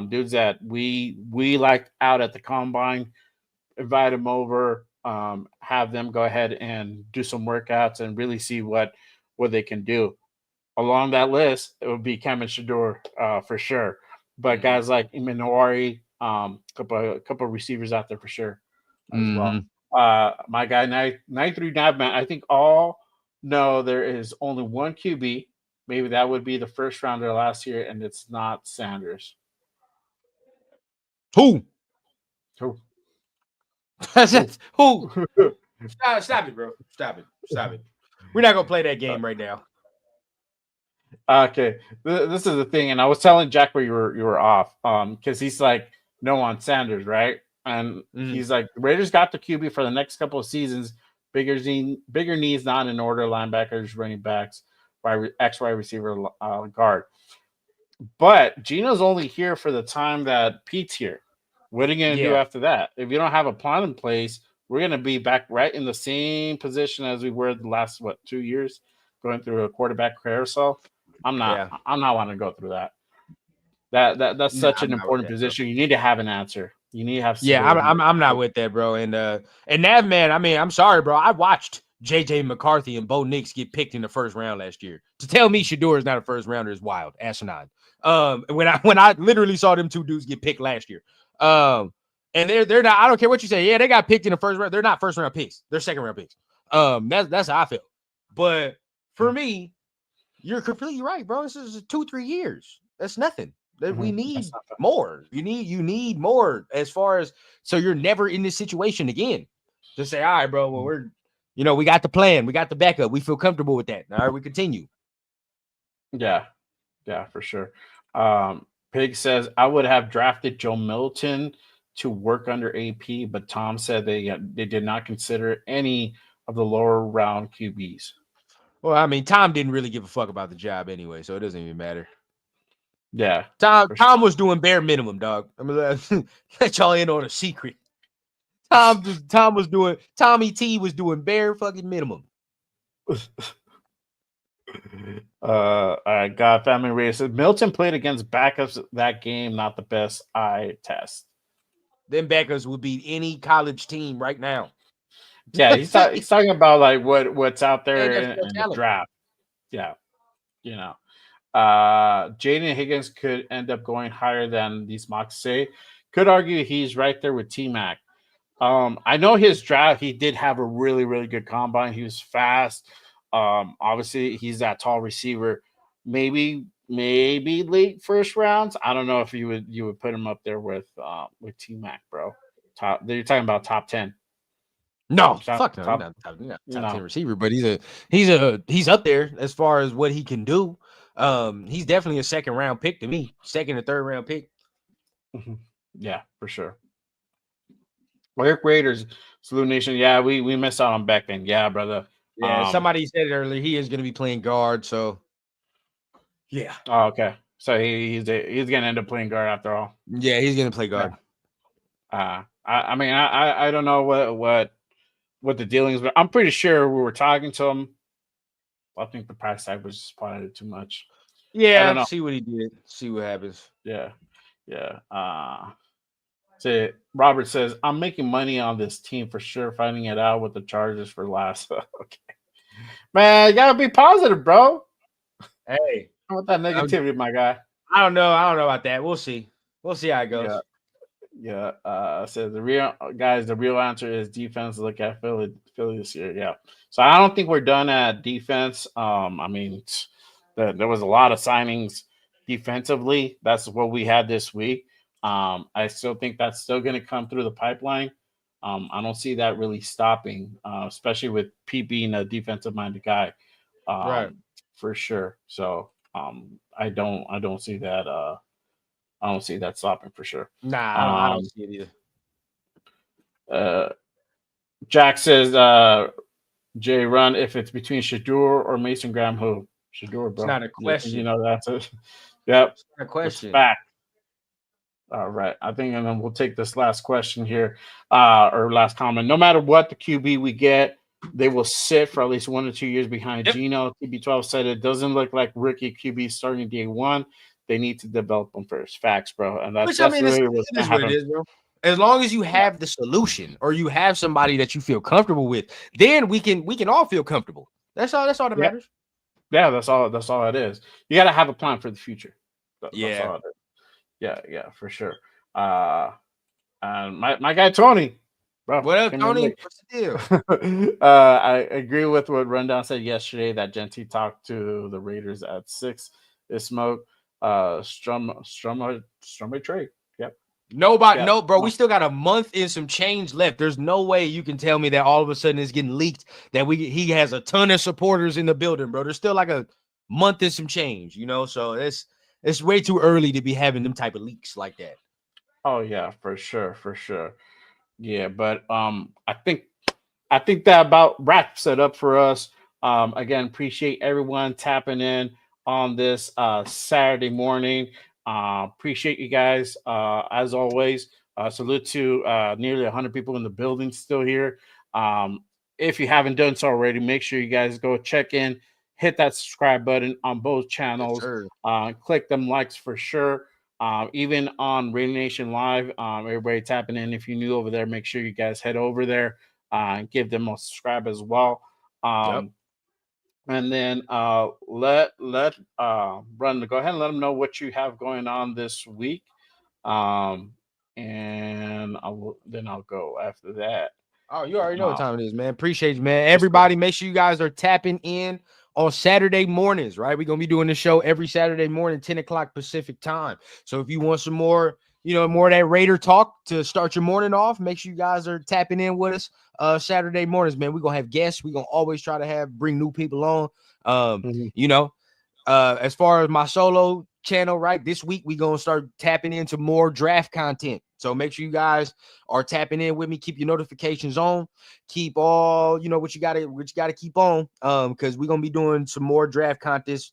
Dudes that we like out at the combine, invite them over, have them go ahead and do some workouts and really see what they can do. Along that list, it would be Cam and Shador for sure. But guys like Imanori, couple of receivers out there for sure as well. My guy 939 man. I think all know there is only one QB. Maybe that would be the first rounder last year, and it's not Sanders. Who? Who? Who? Stop it, bro. Stop it. We're not gonna play that game right now. Okay, this is the thing, and I was telling Jack where you were off, because he's like no on Sanders, right? And he's like the Raiders got the QB for the next couple of seasons. Bigger needs, not in order. Linebackers, running backs, wide receiver, guard. But Gino's only here for the time that Pete's here. What are you gonna do after that? If you don't have a plan in place, we're gonna be back right in the same position as we were the last 2 years, going through a quarterback carousel. I'm not wanting to go through that. That's such an important position. You need to have an answer. You need to have. I'm not with that, bro. And Nav, man, I mean, I'm sorry, bro. I watched JJ McCarthy and Bo Nix get picked in the first round last year. To tell me Shador is not a first rounder is wild, asinine. When I literally saw them two dudes get picked last year. And they're not. I don't care what you say. Yeah, they got picked in the first round. They're not first round picks. They're second round picks. That's how I feel. But for me, you're completely right, bro. This is 2-3 years. That's nothing. We need more. You need more as far as so you're never in this situation again. To say, all right, bro. Well, we got the plan, we got the backup, we feel comfortable with that. All right, we continue. Yeah, for sure. Pig says I would have drafted Joe Milton to work under AP, but Tom said they did not consider any of the lower round QBs. Well, I mean, Tom didn't really give a fuck about the job anyway, so it doesn't even matter. Yeah, Tom was doing bare minimum, dog. I'm gonna let y'all in on a secret. Tommy T was doing bare fucking minimum. All right, God Family Race says Milton played against backups that game, not the best eye test. Them backups would beat any college team right now. Yeah, he's talking about like what's out there in the draft. Yeah, Jaden Higgins could end up going higher than these mocks say. Could argue he's right there with T-Mac. I know his draft, he did have a really, really good combine. He was fast. Obviously, he's that tall receiver. Maybe late first rounds. I don't know if you would put him up there with T-Mac, bro. You're talking about top 10. No, fuck no. Top 10 receiver, but he's up there as far as what he can do. He's definitely a second round pick to me, second or third round pick. Yeah, for sure. Eric Raiders, Salute Nation. Yeah, we missed out on Beckman. Yeah, brother. Yeah, somebody said it earlier. He is going to be playing guard. So, yeah. Oh, okay. So he's going to end up playing guard after all. Yeah, he's going to play guard. Yeah. I mean, I don't know what the dealings, but I'm pretty sure we were talking to him. I think the price tag was just probably too much. Yeah, see what he did. See what happens. Yeah. So Robert says, I'm making money on this team for sure, finding it out with the Chargers for last. Okay. Man, you gotta be positive, bro. Hey. I want that negativity, my guy. I don't know about that. We'll see how it goes. Yeah. So the real answer is defense. Look at Philly this year. Yeah. So I don't think we're done at defense. I mean, there was a lot of signings defensively. That's what we had this week. I still think that's still going to come through the pipeline. I don't see that really stopping, especially with Pete being a defensive-minded guy, right? For sure. So I don't see that. I don't see that stopping for sure. Nah, I don't see it either. Jack says, Jay, run if it's between Shador or Mason Graham. Who? Shador, bro. It's not a question. That's it. Yep. A It's question. fact. All right. I think, and then we'll take this last question here, or last comment. No matter what the QB we get, they will sit for at least 1 or 2 years behind Yep. Geno. TB12 said it doesn't look like rookie QB starting day one. They need to develop them first. Facts, bro. And Which I that's mean, it really what's is gonna what it happen. is, bro. As long as you Yeah. have the solution or you have somebody that you feel comfortable with, then we can all feel comfortable. That's all that Yeah. matters. Yeah, that's all. That's all it is. You got to have a plan for the future. That's Yeah. all it is. Yeah, yeah, for sure. Uh, and my guy Tony, bro, What up, came in Tony? late. What's the deal? I agree with what Rundown said yesterday that Genty talked to the Raiders at 6. Is smoke. Strum trade. Yep. Nobody, Yep. no, bro. We still got a month and some change left. There's no way you can tell me that all of a sudden it's getting leaked that he has a ton of supporters in the building, bro. There's still like a month and some change, so it's way too early to be having them type of leaks like that. Oh yeah, for sure, for sure. Yeah, but I think that about wraps it up for us. Again, appreciate everyone tapping in on this Saturday morning. Appreciate you guys as always. Salute to nearly 100 people in the building still here. If you haven't done so already, make sure you guys go check in, hit that subscribe button on both Yes, channels. sir. Click them likes for sure. Even on Radio Nation Live, everybody tapping in. If you're new over there, make sure you guys head over there and give them a subscribe as well. Yep. And then let Run go ahead and let them know what you have going on this week. And then I'll go after that. Oh, you already know what Uh, time it is, man. Appreciate you, man. what's up? Everybody, make sure you guys are tapping in on Saturday mornings, right? We're gonna be doing the show every Saturday morning, 10 o'clock Pacific time. So if you want some more, more of that Raider talk to start your morning off, make sure you guys are tapping in with us Saturday mornings, man. We're gonna have guests. We're gonna always try to bring new people on. Mhm. As far as my solo channel, right, this week we gonna start tapping into more draft content. So make sure you guys are tapping in with me. Keep your notifications on. Keep all what you gotta keep on. Because we're gonna be doing some more draft content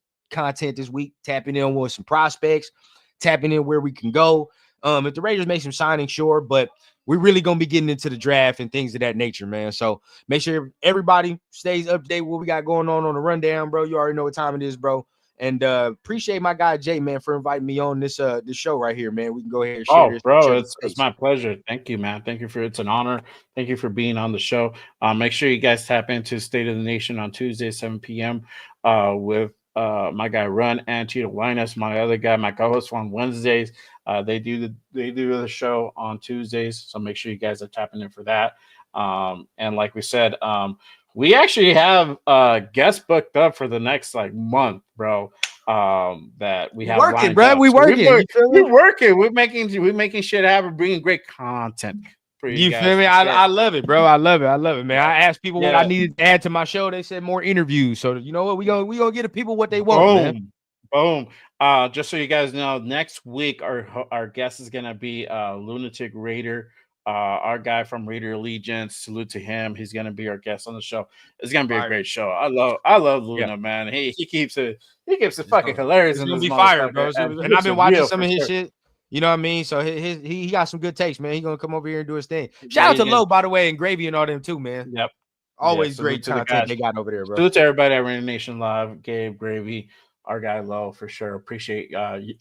this week. Tapping in with some prospects, tapping in where we can go. If the Raiders make some signings, sure, but we're really gonna be getting into the draft and things of that nature, man. So make sure everybody stays up to date with what we got going on the rundown, bro. You already know what time it is, bro. And appreciate my guy Jay, man, for inviting me on this show right here, man. We can go ahead and share Oh, this. bro, Share the it's space. my pleasure. Thank you, man. Thank you for it's an honor. Thank you for being on the show. Make sure you guys tap into State of the Nation on Tuesday, 7 p.m. With my guy Run and Tito Linus, my other guy, my co-host on Wednesdays. They do the show on Tuesdays, so make sure you guys are tapping in for that. And like we said, we actually have guests booked up for the next month, bro. That we have Working, lined bro. up. We So working. You feel me? we're working. We're making shit happen. Bringing great content for you You guys. feel me? For sure. I love it, bro. I love it, man. I asked people what I Yeah. needed to add to my show. They said more interviews. So you know what? We gonna get the people what they want, man. Boom. Just so you guys know, next week our guest is gonna be Lunatic Raider. Our guy from Raider Allegiance. Salute to him. He's gonna be our guest on the show. It's gonna be a Fire. great show. I love Yeah. Luna, man. He keeps it fucking hilarious It's in gonna this be fire, bro. motherfucker. And And I've keeps been it watching real some for of his sure. shit. You know what I mean? So he got some good takes, man. He gonna come over here and do his thing. Yeah, Shout out he's to gonna Low, by the way, and Gravy and all them too, man. Yep. Always Salute great to the content guys. they got over there, bro. Salute to everybody at Raider Nation Live, Gabe, Gravy, our guy Low for sure. Appreciate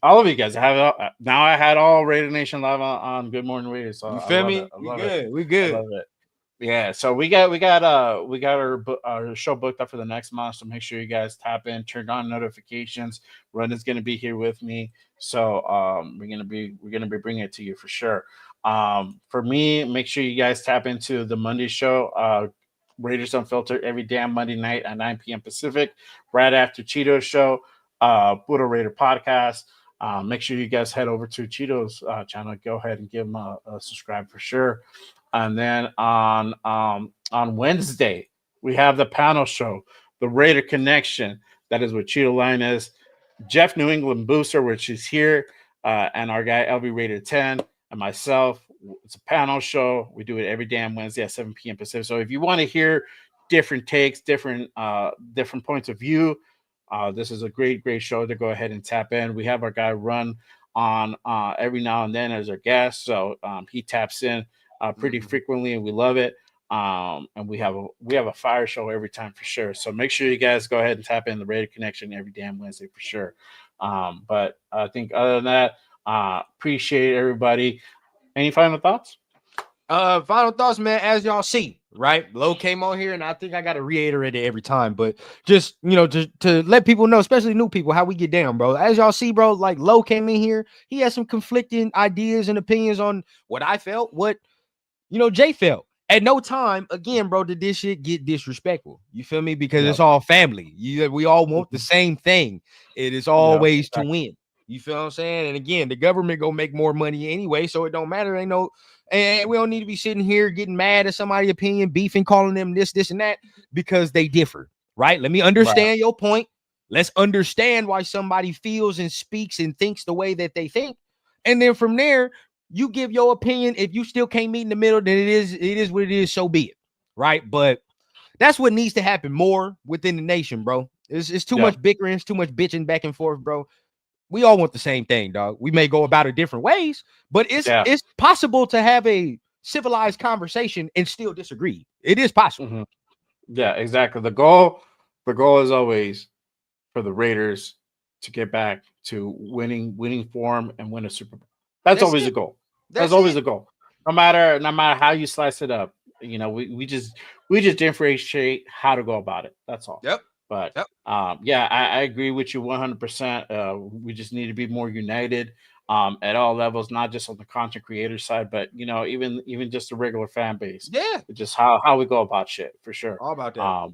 all of you guys. Now I had all Raider Nation Live on Good Morning Raiders. So You I feel love me? it. I We love it. good. We I good. love it. Yeah, so we got our show booked up for the next month. So make sure you guys tap in, turn on notifications. Run is gonna be here with me, so we're gonna be bringing it to you for sure. For me, make sure you guys tap into the Monday show, Raiders Unfiltered, every damn Monday night at 9 p.m. Pacific, right after Cheeto's show, Buddha Raider podcast. Make sure you guys head over to Cheeto's channel. Go ahead and give him a subscribe for sure. And then on Wednesday, we have the panel show, the Raider Connection. That is with Cheeto Linus, Jeff New England Booster, which is here, and our guy LV Raider 10, and myself. It's a panel show. We do it every damn Wednesday at 7 p.m. Pacific. So if you want to hear different takes, different points of view, This is a great show to go ahead and tap in. We have our guy Run on every now and then as our guest, so he taps in pretty frequently, and we love it. And we have a fire show every time for sure. So make sure you guys go ahead and tap in the Radio Connection every damn Wednesday for sure. But I think other than that, appreciate everybody. Any final thoughts? Final thoughts, man. As y'all see, right? Low came on here, and I think I got to reiterate it every time, but just to let people know, especially new people, how we get down, bro. As y'all see, bro, like Low came in here, he has some conflicting ideas and opinions on what I felt, what Jay felt. At no time, again, bro, did this shit get disrespectful. You feel me? Because it's all family. We all want the same thing. It is always to win. You feel what I'm saying? And again, the government gonna make more money anyway, so it don't matter. And we don't need to be sitting here getting mad at somebody's opinion, beefing, calling them this, and that, because they differ, right? Let me understand your point. Let's understand why somebody feels and speaks and thinks the way that they think. And then from there, you give your opinion. If you still can't meet in the middle, then it is what it is, so be it, right? But that's what needs to happen more within the nation, bro. It's too much bickering, it's too much bitching back and forth, bro. We all want the same thing, dog. We may go about it different ways, but it's possible to have a civilized conversation and still disagree. It is possible. Yeah, exactly. The goal is always for the Raiders to get back to winning form and win a Super Bowl. That's always the goal. That's always the goal. No matter how you slice it up, we just differentiate how to go about it. That's all. Yep. But I agree with you 100%. We just need to be more united at all levels, not just on the content creator side, but even just the regular fan base. Yeah, just how we go about shit for sure. All about that.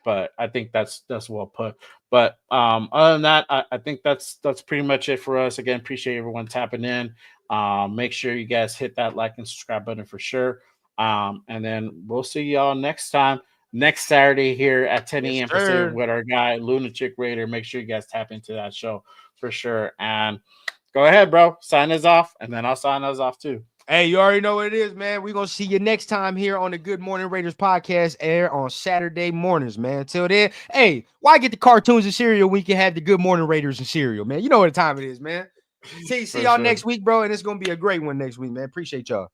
But I think that's well put. But other than that, I think that's pretty much it for us. Again, appreciate everyone tapping in. Make sure you guys hit that like and subscribe button for sure. And then we'll see y'all next time. Next Saturday here at 10 a.m. Pacific with our guy Lunatic Raider. Make sure you guys tap into that show for sure. And go ahead, bro. Sign us off, and then I'll sign us off too. Hey, you already know what it is, man. We're going to see you next time here on the Good Morning Raiders podcast, air on Saturday mornings, man. Until then, hey, why get the cartoons and cereal when you can have the Good Morning Raiders and cereal, man? You know what time it is, man. See y'all next week, bro, and it's going to be a great one next week, man. Appreciate y'all.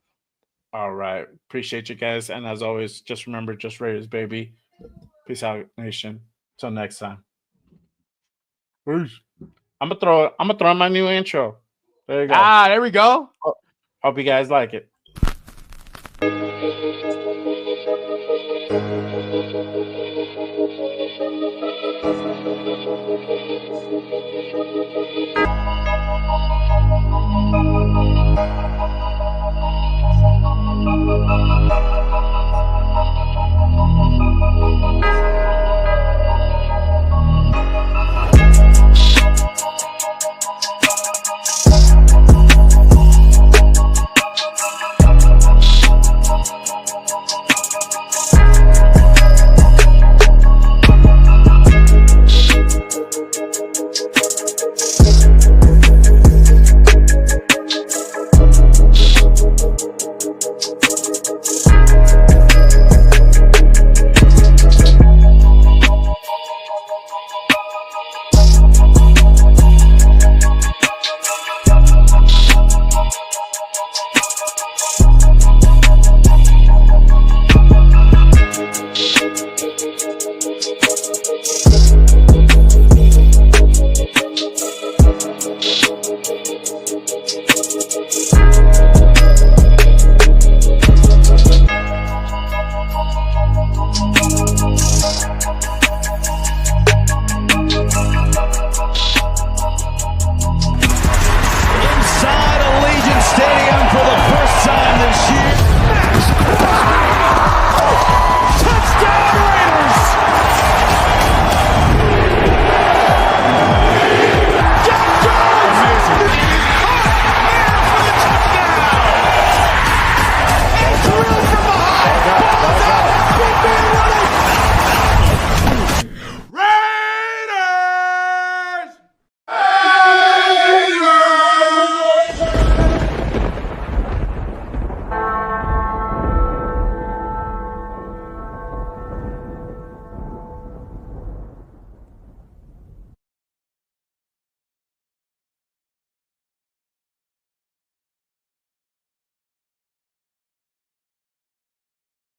All right. Appreciate you guys. And as always, just remember, just Raiders, baby. Peace out, nation. Till next time. Peace. I'm gonna throw my new intro. There you go. There we go. Hope you guys like it.